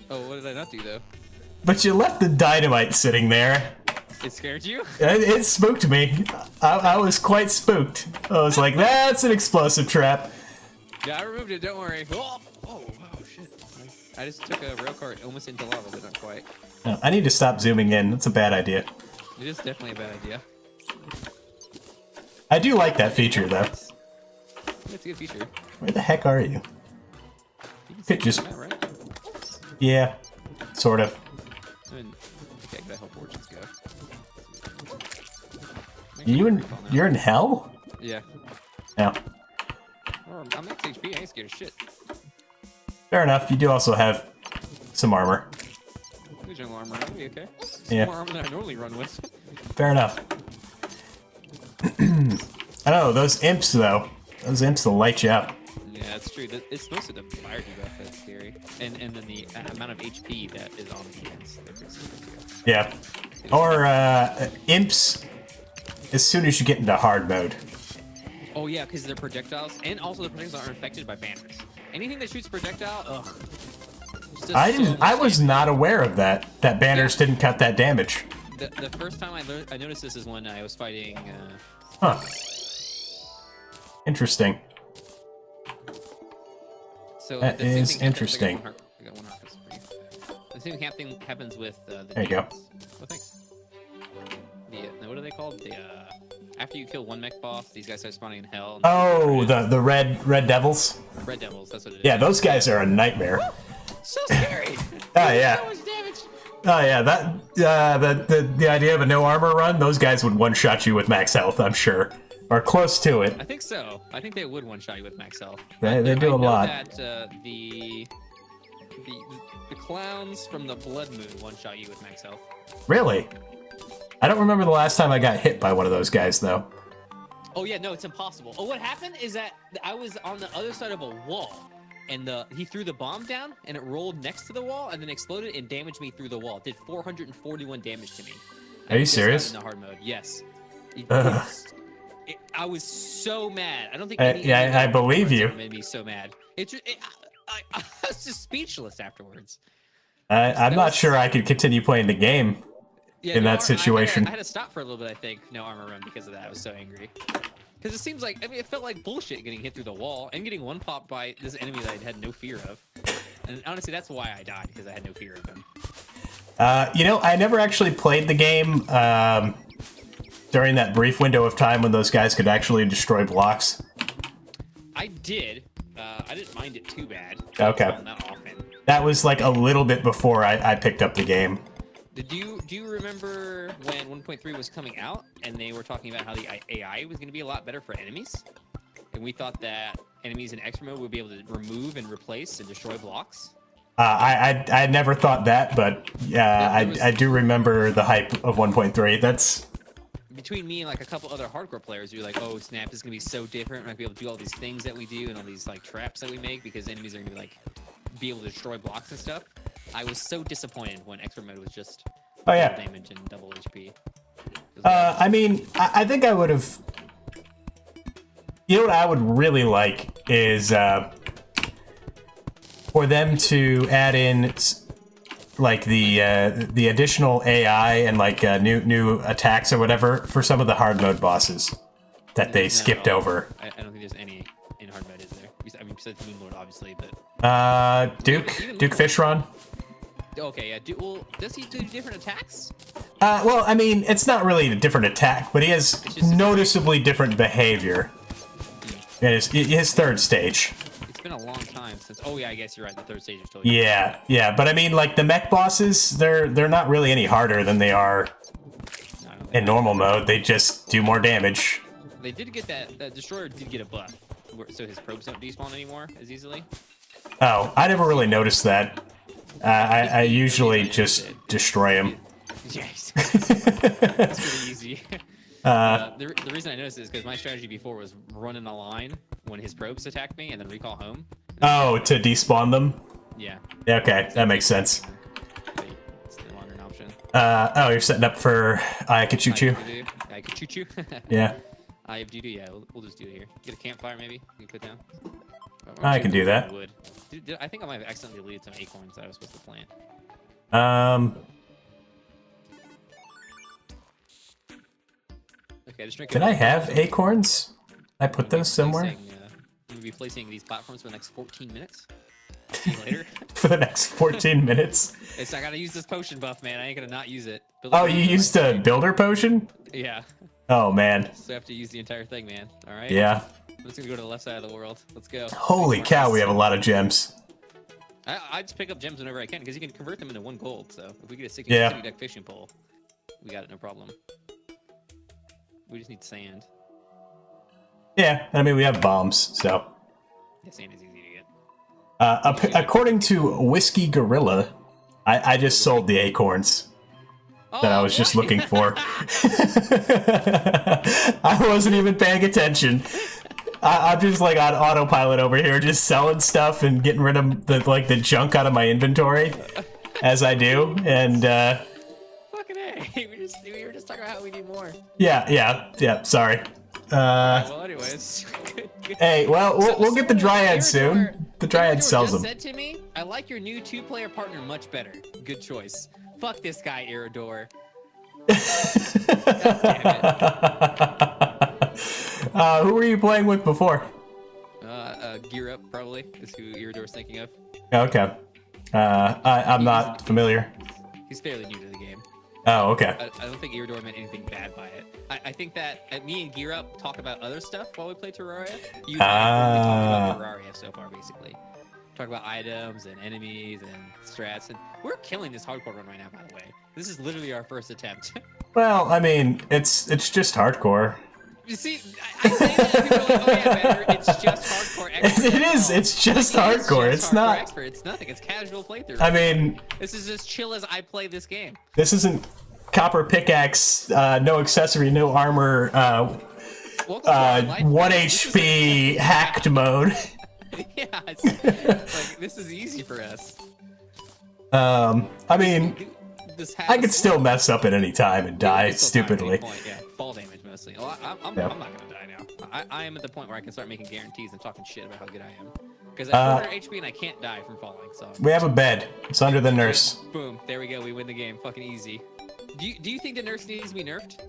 Oh, what did I not do though? But you left the dynamite sitting there. It scared you? It spooked me. I was quite spooked. I was like, that's an explosive trap. Yeah, I removed it. Don't worry. Oh, wow, shit. I just took a rail cart almost into lava, but not quite. No, I need to stop zooming in. That's a bad idea. It is definitely a bad idea. I do like that feature, though. It's a good feature. Where the heck are you? You Could just... that, right? Yeah, sort of. I mean, okay, I help fortunes go. You're in hell? Yeah. No. Well, I'm max HP. I ain't scared of shit. Fair enough. You do also have some armor. General armor. I'll be okay. Yeah. More armor than I normally run with. Fair enough. I don't know, those imps, though. Those imps will light you up. Yeah, that's true. It's mostly the fire debuff that's scary. And then the amount of HP that is on the units. Yeah. Or, imps as soon as you get into hard mode. Oh, yeah, because they're projectiles. And also the projectiles aren't affected by banners. Anything that shoots projectile, ugh. I was not aware of that. That banners didn't cut that damage. The first time I noticed this is when I was fighting... Huh. Interesting. So That is interesting. I got one heart crystal for you. The same thing happens with the There you go. demons. Oh, thanks. Now what are they called? After you kill one mech boss, these guys start spawning in hell. Oh, the red devils? Red devils, that's what it is. Yeah, those guys are a nightmare. So scary! Oh, yeah. So much damage! Oh yeah, the idea of a no armor run, those guys would one-shot you with max health, I'm sure. Or close to it. I think so. I think they would one-shot you with max health. They do a lot. That the clowns from the Blood Moon one-shot you with max health. Really? I don't remember the last time I got hit by one of those guys, though. Oh yeah, no, it's impossible. Oh, what happened is that I was on the other side of a wall, and he threw the bomb down, and it rolled next to the wall, and then exploded and damaged me through the wall. It did 441 damage to me. Are you serious? In the hard mode, yes. I was so mad. I don't think. Yeah, I believe you. Made me so mad. I was just speechless afterwards. I'm not sure I could continue playing the game in that situation. I had to stop for a little bit. I think no armor run because of that. I was so angry. Because it seems like, I mean, it felt like bullshit getting hit through the wall and getting one popped by this enemy that I had no fear of. And honestly, that's why I died, because I had no fear of him. You know, I never actually played the game during that brief window of time when those guys could actually destroy blocks. I did. I didn't mind it too bad. Okay. Not often. That was like a little bit before I picked up the game. Do you remember when 1.3 was coming out and they were talking about how the AI was going to be a lot better for enemies? And we thought that enemies in expert mode would be able to remove and replace and destroy blocks? I never thought that, but yeah, I do remember the hype of 1.3. That's... Between me and like a couple other hardcore players, we were like, oh snap, this is going to be so different. We're going to be able to do all these things that we do and all these like traps that we make because enemies are going to be like, be able to destroy blocks and stuff. I was so disappointed when expert mode was just double damage and double HP. I mean, I think I would have... You know what I would really like is for them to add in like the additional AI and like new attacks or whatever for some of the hard mode bosses that they skipped over. I don't think there's any in hard mode, is there? I mean, besides Moonlord, obviously, but... Duke Fishron. Okay, yeah. Does he do different attacks? Well, I mean, it's not really a different attack, but he has noticeably different behavior. His third stage. It's been a long time since... Oh, yeah, I guess you're right. The third stage is totally... Yeah, but I mean, like, the mech bosses, they're not really any harder than they are in normal mode. They just do more damage. They did get that Destroyer did get a buff, so his probes don't despawn anymore as easily. Oh, I never really noticed that. I usually just destroy him. Yes. It's pretty easy. The reason I noticed is because my strategy before was run in a line when his probes attacked me and then recall home. Oh, to despawn them? Yeah. Yeah, okay, that makes sense. It's no longer an option. Oh, you're setting up for Ayacuchuchu? Ayacuchuchu? Yeah. Yeah, we'll just do it here. Get a campfire, maybe? You can put down? I can do that. Wood. Dude, I think I might have accidentally deleted some acorns that I was supposed to plant. Okay, just drink. Can I have acorns? I put those somewhere? I'm going to be placing these platforms for the next 14 minutes. See you later. For the next 14 minutes? I gotta use this potion buff, man. I ain't gonna not use it. Oh, you used a builder potion? Yeah. Oh, man. So I have to use the entire thing, man. Alright? Yeah. I'm just gonna go to the left side of the world. Let's go. Holy cow, we have a lot of gems. I just pick up gems whenever I can, because you can convert them into 1 gold. So if we get a 60 deck fishing pole, we got it, no problem. We just need sand. Yeah, I mean, we have bombs, so. Yeah, sand is easy to get. According to Whiskey Gorilla, I just sold the acorns that I was just looking for. I wasn't even paying attention. I'm just like on autopilot over here, just selling stuff and getting rid of the junk out of my inventory, as I do. And fucking A. We were just talking about how we need more. Yeah. Sorry. Well, anyways. Good. Hey, well, we'll get the Dryad soon. The Dryad sells them. Said to me, I like your new 2-player partner much better. Good choice. Fuck this guy, Iridor. God damn it. Who were you playing with before? Gear Up, probably, is who Iridor's thinking of. Okay. I'm not familiar. He's fairly new to the game. Oh, okay. I don't think Iridor meant anything bad by it. I think that me and Gear Up talk about other stuff while we play Terraria. You and I only talk about Terraria so far, basically. Talk about items and enemies and strats, and we're killing this hardcore run right now, by the way. This is literally our first attempt. Well, I mean, it's just hardcore. You see, I say that, and people are like, oh yeah, Badger, it's just hardcore expert. It is, it's just hardcore. It's not... expert. It's nothing, it's casual playthrough. I mean... This is as chill as I play this game. This isn't copper pickaxe, no accessory, no armor, 1 HP hacked mode. Yeah, it's like, this is easy for us. I mean... I could still mess up at any time and die stupidly. Yeah, fall damage mostly. Well, I'm not gonna die now. I am at the point where I can start making guarantees and talking shit about how good I am. Because at 400 HP and I can't die from falling. So we have a bed. It's under the nurse. Boom. There we go. We win the game. Fucking easy. Do you think the nurse needs to be nerfed?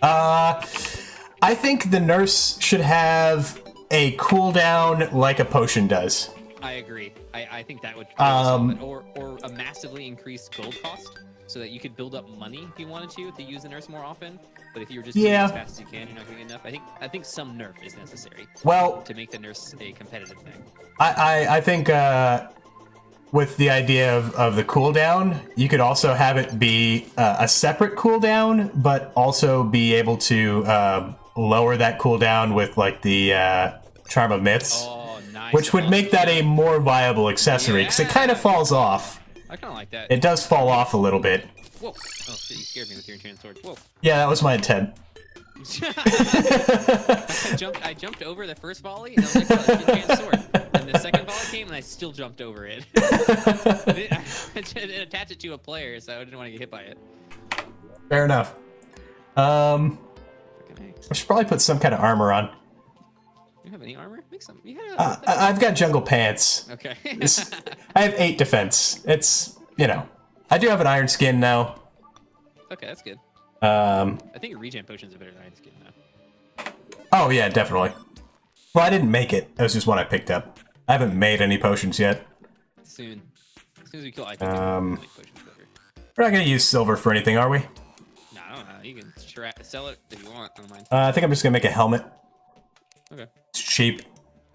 I think the nurse should have a cooldown like a potion does. I agree. I think that would solve it. Or a massively increased gold cost, so that you could build up money if you wanted to use the nurse more often. But if you were just doing it as fast as you can, you're not getting enough. I think some nerf is necessary. Well, to make the nurse a competitive thing. I think with the idea of the cooldown, you could also have it be a separate cooldown, but also be able to lower that cooldown with like the Charm of Myths. Oh, nice. Which would make that a more viable accessory, because it kind of falls off. I kind of like that. It does fall off a little bit. Whoa. Oh shit, you scared me with your enchanted sword. Whoa. Yeah, that was my intent. I jumped over the first volley, and I was like, oh, it's an enchanted sword. And the second volley came, and I still jumped over it. I didn't attach it to a player, so I didn't want to get hit by it. Fair enough. I should probably put some kind of armor on. You have any armor? Make some. I've got jungle pants. Okay. I have 8 defense. It's, you know, I do have an iron skin now. Okay, that's good. I think your regen potions are better than iron skin now. Oh yeah, definitely. Well, I didn't make it. It was just one I picked up. I haven't made any potions yet. Soon. As soon as we kill items, we'll make potions better. We're not gonna use silver for anything, are we? No, I don't know. You can sell it if you want. I don't mind. I think I'm just gonna make a helmet. Okay. It's cheap.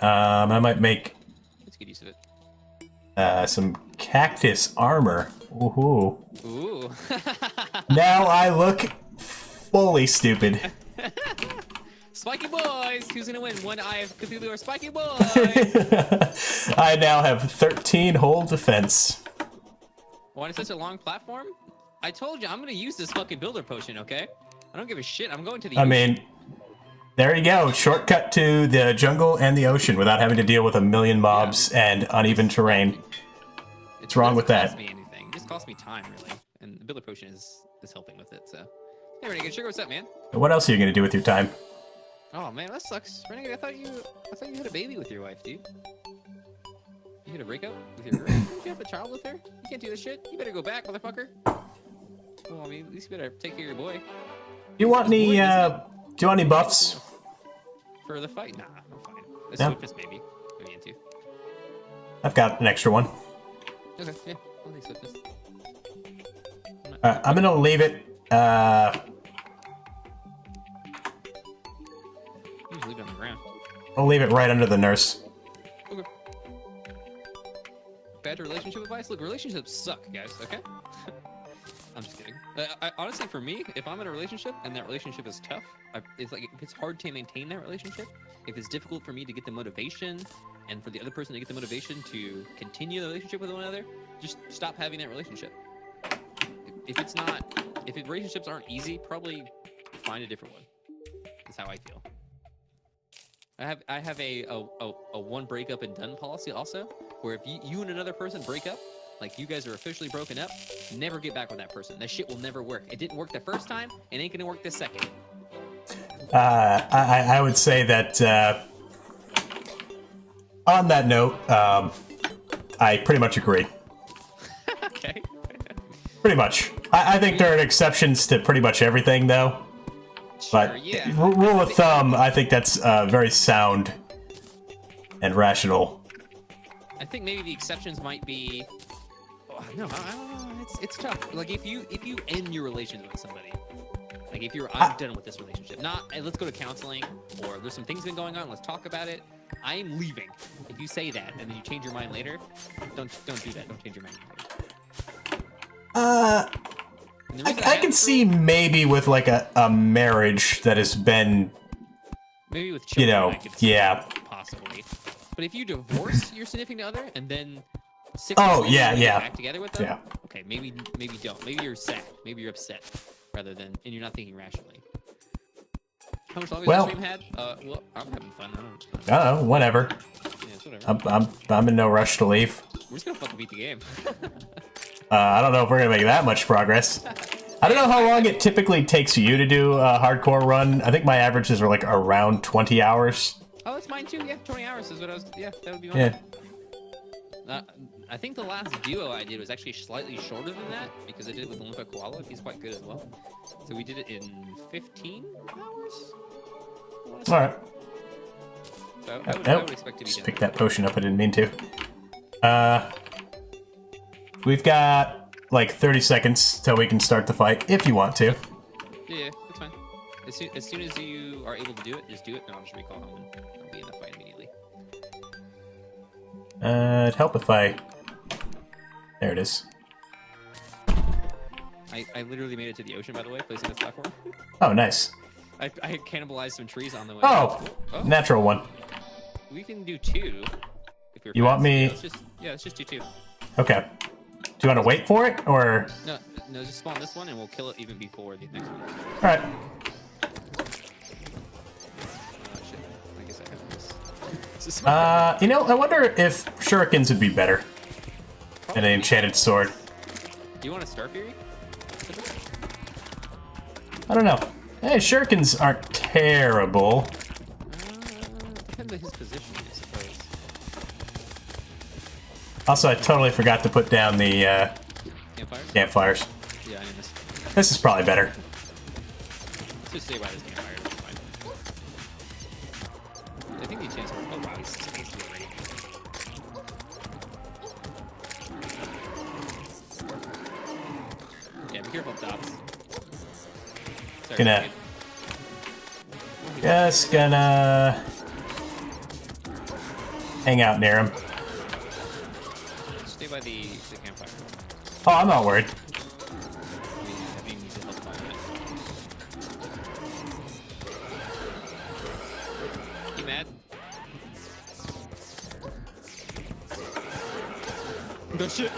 I might make... That's good use of it. Some cactus armor. Ooh. Ooh. Now I look fully stupid. Spiky boys! Who's gonna win? One Eye of Cthulhu or Spiky boys? I now have 13 whole defense. Why is such a long platform? I told you, I'm gonna use this fucking builder potion, okay? I don't give a shit. I'm going to the... I mean, There you go. Shortcut to the jungle and the ocean without having to deal with a million mobs and uneven terrain. What's wrong with that? It doesn't cost me anything. It just costs me time, really. And the Builder Potion is helping with it, so. Hey, Renegade Sugar, what's up, man? What else are you going to do with your time? Oh, man, that sucks. Renegade, I thought you had a baby with your wife, dude. You had a breakup with your girl? Did you have a child with her? You can't do this shit. You better go back, motherfucker. Well, I mean, at least you better take care of your boy. Do you want any buffs? For the fight? Nah, I'm fine. A No? swiftness, maybe. Maybe into. I've got an extra one. Okay, yeah. I'll take swiftness. I'm going to leave it. You just leave it on the ground. I'll leave it right under the nurse. Okay. Bad relationship advice? Look, relationships suck, guys, okay? I'm just kidding. Honestly, for me, if I'm in a relationship and that relationship is tough, it's like if it's hard to maintain that relationship, if it's difficult for me to get the motivation and for the other person to get the motivation to continue the relationship with one another, just stop having that relationship. If relationships aren't easy, probably find a different one. That's how I feel. I have a one breakup and done policy also, where if you and another person break up, like you guys are officially broken up, never get back with that person. That shit will never work. It didn't work the first time, it ain't gonna work the second. I would say that on that note, I pretty much agree. Okay. Pretty much. I think there are exceptions to pretty much everything, though. Sure, But yeah. rule of thumb, I think that's very sound and rational. I think maybe the exceptions might be. Oh, no, I don't know. It's tough. Like if you end your relationship with somebody, like if I'm done with this relationship, not hey, let's go to counseling, or there's some things been going on, let's talk about it. I am leaving. If you say that and then you change your mind later, don't do that. Don't change your mind later. I can see maybe with like a marriage that has been, maybe with children, I could see yeah, possibly. But if you divorce your significant other and then 6 oh months later you get back together with them, yeah, okay, maybe don't. Maybe you're sad. Maybe you're upset, rather than and you're not thinking rationally. How much longer has the stream had? Well, I'm having fun. I don't know. Whatever. Yeah, it's whatever. I'm in no rush to leave. We're just gonna fucking beat the game. I don't know if we're gonna make that much progress. I don't know how long it typically takes you to do a hardcore run. I think my averages are like around 20 hours. Oh, that's mine too. Yeah, 20 hours is what I was. Yeah, that would be mine. Yeah. I think the last duo I did was actually slightly shorter than that because I did it with Olympic Koala. He's quite good as well. So we did it in 15 hours. All right. So I would expect to be just done. pick that potion up. I didn't mean to. We've got like 30 seconds till we can start the fight, if you want to. Yeah, that's fine. As soon as you are able to do it, just do it, and I'll just recall home and I'll be in the fight immediately. It'd help if I... There it is. I literally made it to the ocean, by the way, placing this platform. Oh, nice. I cannibalized some trees on the way. Oh, natural one. We can do 2. If you're You want me... Let's just do 2. Okay. Do you want to wait for it, or...? No, just spawn this one, and we'll kill it even before the next one. Alright. Shit. I guess I have this. You know, I wonder if shurikens would be better than an enchanted sword. Do you want a Star Fury? I don't know. Hey, shurikens aren't terrible. Depends on his position, I suppose. Also, I totally forgot to put down the campfires. Yeah, I mean this. This is probably better. Let's just stay by this campfire. That's fine. I think the chance. Oh wow, he's supposed to be ready. Yeah, be careful, Dobbs. Sorry, Just gonna hang out near him. Stay by the campfire. Oh, I'm not worried. I think you need to help him out a bit. You mad? No shit.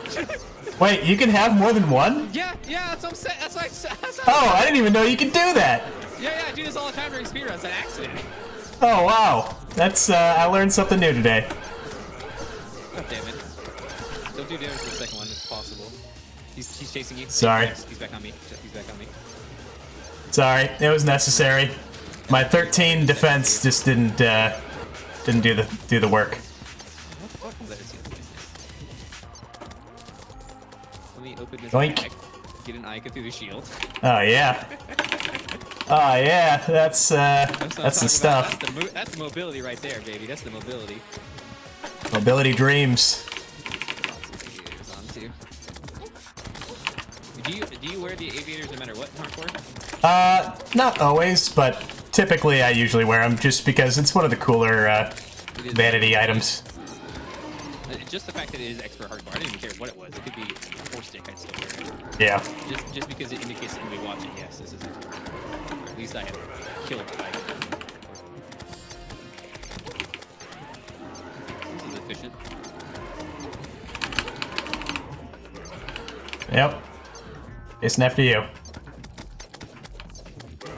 Wait, you can have more than one? Yeah, that's what I'm saying. That's what Oh, I didn't even know you could do that. Yeah, I do this all the time during speedruns. It's an accident. Oh, wow. That's, I learned something new today. God damn it. Don't do damage to the second one if possible. He's chasing you. Sorry. He's back on me. He's back on me. Sorry, it was necessary. My 13 defense just didn't do the work. What the fuck was that? Let me open this Yoink. bag. Get an Ica through the shield. Oh yeah. Oh yeah, that's the stuff. That's the mobility right there, baby. That's the mobility. Mobility dreams. Do you wear the aviators no matter what, hardcore? Not always, but typically I usually wear them just because it's one of the cooler vanity items. Just the fact that it is expert hardcore, I didn't even care what it was. It could be a 4-stick, I'd still wear it. Yeah. Just because it indicates to anybody watching, yes, this is expert hardcore. At least I have killer fight. This is efficient. Yep. Chasing after you.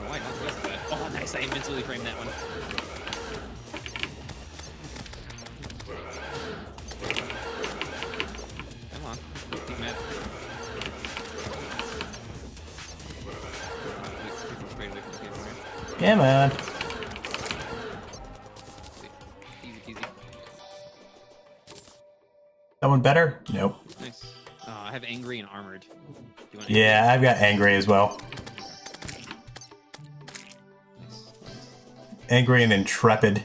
Why not twist that? Oh, nice! I invincibly framed that one. Come on, keep mad. Straight away from the camera here. Yeah, man. Easy peasy. Someone better? Nope. Nice. I have angry and armored. Do you want Yeah, I've got angry as well. Nice. Angry and intrepid.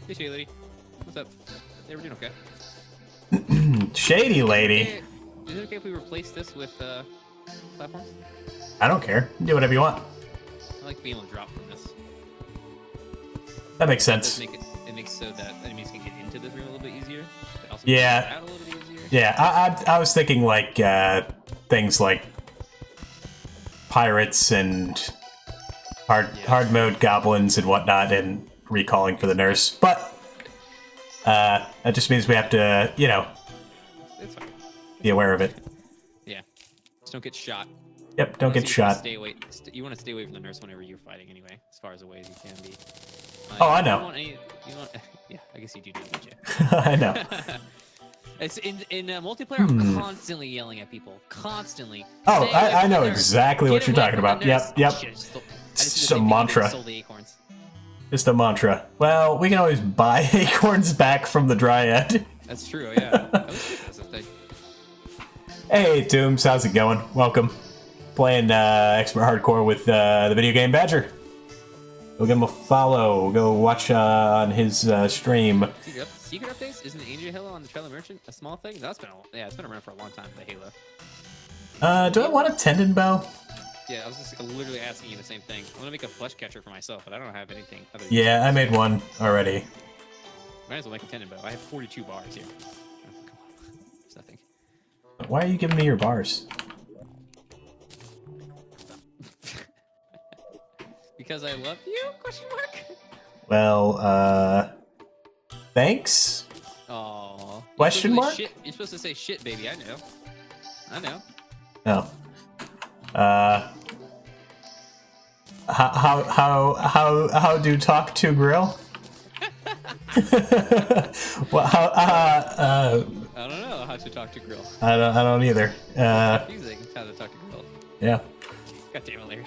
Hey, Shady Lady. What's up? Hey, we're doing okay. Shady lady. Hey, is it okay if we replace this with platforms? I don't care. Do whatever you want. I like being able to drop from this. That makes It does sense. it makes so that enemies can get into this room a little bit easier. But also Yeah. get out a little bit easier. Yeah, I was thinking like things like pirates and hard mode goblins and whatnot, and recalling for the nurse. But that just means we have to, you know, It's fine. be aware of it. Yeah. Just don't get shot. Yep, don't get Honestly, you wanna shot. Stay away. You want to stay away from the nurse whenever you're fighting, anyway, as far as away as you can be. Oh, I you know. don't want yeah, I guess you do, don't you? I know. It's in multiplayer. I'm constantly yelling at people, constantly. Oh, Stay away I from know the nurse. exactly what Get you're away talking from the about. nurse. Yep. Shit, I just did It's the just same a thing when they mantra. sold the acorns. Just a mantra. Well, we can always buy acorns back from the Dryad. That's true. Yeah. That's a thing. Hey, Toombs, how's it going? Welcome. Playing Expert Hardcore with the video game Badger. Go give him a follow. Go watch on his stream. Secret updates? Isn't Angel Halo on the Trailer Merchant a small thing? That's been it's been around for a long time. The Halo. Do I want a tendon bow? Yeah, I was just literally asking you the same thing. I want to make a flesh catcher for myself, but I don't have anything other than Yeah, I made one already. Might as well make a tendon bow. I have 42 bars here. Oh, come on. It's nothing. Why are you giving me your bars? Because I love you? Question mark. Well, thanks? Aww. Question mark? You're supposed to say shit, baby. I know. I know. No. How do talk to grill? Well, I don't know how to talk to Grill. I don't either. Confusing how to talk to Grill. Yeah. God damn it, Larry.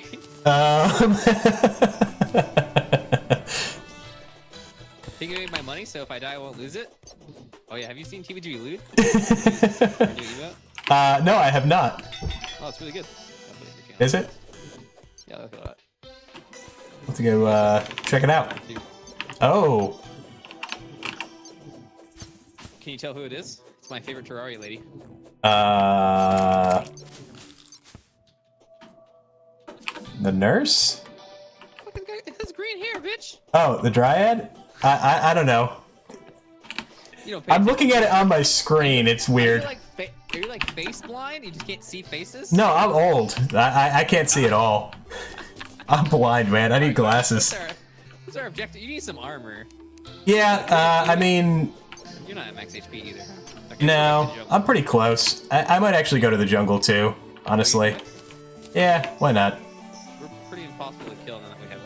Take away my money, so if I die, I won't lose it. Oh yeah, have you seen TVG Loot? No, I have not. Oh, it's really good. Is it? Yeah, look at that. Let's go check it out. Oh. Can you tell who it is? It's my favorite Terraria lady. The nurse? Fucking guy, it has green hair, bitch. Oh, the Dryad? I don't know. You know, I'm looking at it on my screen. It's weird. Are you like face blind? You just can't see faces? No, I'm old. I can't see at all. I'm blind, man. I need glasses. What's our objective? You need some armor. Yeah, I mean... You're not at max HP either, huh? Okay, No, I'm pretty close. I might actually go to the jungle too, honestly. Yeah, why not? We're pretty impossible to kill now that we have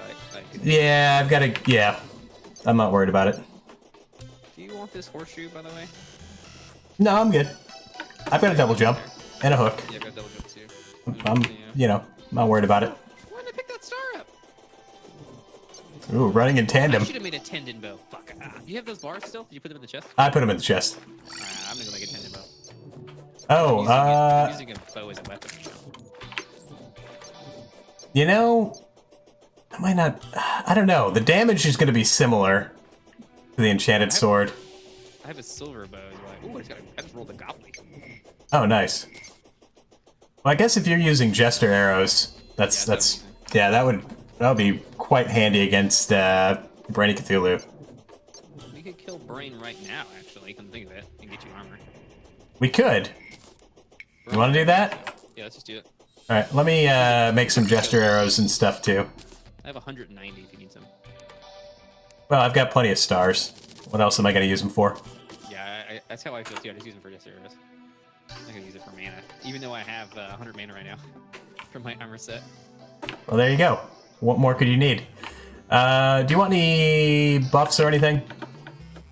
Yeah, I've got to. Yeah, I'm not worried about it. Do you want this horseshoe, by the way? No, I'm good. I've got a double jump and a hook. Yeah, I've got double jump too. I'm, you know, not worried about it. Why did I pick that star up? Ooh, running in I tandem. should have made a tendon bow. Fuck. Do you have those bars still? Did you put them in the chest? I put them in the chest. I'm gonna go make a tendon bow. Oh, I'm using a bow as a weapon. You know, I might not. I don't know. The damage is going to be similar to the enchanted sword. I have a silver bow. You're like, ooh, I just rolled a goblin. Oh, nice. Well, I guess if you're using jester arrows, yeah, that would be quite handy against Brainy Cthulhu. We could kill Brain right now, actually. Come think of it, and get you armor. We could. You want to do that? Yeah, let's just do it. All right, let me make some jester arrows and stuff too. I have 190 if you need some. Well, I've got plenty of stars. What else am I going to use them for? Yeah, that's how I feel too. I just use them for just arrows. I'm not gonna use it for mana, even though I have 100 mana right now from my armor set. Well, there you go. What more could you need? Do you want any buffs or anything?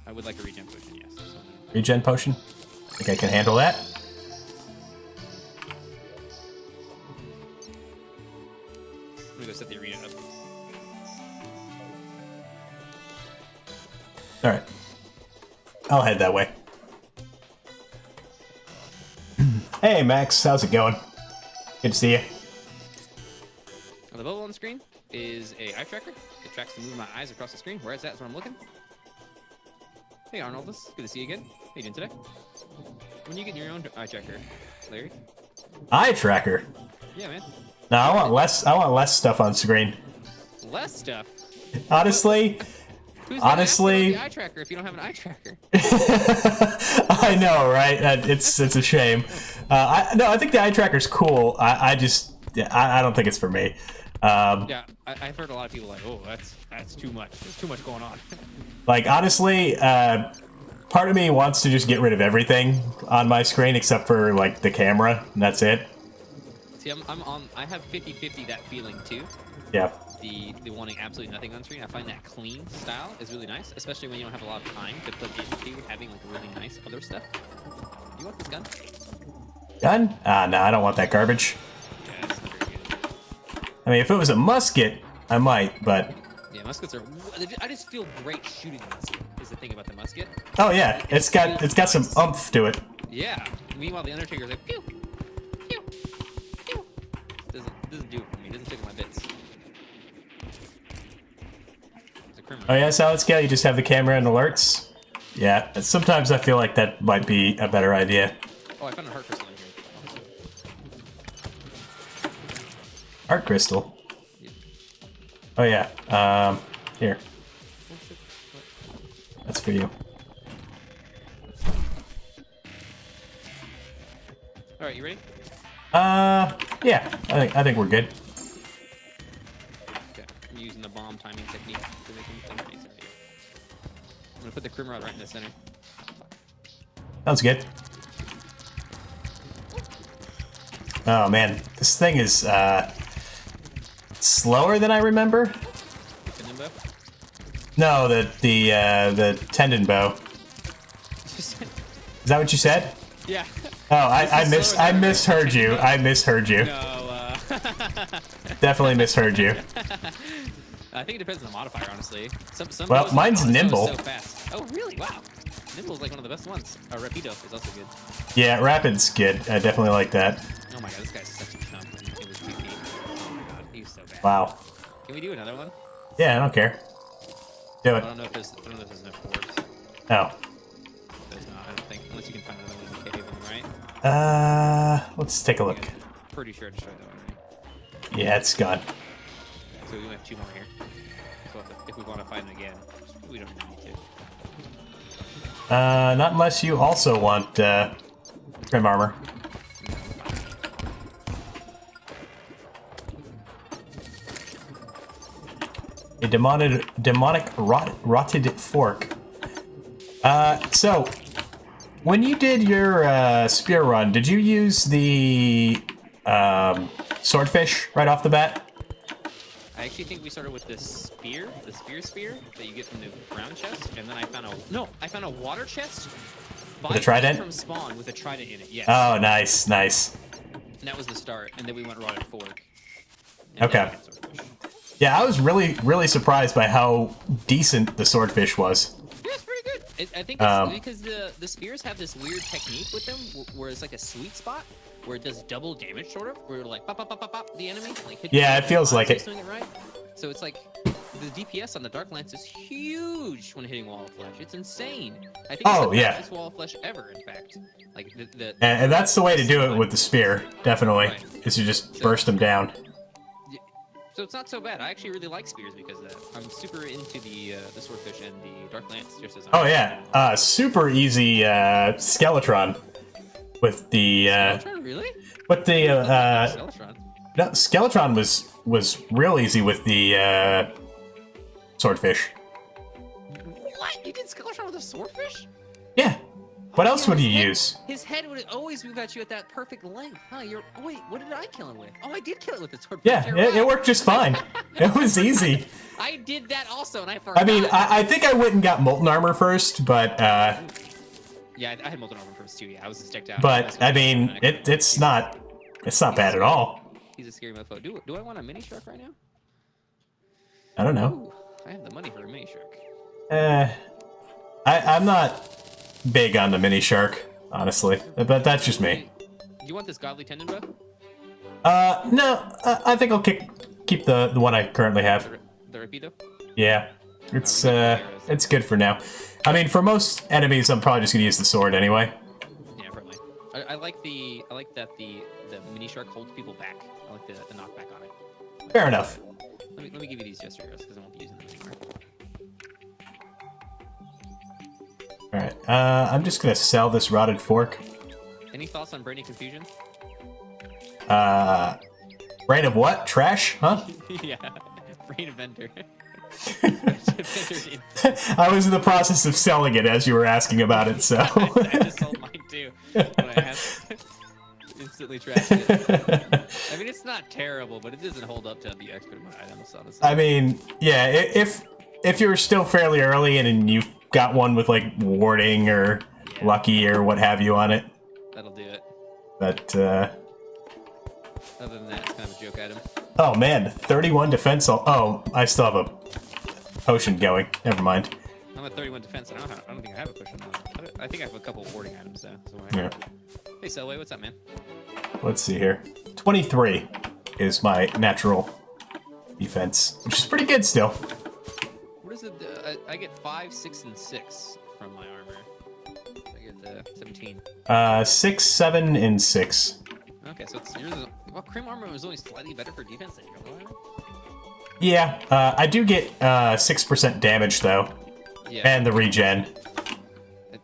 I would like a regen potion, yes. Regen potion? I think I can handle that. I'm gonna go set the arena up. Alright. I'll head that way. Hey Max, how's it going? Good to see you. The bubble on the screen is a eye tracker. It tracks the movement of my eyes across the screen. Where is that? That's where I'm looking. Hey Arnoldus, good to see you again. How you doing today? When you get your own eye tracker, Larry? Eye tracker? Yeah, man. No, I want less stuff on screen. Less stuff? Honestly, Who's gonna ask about the eye tracker if you don't have an eye tracker? I know, right? It's a shame. I think the eye tracker's cool. I don't think it's for me. Yeah, I've heard a lot of people like, oh, that's too much. There's too much going on. Like honestly, part of me wants to just get rid of everything on my screen except for like the camera, and that's it. See, I have 50-50 that feeling too. Yeah. The wanting absolutely nothing on screen. I find that clean style is really nice, especially when you don't have a lot of time to put into having like really nice other stuff. Do you want this gun? Gun? No, I don't want that garbage. Yeah, it's not very good. I mean, if it was a musket, I might, but... Yeah, muskets are... I just feel great shooting a musket, is the thing about the musket. Oh yeah, it's got some oomph to it. Yeah. Meanwhile, the Undertaker's like, pew! Pew! Pew! Doesn't do it for me. Doesn't tickle my bits. Oh yeah, solid scale, you just have the camera and alerts? Yeah, sometimes I feel like that might be a better idea. Oh, I found a heart crystal in here. Heart crystal? Yeah. Oh yeah, here. That's for you. Alright, you ready? Yeah, I think we're good. Okay, I'm using the bomb timing technique to make them think things already. I'm gonna put the crim rod right in the center. Sounds good. Oh man, this thing is slower than I remember. Tendon bow? No, the tendon bow. Is that what you said? Yeah. Oh, I misheard you. I misheard you. No, Definitely misheard you. I think it depends on the modifier, honestly. Some Well, bows mine's are nimble. So fast. Oh, really? Wow. Nimble is like one of the best ones. Rapido is also good. Yeah, rapid's good. I definitely like that. Oh my god, this guy's such a chump. It was creepy. Oh my god, he's so bad. Wow. Can we do another one? Yeah, I don't care. Do I it. don't know if there's enough orbs. Oh. There's not, I don't think. Unless you can find another one in the cave on the right. Let's take a look. Pretty sure I destroyed that one already. Yeah, it's gone. So we have two more here. So if we want to find them again, we don't really need to. Not unless you also want trim armor. A demonic rotted fork. So when you did your spear run, did you use the swordfish right off the bat? I actually think we started with the spear that you get from the ground chest, and then I found a water chest with a trident from spawn with a trident in it. Yes. Oh, nice, nice. And that was the start, and then we went rotted fork. Okay. Yeah, I was really surprised by how decent the swordfish was. Yeah, it's pretty good. I think it's because the spears have this weird technique with them, where it's like a sweet spot, where it does double damage, sort of, where it like pop, pop, pop, pop, pop the enemy. Like, hit yeah, it feels like it. Doing it right. So it's like the DPS on the Dark Lance is huge when hitting Wall of Flesh. It's insane. I think it's the fastest Wall of Flesh ever, in fact. Like and that's the way to do it with the spear, definitely. Right. Is to just burst them down. So it's not so bad. I actually really like spears because of that. I'm super into the swordfish and the Dark Lance. Just as oh yeah, super easy Skeletron with the. Skeletron, really? With the Skeletron. No, Skeletron was real easy with the swordfish. What? You did Skeletron with a swordfish? Yeah. What else would you use? His head would always move at you at that perfect length. Huh? Oh wait, what did I kill him with? Oh, I did kill it with the swordfish. Yeah, it worked just fine. It was easy. I did that also, and I forgot. I mean, I think I went and got Molten Armor first, but yeah, I had Molten Armor first too. Yeah, I was just decked out. But I mean, it's not bad at all. He's a scary mofo. Do I want a mini shark right now? I don't know. Ooh, I have the money for a mini shark. I'm not big on the mini shark, honestly, but that's just me. Do you want this godly tendon bow? No, I think I'll keep the one I currently have. The Rapido? Yeah, it's good for now. I mean, for most enemies, I'm probably just gonna use the sword anyway. Yeah, probably. I like that the mini shark holds people back. I like the knockback on it. Fair enough. Let me give you these gesture arrows because I won't be using them anymore. Alright, I'm just gonna sell this rotted fork. Any thoughts on Brainy Confusion? Brain of what? Trash? Huh? Yeah, Brain of Vendor. I was in the process of selling it as you were asking about it, so. I just sold mine too. When I had instantly trashed it. I mean, it's not terrible, but it doesn't hold up to the expert amount of items, honestly. I mean, yeah, if you're still fairly early and you've got one with like warding or lucky or what have you on it, that'll do it. But other than that, it's kind of a joke item. Oh man, 31 defense. Oh, I still have a potion going. Never mind. I'm at 31 defense. I don't think I have a potion. I think I have a couple of warding items though. So yeah. Hey, Selway, what's up, man? Let's see here. 23 is my natural defense, which is pretty good still. What is it? I get 5, 6, and 6 from my armor. I get 17. 6, 7, and 6. Okay, so it's yours. Well, cream armor was only slightly better for defense than jungle armor. Yeah, I do get 6% damage though, yeah. And the regen.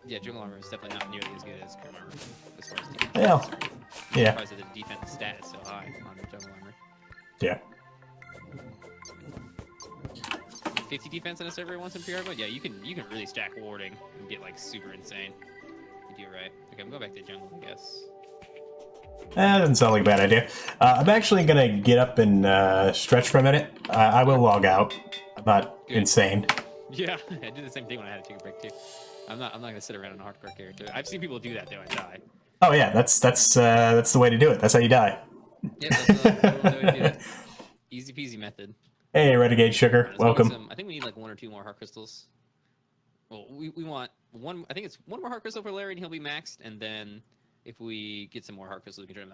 Yeah, jungle armor is definitely not nearly as good as cream armor as far as defense. Yeah. Yeah. Surprised that the defense stat is so high on the jungle armor. Yeah. 50 defense on a server once in PR, but yeah, you can really stack warding and get like super insane. You do it right. Okay, I'm going back to jungle, I guess. That doesn't sound like a bad idea. I'm actually gonna get up and stretch for a minute. I will log out. I'm not insane. Yeah, I did the same thing when I had to take a break too. I'm not gonna sit around in a hardcore character. I've seen people do that though and die. Oh yeah, that's the way to do it. That's how you die. Yeah, that's the way to do it. Easy peasy method. Hey, Renegade Sugar, welcome. I think we need like 1 or 2 more heart crystals. Well, we want one. I think it's 1 more heart crystal for Larry, and he'll be maxed. And then if we get some more heart crystals, we can turn him